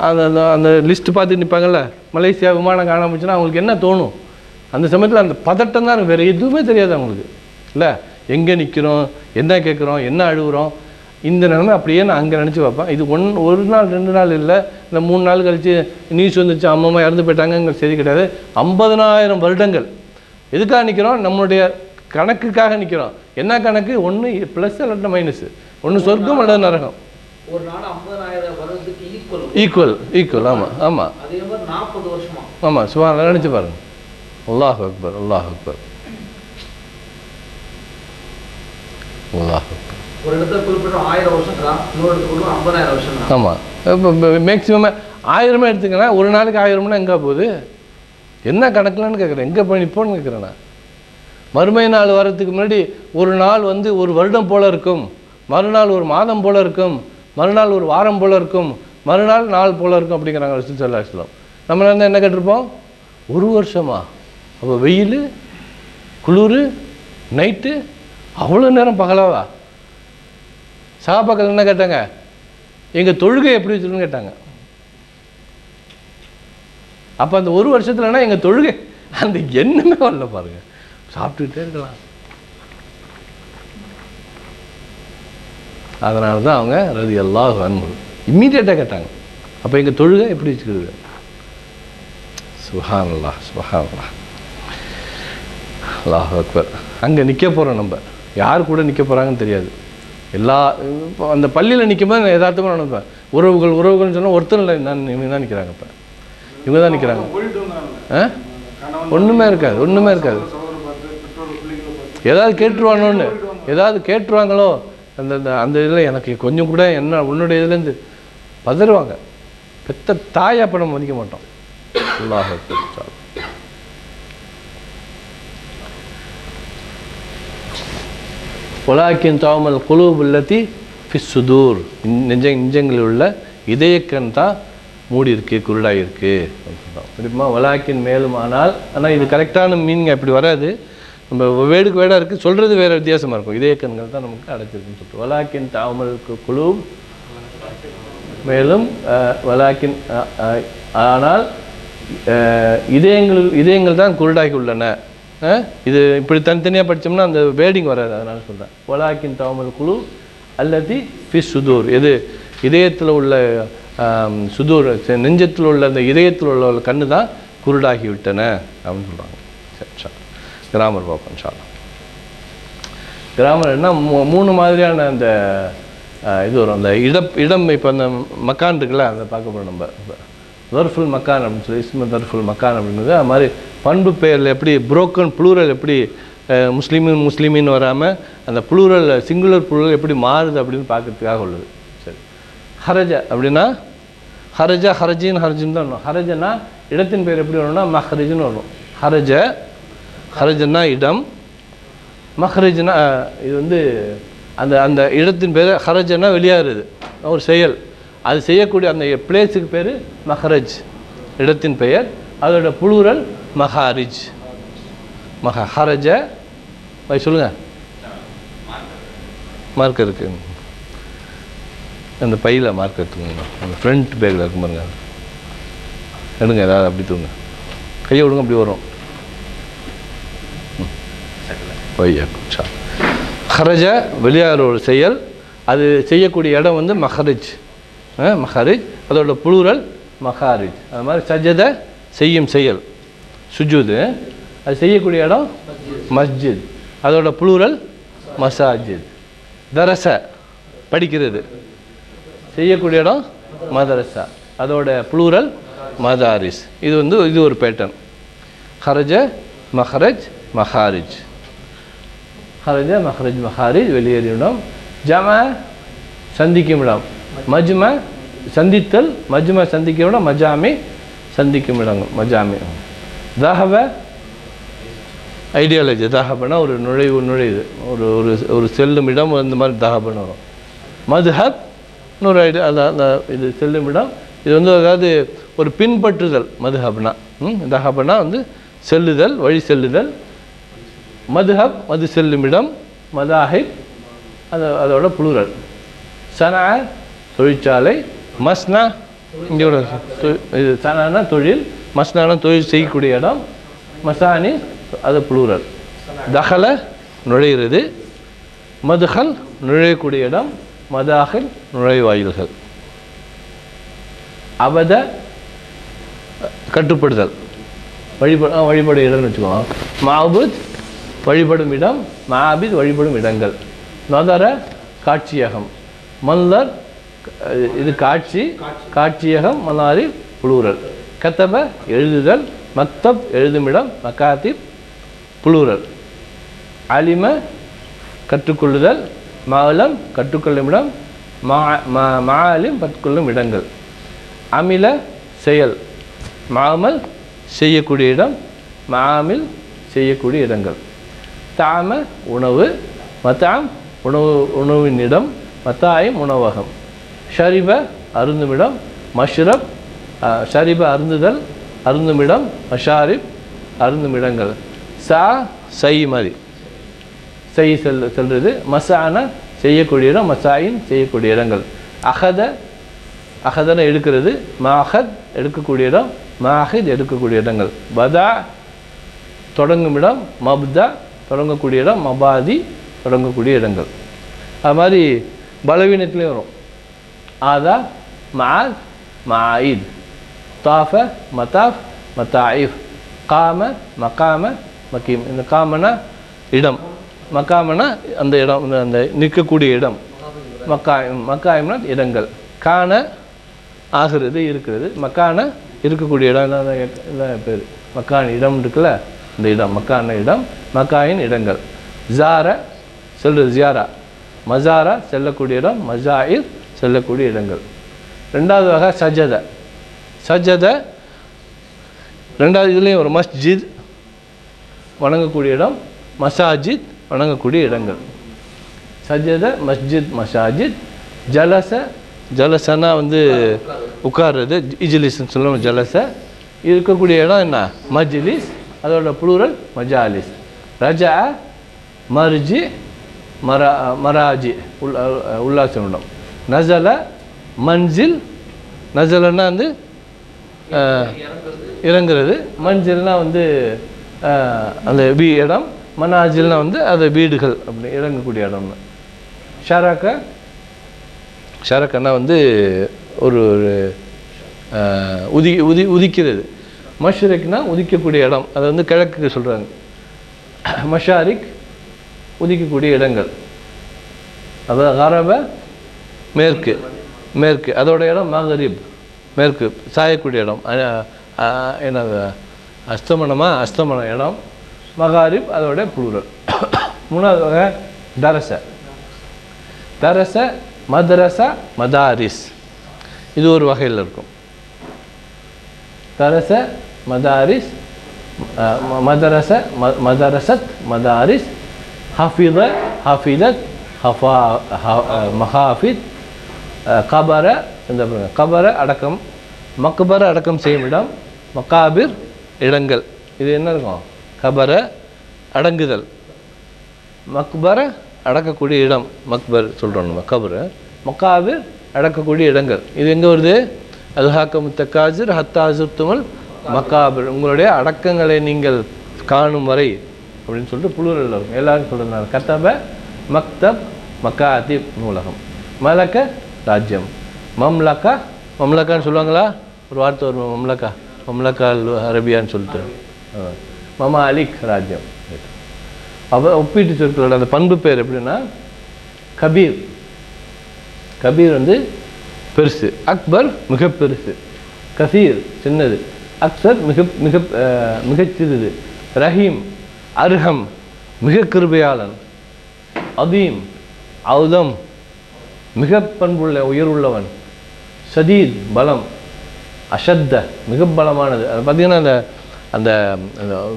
அந்த லிஸ்ட்டு பார்த்துட்டு நிற்பாங்கல்ல. மலேசியா விமானம் காணாமச்சுன்னா அவங்களுக்கு என்ன தோணும்? அந்த சமயத்தில் அந்த பதட்டம் தான், வேறு எதுவுமே தெரியாது அவங்களுக்கு இல்லை. எங்கே நிற்கிறோம், என்ன கேட்குறோம், என்ன அழுகுறோம், இந்த நிலைமை அப்படியே நான் அங்கே நினச்சி பார்ப்பேன். இது ஒரு நாள் 2 நாள் இல்லை, இந்த 3 நாள் கழித்து நியூஸ் வந்துச்சு, அம்மா இறந்து போயிட்டாங்கங்கிற செய்தி கிடையாது. 50,000 வருடங்கள் எதுக்காக நிற்கிறோம்? நம்மளுடைய கணக்குக்காக நிற்கிறோம். என்ன கணக்கு? ஒன்று ப்ளஸ் அல்லது மைனஸ், ஒன்று சொர்க்கம் அல்லது நரகம். ஒரு நாள் 50,000 வருடத்துக்கு ஈக்குவல். ஆமாம். அதே மாதிரி 40 வருஷமா. ஆமாம், சும்மா நினச்சி பாருங்க. அல்லாஹ் அக்பர், அல்லாஹ் அக்பர், அல்லாஹ் அக்பர். ஒரு இடத்துல குறிப்பிட்ட 1000 வருஷம், இன்னொரு இடத்துல 50,000 வருஷம். ஆமாம், இப்போ மேக்ஸிமம் 1000 எடுத்துக்கன்னா ஒரு நாளைக்கு 1000 எங்கே போகுது? என்ன கணக்குலன்னு கேட்குறேன், எங்கே போய் நிற்போன்னு கேட்குறேன் நான். மறுமை நாள் வரத்துக்கு முன்னாடி ஒரு நாள் ஒரு வருடம் போல் இருக்கும், மறுநாள் ஒரு மாதம் போல் இருக்கும், மறுநாள் ஒரு வாரம் போல் இருக்கும், மறுநாள் நாள் போல் இருக்கும் அப்படிங்கிறாங்க ரசூல் ஸல்லல்லாஹு அலைஹி வஸல்லம். நம்ம என்ன கேட்டிருப்போம்? ஒரு வருஷமா? அப்போ வெயில், குளிர், நைட்டு, அவ்வளோ நேரம் பகலாவா? சஹாபாக்கள் என்ன கேட்டாங்க? எங்கள் தொழுகை எப்படி வச்சுருன்னு கேட்டாங்க. அப்போ அந்த ஒரு வருஷத்துலனா எங்கள் தொழுகை அந்த எண்ணமே வரல பாருங்க. சாப்பிட்டுக்கிட்டே இருக்கலாம். அதனால தான் அவங்க ரலியல்லாஹு அன்ஹு இம்மீடியட்டாக கேட்டாங்க, அப்போ எங்கள் தொழுகை எப்படி வச்சுக்கிறது? சுப்ஹானல்லாஹ், சுப்ஹானல்லாஹ், அல்லாஹு அக்பர். அங்கே நிற்க போகிறோம். நம்ம யார் கூட நிற்க போகிறாங்கன்னு தெரியாது. இப்போ அந்த பள்ளியில் நிற்கும் போது நான் யதார்த்தமாக நினைப்பேன், உறவுகள்னு சொன்னால் ஒருத்தர் இல்லை, இவங்க தான் நிற்கிறாங்க. இப்போ இவங்க தான் நிற்கிறாங்க. ஒன்றுமே இருக்காது. ஏதாவது கேட்டுருவாங்களோ அந்த இதில் எனக்கு கொஞ்சம் கூட என்ன உன்னுடைய இதுலேருந்து பதறுவாங்க. பெத்த தாயை அப்போ நம்ம மதிக்க மாட்டோம். அல்லாஹ் அக்பர். இன்ஷா அல்லாஹ். வலாக்கின் தாமல் குலூப் அல்லதி ஃபிஸ் சுதூர், நெஞ்சங்களில் உள்ள இதயக்கண் தான் மூடி இருக்கு, குருடாக இருக்கு அப்படிமா. வலாக்கின் மேலும் ஆனால் இது கரெக்டான மீனிங் அப்படி வராது. நம்ம வேடுக்கு வேடாக இருக்குது, சொல்கிறது வேறு வித்தியாசமாக இருக்கும். இதயக்கண்கள் தான் நமக்கு அடைச்சிருக்குன்னு சொல்லிட்டு வலாக்கின் தாமல் குலூப் மேலும் வலாக்கின் ஆனால் இதயங்கள் தான் குருடாகி உள்ளன. இது இப்படி தனித்தனியாக படித்தோம்னா அந்த வேடிங் வராது, அதனால சொல்கிறேன். வலாக்கின் தாமல் குழு அல்லது ஃபிஸ் சுதூர், எது இதயத்தில் உள்ள சுதூர், நெஞ்சத்தில் உள்ள அந்த இதயத்தில் உள்ள கண்ணு தான் குருடாகி விட்டன அப்படின்னு சொல்கிறாங்க. சரி, கிராமர் பார்ப்போம் இன்ஷா அல்லாஹ். கிராமர் என்ன, மூணு மாதிரியான அந்த இது வரும். அந்த இடம் இப்போ அந்த மக்கான் இருக்குல்ல, அதை பார்க்க போகிறோம் நம்ம. தர்ஃபுல் மக்கான் அப்படின்னு சொல்லி இஸ்மு தர்ஃபுல் மக்கான் அப்படிங்கிறது அது மாதிரி பண்பு பெயரில் எப்படி புரோக்கன் ப்ளூரல் எப்படி முஸ்லீமின்னு வராமல் அந்த ப்ளூரல் சிங்குலர் ப்ளூரல் எப்படி மாறுது அப்படின்னு பார்க்கறதுக்காக உள்ளது. சரி, ஹரஜ அப்படின்னா ஹரஜின்னு தான் வரணும். ஹரஜனா இடத்தின் பேர் எப்படி வரணும்னா மஹ்ரஜ்னு வரணும். ஹரஜன்னா இடம், மஹ்ரஜ்னா இது வந்து அந்த அந்த இடத்தின் பேர். ஹரஜனா வெளியாகிறது ஒரு செயல், அது செய்யக்கூடிய அந்த பிளேஸுக்கு பேர் மஹ்ரஜ், இடத்தின் பெயர். அதோட புளூரல் மஹாரிஜ். ஹரஜ சொல்லுங்க, மார்க்கர் இருக்கு அந்த பையில், மார்க்கர் எடுத்துக்கோங்க. அந்த ஃப்ரண்ட் பேக்கில் இருக்கும் பாருங்க, எடுங்க. ஏதாவது அப்படி தூங்க, கையை விடுங்க, அப்படி வரும். ஹரஜ வெளியாகிற ஒரு செயல், அது செய்யக்கூடிய இடம் வந்து மஹரிஜ். மஹாரிஜ் அதோட புளூரல் மஹாரிஜ். அது மாதிரி சஜத செய்யும் செயல், சுஜூது, அது செய்யக்கூடிய இடம் மஸ்ஜித், அதோட புளூரல் மசாஜித். தரச படிக்கிறது, செய்யக்கூடிய இடம் மதரசா, அதோட புளூரல் மதாரிஸ். இது வந்து இது ஒரு பேட்டர்ன். ஹரஜ மஹரஜ் மஹாரிஜ், ஹரஜ மஹரஜ் மஹாரிஜ் வெளியேறிய இடம். ஜம சந்திக்கும் இடம், மஜ்ம சந்தித்தல், மஜ்ம சந்திக்கும் இடம், மஜாமி சந்திக்கும் இடங்கள், மஜாமி. தஹப ஐடியாலஜி, தஹபனா ஒரு நுழையுது, ஒரு ஒரு ஒரு செல்லும் இடம், அந்த மாதிரி தஹபன்னு வரும். மதுஹப் இன்னொரு ஐடியா, அந்த இது செல்லும் இடம். இது வந்து அதாவது ஒரு பின்பற்றுதல். மதுஹப்னா தஹபனா வந்து செல்லுதல், வழி செல்லுதல். மதுஹப் மது செல்லும் இடம், மதாஹிப் அதோட புளூரல். சனா தொழிற்சாலை, மஸ்னா இங்கே இது சனானா தொழில், மஸ்னானா தொழில் செய்யக்கூடிய இடம், மசானி அது புளூரல். தஹல நுழைகிறது, மதுஹல் நுழையக்கூடிய இடம், மதாஹில் நுழைவாயில்கள். அபத கட்டுப்படுதல், வழிபடும் இடம்னு வச்சுக்கோங்க. மாபுத் வழிபடும் இடம், மாபித் வழிபடும் இடங்கள். நதர காட்சியகம், மல்லர் இது காட்சி, காட்சியகம், மலாரி புளூரல். கத்தப எழுதுதல், மக்தப் எழுதுமிடம், மக்காத்திப் புளூரல். அலிம கற்றுக்கொள்ளுதல், மாலம் கற்றுக்கொள்ளும் இடம், மாலிம் கற்றுக்கொள்ளும் இடங்கள். அமில செயல், மாமல் செய்யக்கூடிய இடம், மாமில் செய்யக்கூடிய இடங்கள். தாம உணவு, மத்தாம் உணவின் இடம், மத்தாயும் உணவகம். ஷரிப அருந்துமிடம், மஷ்ரப் ஷரிப அருந்துதல், அருந்துமிடம், மஷாரிப் அருந்துமிடங்கள். சா சை மாதிரி செய் செல்றது. மசான செய்யக்கூடிய இடம், மசாயின் செய்யக்கூடிய இடங்கள். அகதன எடுக்கிறது, மாஹத் எடுக்கக்கூடிய இடம், மாஹித் எடுக்கக்கூடிய இடங்கள். பதா தொடங்கும் இடம், மப்தா தொடங்கக்கூடிய இடம், மபாதி தொடங்கக்கூடிய இடங்கள். அது மாதிரி பலவீனத்துலேயும் வரும். ஆதா மாத் மாயித், தாஃப மதாஃப் மதாயிஃப், காம மகாம மகீம். இந்த காமனா இடம், மகாமனா அந்த இடம், அந்த நிற்கக்கூடிய இடம். மக்காயம்னா இடங்கள். காண ஆகிறது இருக்கிறது, மக்கான இருக்கக்கூடிய இடம் பேர். மக்கான் இடம் இருக்குல்ல, இந்த இடம் மக்கான இடம், மக்காயின் இடங்கள். ஜார செல்றது, ஜியாரா. மஜாரா செல்லக்கூடிய இடம், மஜாயிர் செல்லக்கூடிய இடங்கள். ரெண்டாவது வகை சஜத. சஜத ரெண்டாவது இதுலேயும் ஒரு மஸ்ஜித் வணங்கக்கூடிய இடம், மசாஜித் வணங்கக்கூடிய இடங்கள். சஜத மஸ்ஜித் மசாஜித். ஜலசனா வந்து உட்கார்றது, இஜ்லிஸ்ன்னு சொல்லுவோம். ஜலச இருக்கக்கூடிய இடம் என்ன? மஜ்லிஸ். அதோட ப்ளூரல் மஜாலிஸ். ரஜா மர்ஜி மராஜி உல்லாச இடம். நசல மன்சில். நசலன்னா வந்து இறங்குறது. மன்சில்னா வந்து அந்த இடம். மனாஜில்னா வந்து அது வீடுகள் அப்படி இறங்கக்கூடிய இடம்னு. ஷரக்கன்னா வந்து ஒரு உதிக்கிறது. மஷ்ரிக்னா உதிக்கக்கூடிய இடம், அதை வந்து கிழக்குக்கு சொல்கிறாங்க. மஷாரிக் உதிக்கக்கூடிய இடங்கள். அதாவது கரப மேற்கு, மேற்கு. அதோட இடம் மகரிப், மேற்கு சாயக்கூடிய இடம். என்னது அஸ்தமன இடம். மகாரிப் அதோட ப்ளூரல். மூணாவது வகை தரச மதரசா மதாரிஸ். இது ஒரு வகையில் இருக்கும். தரச மதாரிஸ், மதரசத் மதாரிஸ், ஹஃபிதத் மஹாஃபித், கபர அடக்கம், மக்பர அடக்கம் செய்யும் இடம், மக்காபிர் இடங்கள். இது என்ன இருக்கும்? கபர அடங்குதல், மக்பர அடக்கக்கூடிய இடம், மக்பர் சொல்கிறோம் நம்ம. கபர மக்காபிர் அடக்கக்கூடிய இடங்கள். இது எங்கே வருது? அல்ஹாக்கும் தக்காசிர் ஹத்தாசுத்துமல் மக்காபிர். உங்களுடைய அடக்கங்களை நீங்கள் காணும் வரை அப்படின்னு சொல்லிட்டு புளூரல் இருக்கும். எல்லாரும் சொல்கிறாங்க. கத்தப மக்தப் மக்காதிப் நூலகம். மலக்க ராஜ்யம். மம்லக்கான்னு சொல்லுவாங்களா? ஒரு வார்த்தை வரும் மம்லக்கா அரபியான்னு சொல்லிட்டு. மமாலிக் ராஜ்யம். அவ ஒப்பீட்டு சொற்களோட அந்த பண்பு பேர் எப்படின்னா கபீர். கபீர் வந்து பெருசு, அக்பர் மிக பெருசு, கசீர் சின்னது, அக்சர் மிகச் சிறிது, ரஹீம் அர்ஹம் மிக கிருபையாளன், அதீம் அவுதம் மிக பண்புள்ள உயர்வுள்ளவன், ஷதீத் பலம், அஷத்த மிக பலமானது. அது பார்த்திங்கன்னா அந்த அந்த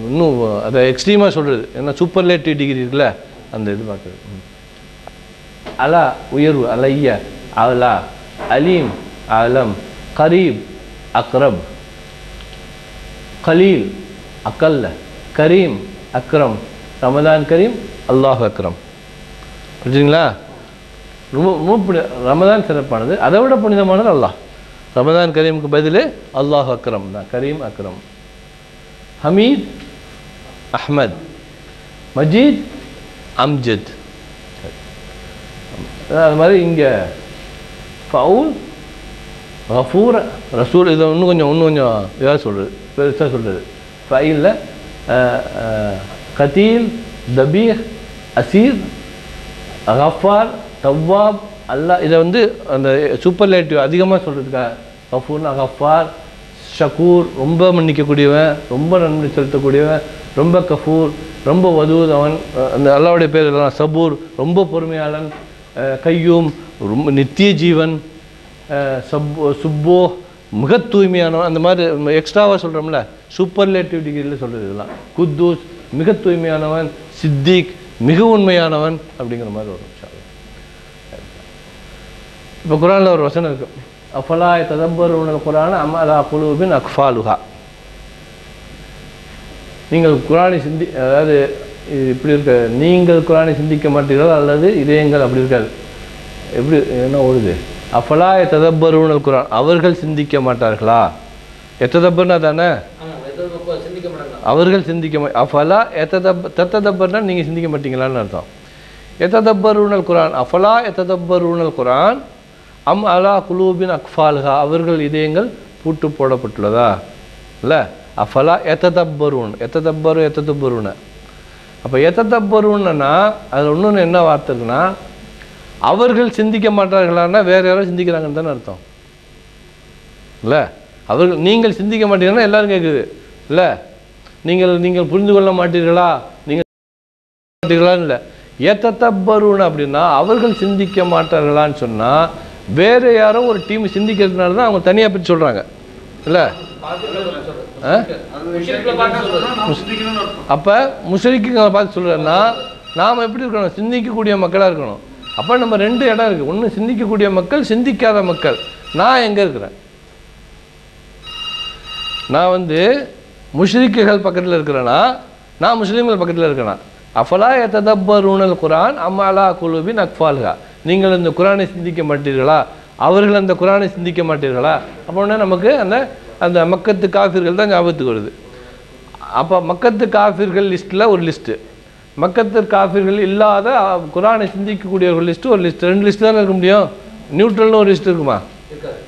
இன்னும் அதை எக்ஸ்ட்ரீமாக சொல்கிறது ஏன்னா சூப்பர்லேட்டிவ் டிகிரி இருக்குல்ல, அந்த இது பார்க்குறது. அலா உயர்வு, அலைய அலா, அலீம் அலம், கரீப் அக்ரப், கலீல் அக்கல்ல, கரீம் அக்ரம், ரமதான் கரீம் அல்லாஹ் அக்ரம். புரிஞ்சுங்களா? ரொம்ப ரமதான் சிறப்பானது, அதை விட புனிதமானது அல்லாஹ். ரமதான் கரீமுக்கு பதில் அல்லாஹ் அக்ரம் தான், கரீம் அக்ரம். ஹமீத் அஹ்மத், மஜீத் அம்ஜத். அது மாதிரி இங்கே ஃபவுல் கஃபூர் ரசூல். இதை இன்னும் கொஞ்சம் இதாக சொல்கிறது, பெருசாக சொல்கிறது. ஃபைலில் கதீல், தபீஹ், அசீர், கஃபார், தவ்வாப், அல்லாஹ். இதை வந்து அந்த சூப்பர்லேட்டிவ் அதிகமாக சொல்கிறதுக்கா. கஃபூர்னா கஃபார், ஷக்கூர் ரொம்ப மன்னிக்கக்கூடியவன், ரொம்ப நன்மை செலுத்தக்கூடியவன், ரொம்ப கஃபூர் ரொம்ப வதூத் அவன். அந்த அல்லாவுடைய பேர் எல்லாம் சபூர் ரொம்ப பொறுமையாளன், கையூம் ரொம்ப நித்திய ஜீவன், சுப்போ மிக தூய்மையானவன். அந்த மாதிரி எக்ஸ்ட்ராவாக சொல்கிறோம்ல, சூப்பர்லேட்டிவ் டிகிரியில் சொல்கிறது இதெல்லாம். குத்தூஸ் மிக தூய்மையானவன், சித்திக் மிக உண்மையானவன் அப்படிங்கிற மாதிரி வரும். இப்போ குரானில் ஒரு வசனம் இருக்கு, அஃபலா ததப்பருனல் குரான அமலா குலூபின் அக்ஃபாலுஹா. நீங்கள் குரானை அதாவது இப்படி இருக்க, நீங்கள் குரானை சிந்திக்க மாட்டீர்கள் அல்லது இதயங்கள் அப்படி இருக்காது. எப்படி என்ன ஓடுது? அஃபலா ததப்பருனல் குரான், அவர்கள் சிந்திக்க மாட்டார்களா? எத்ததப்பர்னா தானே அவர்கள் சிந்திக்க அஃபலா தத்ததப்பர்னா நீங்கள் சிந்திக்க மாட்டீங்களான்னு அர்த்தம். எத்ததப்பருனல் குரான், அஃபலா எத்ததப்பருனல் குரான் அம் அலா குலூபின் அக்ஃபால்ஹா, அவர்கள் இதயங்கள் பூட்டு போடப்பட்டுள்ளதா? இல்லை, அஃபலா எத்ததப்பருன், எத்ததப்பருன. அப்போ எத்ததப்பருன்னா அதில் இன்னொன்று என்ன வார்த்தை இருக்குன்னா, அவர்கள் சிந்திக்க மாட்டார்களான்னா வேறு யாரும் சிந்திக்கிறாங்கன்னு தானே அர்த்தம். இல்லை, அவர்கள் நீங்கள் சிந்திக்க மாட்டீங்கன்னா எல்லாரும் கேட்குது. இல்லை, நீங்கள் புரிந்து கொள்ள மாட்டீர்களா, நீங்கள் மாட்டீர்களான்னு இல்லை. எத்ததப்பருன் அப்படின்னா அவர்கள் சிந்திக்க மாட்டார்களான்னு சொன்னால் வேறு யாரோ ஒரு டீம் சிந்திக்கிறதுனால தான் அவங்க தனியாக பிரித்து சொல்கிறாங்க. இல்லை, அப்போ முஷ்ரிக்குகளை பார்த்து சொல்கிறேன்னா நாம் எப்படி இருக்கணும்? சிந்திக்கக்கூடிய மக்களாக இருக்கணும். அப்போ நம்ம ரெண்டு இடம் இருக்குது. ஒன்று சிந்திக்கக்கூடிய மக்கள், சிந்திக்காத மக்கள். நான் எங்கே இருக்கிறேன்? நான் வந்து முஷ்ரிக்குகள் பக்கத்தில் இருக்கிறேன்னா, நான் முஸ்லீம்கள் பக்கத்தில் இருக்கிறேன். அஃபலா யததப்பரூனல் குர்ஆன் அம் அலா குலூபின் அக்ஃபாலுஹா. நீங்கள் இந்த குர்ஆனை சிந்திக்க மாட்டீர்களா? அவர்கள் அந்த குர்ஆனை சிந்திக்க மாட்டீர்களா? அப்படின்னா நமக்கு அந்த அந்த மக்கத்து காஃபிர்கள் தான் ஞாபகத்துக்கு வருது. அப்போ மக்கத்து காஃபிர்கள் லிஸ்ட்டில் ஒரு லிஸ்ட்டு, மக்கத்து காஃபிர்கள் இல்லாத குர்ஆனை சிந்திக்கக்கூடியவர்கள் லிஸ்ட்டு ஒரு லிஸ்ட்டு. ரெண்டு லிஸ்ட்டு தானே இருக்க முடியும். நியூட்ரல்னு ஒரு லிஸ்ட் இருக்குமா?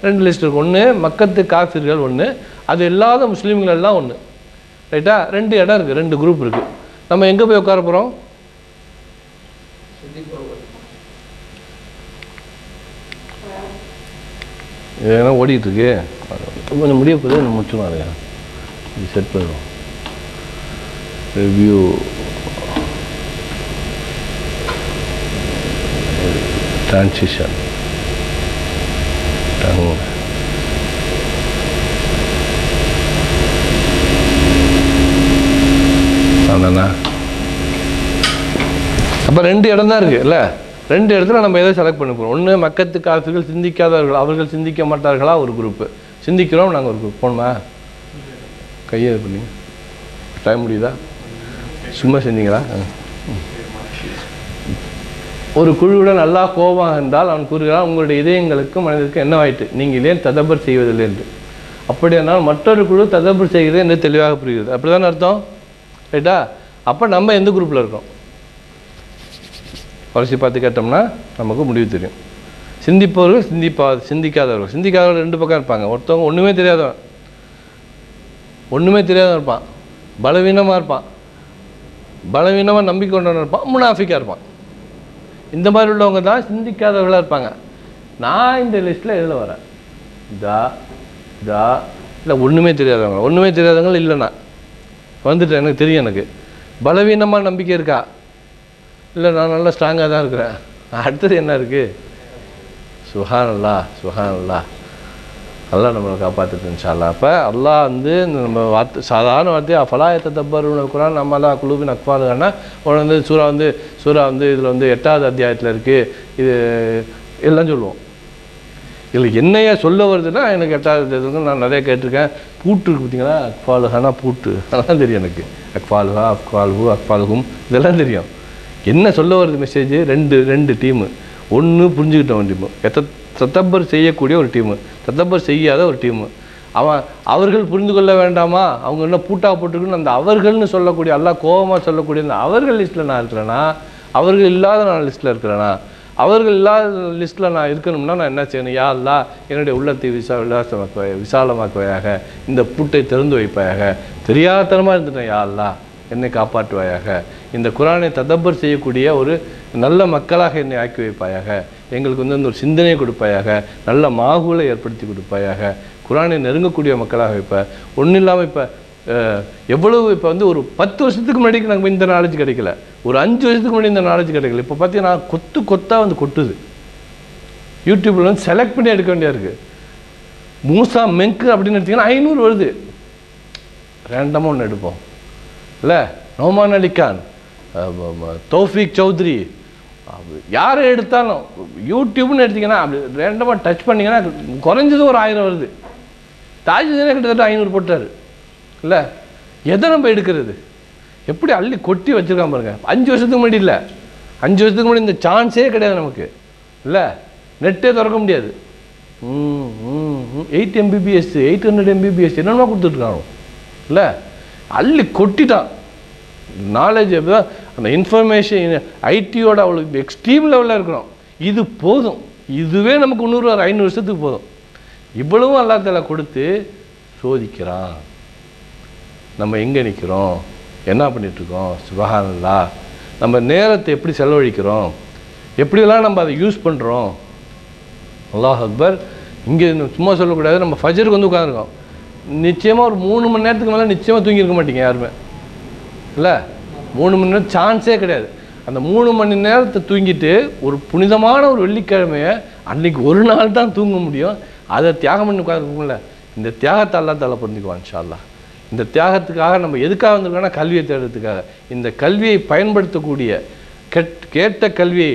ரெண்டு லிஸ்ட் இருக்கும். ஒன்று மக்கத்து காஃபிர்கள், ஒன்று அது இல்லாத முஸ்லீம்கள் எல்லாம் ஒன்று. ரைட்டா? ரெண்டு இடம் இருக்குது, ரெண்டு குரூப் இருக்குது. நம்ம எங்கே போய் உட்கார போகிறோம்? ஏன்னா ஓடிட்டுருக்கு, கொஞ்சம் முடிய போது நம்ம முடிச்சுக்கலாம். இல்லையா? இது செட் பண்ணுவோம். ரிவ்யூ டிரான்சிஷன் அதாண்ணா. அப்போ ரெண்டு இடம் தான் இருக்குது இல்லை? ரெண்டு இடத்துல நம்ம எதை செலக்ட் பண்ண போகிறோம்? ஒன்று மக்கத்து காஃபிர்கள், சிந்திக்காதவர்கள், அவர்கள் சிந்திக்க மாட்டார்களா ஒரு குரூப்பு. சிந்திக்கிறோம் நாங்கள் ஒரு குரூப். போகணுமா? கையை இது பண்ணி டைம் முடியுதா? சும்மா செஞ்சீங்களா? ஒரு குழுவுடன் நல்லா கோபமாக இருந்தால் அவன் கூறுகிறான், உங்களுடைய இதயங்களுக்கும் மனிதருக்கு என்னவாயிட்டு, நீங்கள் ஏன் ததபர் செய்வதில்லை என்று. அப்படியானால் மற்றொரு குழு ததபர் செய்கிறது என்று தெளிவாக புரிகிறது. அப்படி தானே அர்த்தம்? ரைட்டா? அப்போ நம்ம எந்த குரூப்பில் இருக்கோம்? வரிசை பார்த்து கேட்டோம்னா நமக்கு முடிவு தெரியும். சிந்திப்பவர்கள், சிந்திக்காதவர்கள். சிந்திக்காதவர்கள் ரெண்டு பக்கம் இருப்பாங்க. ஒருத்தவங்க ஒன்றுமே தெரியாதவன் இருப்பான், பலவீனமாக இருப்பான், பலவீனமாக நம்பிக்கை கொண்டவன் இருப்பான், முனாஃபிக்காக இருப்பான். இந்த மாதிரி உள்ளவங்க தான் சிந்திக்காதவர்களாக இருப்பாங்க. நான் இந்த லிஸ்ட்டில் எதில் வரேன்? இல்லை ஒன்றுமே தெரியாதவங்க இல்லைண்ணா வந்துட்டேன், எனக்கு தெரியும். எனக்கு பலவீனமாக நம்பிக்கை இருக்கா? இல்லை நான் நல்லா ஸ்ட்ராங்காக தான் இருக்கிறேன். அடுத்தது என்ன இருக்குது? சுப்ஹானல்லாஹ், சுப்ஹானல்லாஹ். அல்லாஹ் நம்மளை காப்பாற்றுட்டு இன்ஷா அல்லாஹ். அப்போ அல்லாஹ் வந்து நம்ம வார்த்தை, சாதாரண வார்த்தையை அஃபலா யததப்பரூனல் குர்ஆன் அம் அலா குலூபின் அக்ஃபாலுஹான்னா வந்து சூரா வந்து இதில் வந்து 8வது அத்தியாயத்தில் இருக்குது. இது எல்லாம் சொல்லுவோம். இதில் என்னையா சொல்ல வருதுன்னா, எனக்கு 8வது அத்தியாயத்துக்கு நான் நிறைய கேட்டிருக்கேன். பூட்டு இருக்குது பார்த்தீங்களா? அக்ஃபாலுஹானா பூட்டு, அதெல்லாம் தெரியும் எனக்கு. அக்ஃபாலுஹா, அக்ஃபாலுஹும் இதெல்லாம் தெரியும். என்ன சொல்ல வருது மெசேஜ்? ரெண்டு டீமு. ஒன்று புரிஞ்சுக்கிட்டவன் டீமு, ததப்பர் செய்யக்கூடிய ஒரு டீமு, ததப்பர் செய்யாத ஒரு டீமு. அவர்கள் புரிந்து கொள்ள வேண்டாமா? அவங்க என்ன பூட்டா போட்டுருக்குன்னு அந்த அவர்கள்னு சொல்லக்கூடிய, அல்லாஹ் கோபமாக சொல்லக்கூடிய அந்த அவர்கள் லிஸ்ட்டில் நான் இருக்கிறேன்னா, அவர்கள் இல்லாத நான் லிஸ்ட்டில் இருக்கிறேன்னா, அவர்கள் இல்லாத லிஸ்ட்டில் நான் இருக்கணும்னா நான் என்ன செய்யணும்? யா அல்லாஹ் என்னுடைய உள்ளத்தை விசாலமாக்குவாயாக, இந்த பூட்டை திறந்து வைப்பாயாக. தெரியாதனமாக இருந்துட்டேன், யா அல்லாஹ் என்னை காப்பாற்றுவாயாக. இந்த குர்ஆனை ததப்பர் செய்யக்கூடிய ஒரு நல்ல மக்களாக என்னை ஆக்கி வைப்பாயாக. எங்களுக்கு வந்து ஒரு சிந்தனையை கொடுப்பாயாக, நல்ல மாகுலை ஏற்படுத்தி கொடுப்பாயாக. குர்ஆனை நெருங்கக்கூடிய மக்களாக வைப்ப. ஒன்றும் இல்லாமல் இப்போ எவ்வளவு இப்போ வந்து ஒரு 10 வருஷத்துக்கு முன்னாடி நமக்கு இந்த நாலேஜ் கிடைக்கல, ஒரு 5 வருஷத்துக்கு முன்னாடி இந்த நாலேஜ் கிடைக்கல. இப்போ பார்த்தீங்கன்னா கொத்தாக வந்து கொட்டுது. யூடியூப்பில் வந்து செலக்ட் பண்ணி எடுக்க வேண்டியா இருக்குது. மூசா மெங்கு அப்படின்னு எடுத்திங்கன்னா 500 வருது. ரேண்டமாக ஒன்று எடுப்போம் இல்லை? நோமான் அலி கான், தௌஃபீக் சௌத்ரி, யாரை எடுத்தாலும் யூடியூப்னு எடுத்திங்கன்னா அப்படி ரேண்டமாக டச் பண்ணிங்கன்னா குறைஞ்சது ஒரு 1000 வருது. தாஜுதீனே கிட்டத்தட்ட 500 போட்டார் இல்லை? எதை நம்ம எடுக்கிறது? எப்படி அள்ளி கொட்டி வச்சுருக்கான் பாருங்க. 5 வருஷத்துக்கு முன்னாடி இல்லை, 5 வருஷத்துக்கு முன்னாடி இந்த சான்ஸே கிடையாது நமக்கு இல்லை? நெட்டே திறக்க முடியாது. 8 MBPS 800 MBPS என்னென்னா கொடுத்துட்ருக்கானோ இல்லை? அள்ளி கொட்டிட்டான். நாலேஜ் எப்படிதான் அந்த இன்ஃபர்மேஷன் ஐடியோட அவ்வளோ எக்ஸ்ட்ரீம் லெவலில் இருக்கணும். இது போதும், இதுவே நமக்கு 500 வருஷத்துக்கு போதும். இவ்வளவும் அல்லாஹ் தஆலா கொடுத்து சோதிக்கிறான். நம்ம எங்கே நிற்கிறோம், என்ன பண்ணிகிட்ருக்கோம்? சுப்ஹானல்லாஹ். நம்ம நேரத்தை எப்படி செலவழிக்கிறோம், எப்படியெல்லாம் நம்ம அதை யூஸ் பண்ணுறோம். அல்லாஹ் அக்பர். இங்கே சும்மா சொல்லக்கூடாது. நம்ம ஃபஜருக்கு வந்து உட்காந்துருக்கோம். நிச்சயமாக ஒரு 3 மணி நேரத்துக்கு மேலே நிச்சயமாக தூங்கியிருக்க மாட்டீங்க யாருமே இல்லை? 3 மணி நேரம் சான்ஸே கிடையாது. அந்த 3 மணி நேரத்தை தூங்கிட்டு ஒரு புனிதமான ஒரு வெள்ளிக்கிழமையை அன்றைக்கி ஒரு நாள் தான் தூங்க முடியும். அதை தியாகம் பண்ணி உட்காந்துருக்கும்ல. இந்த தியாகத்தை அல்லாஹ் தஆலா புரிஞ்சுக்குவான் இன்ஷா அல்லாஹ். இந்த தியாகத்துக்காக நம்ம எதுக்காக வந்திருக்கோம்னா கல்வியை தேடுறதுக்காக. இந்த கல்வியை பயன்படுத்தக்கூடிய கேட்ட கல்வியை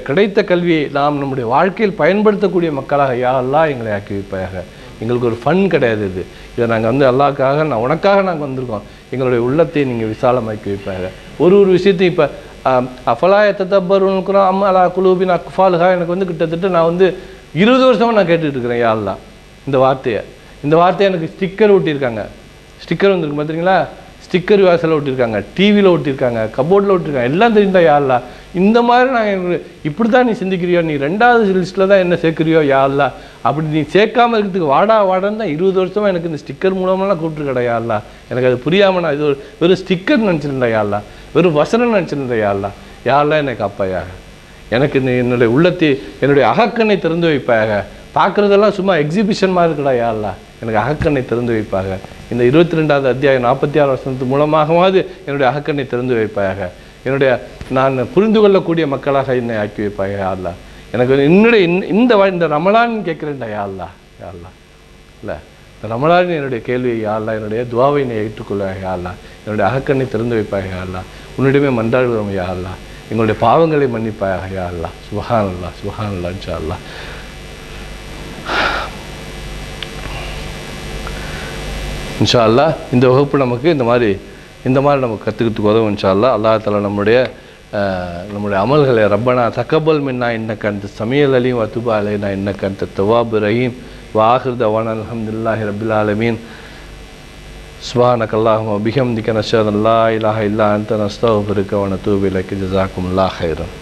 கிடைத்த கல்வியை நாம் நம்முடைய வாழ்க்கையில் பயன்படுத்தக்கூடிய மக்களாக யா அல்லாஹ் எங்களை ஆக்கி வைப்பாயாக. எங்களுக்கு ஒரு ஃபன் கிடையாது இதை நாங்கள் வந்து அல்லாஹ்க்காக உனக்காக நாங்கள் வந்திருக்கோம். எங்களுடைய உள்ளத்தை நீங்கள் விசாலமாக்கி வைப்பாங்க. ஒரு விஷயத்தையும் இப்போ அஃபலாய தத்தப்பருக்குறோம் அம்மா அல்லா குலூபின் அக்ஃபாலுகா எனக்கு வந்து கிட்டத்தட்ட நான் வந்து 20 வருஷமாக நான் கேட்டுட்டு இருக்கிறேன் யா அல்லாஹ் இந்த வார்த்தையை எனக்கு ஸ்டிக்கர் ஒட்டியிருக்காங்க. ஸ்டிக்கர் வந்துருக்கு பார்த்துறீங்களா? ஸ்டிக்கர் வாசலில் ஒட்டியிருக்காங்க, டிவியில் ஒட்டியிருக்காங்க, கபோர்டில் ஒட்டியிருக்காங்க, எல்லாம் தெரியுதா யா அல்லாஹ். இந்த மாதிரி நாங்கள் இப்படி தான் நீ சிந்திக்கிறியோ, நீ 2வது லிஸ்ட்டில் தான் என்ன சேர்க்குறியோ யா அல்லாஹ். அப்படி நீ சேர்க்காமல் இருக்கிறதுக்கு வாடான்னு தான் 20 வருஷமாக எனக்கு இந்த ஸ்டிக்கர் மூலமெல்லாம் கூப்பிட்டுருக்கடா யா அல்லாஹ். எனக்கு அது புரியாமல் நான் இது வெறும் ஸ்டிக்கர் நினச்சிருந்தேன் யா அல்லாஹ், வெறும் வசனம் நினச்சிருந்தேன் யா அல்லாஹ். யா அல்லாஹ் எனக்கு அப்பாயாக எனக்கு என்னுடைய உள்ளத்தை என்னுடைய அகக்கண்ணை திறந்து வைப்பாக. பார்க்குறதெல்லாம் சும்மா எக்ஸிபிஷன் மாதிரி இருக்கடா யா அல்லாஹ். எனக்கு அகக்கண்ணை திறந்து வைப்பாக. இந்த 22வது அத்தியாயம் 46 வசனத்து மூலமாகவாது என்னுடைய அகக்கண்ணை திறந்து வைப்பாயாக. என்னுடைய நான் புரிந்து கொள்ளக்கூடிய மக்களாக என்னை ஆக்கி வைப்பாக யா அல்லாஹ். எனக்கு என்னுடைய இந்த ரமலான் கேட்குறேன்டா யா அல்லாஹ். யா அல்லாஹ் இல்லை இந்த ரமலான் என்னுடைய கேள்வியை யா அல்லாஹ், என்னுடைய துவாவை என்னை ஏற்றுக்கொள்வாக யா அல்லாஹ். என்னுடைய அகக்கண்ணை திறந்து வைப்பாக யா அல்லாஹ். உன்னிடமே மன்றாடுகிறோம் யா அல்லாஹ். எங்களுடைய பாவங்களை மன்னிப்பாயாக யா அல்லாஹ். சுப்ஹானல்லாஹ் சுப்ஹானல்லாஹ் இன்ஷா அல்லாஹ். இன்ஷா அல்லாஹ் இந்த வகுப்பு நமக்கு இந்த மாதிரி நமக்கு கற்றுக்கிறதுக்கு உதவும் இன்ஷா அல்லாஹ். அல்லாஹ் தஆலா நம்முடைய அமல்களை ரப்பனா தக்கபல் மின்னா இன்னக அன்த ஸமீஉல் அலீம் வ துப் அலைனா இன்னக அன்த தவ்வாபுர் ரஹீம் வ ஆகிரு தவானா அல்ஹம்துலில்லாஹி ரப்பில் ஆலமீன். சுப்ஹானக்கல்லாஹும்ம வ பிஹம்திக நஷ்ஹது அன் லா இலாஹா இல்லா அன்த நஸ்தக்ஃபிருக வ நதூபு இலைக ஜஸாக்குமுல்லாஹ் கைரன்.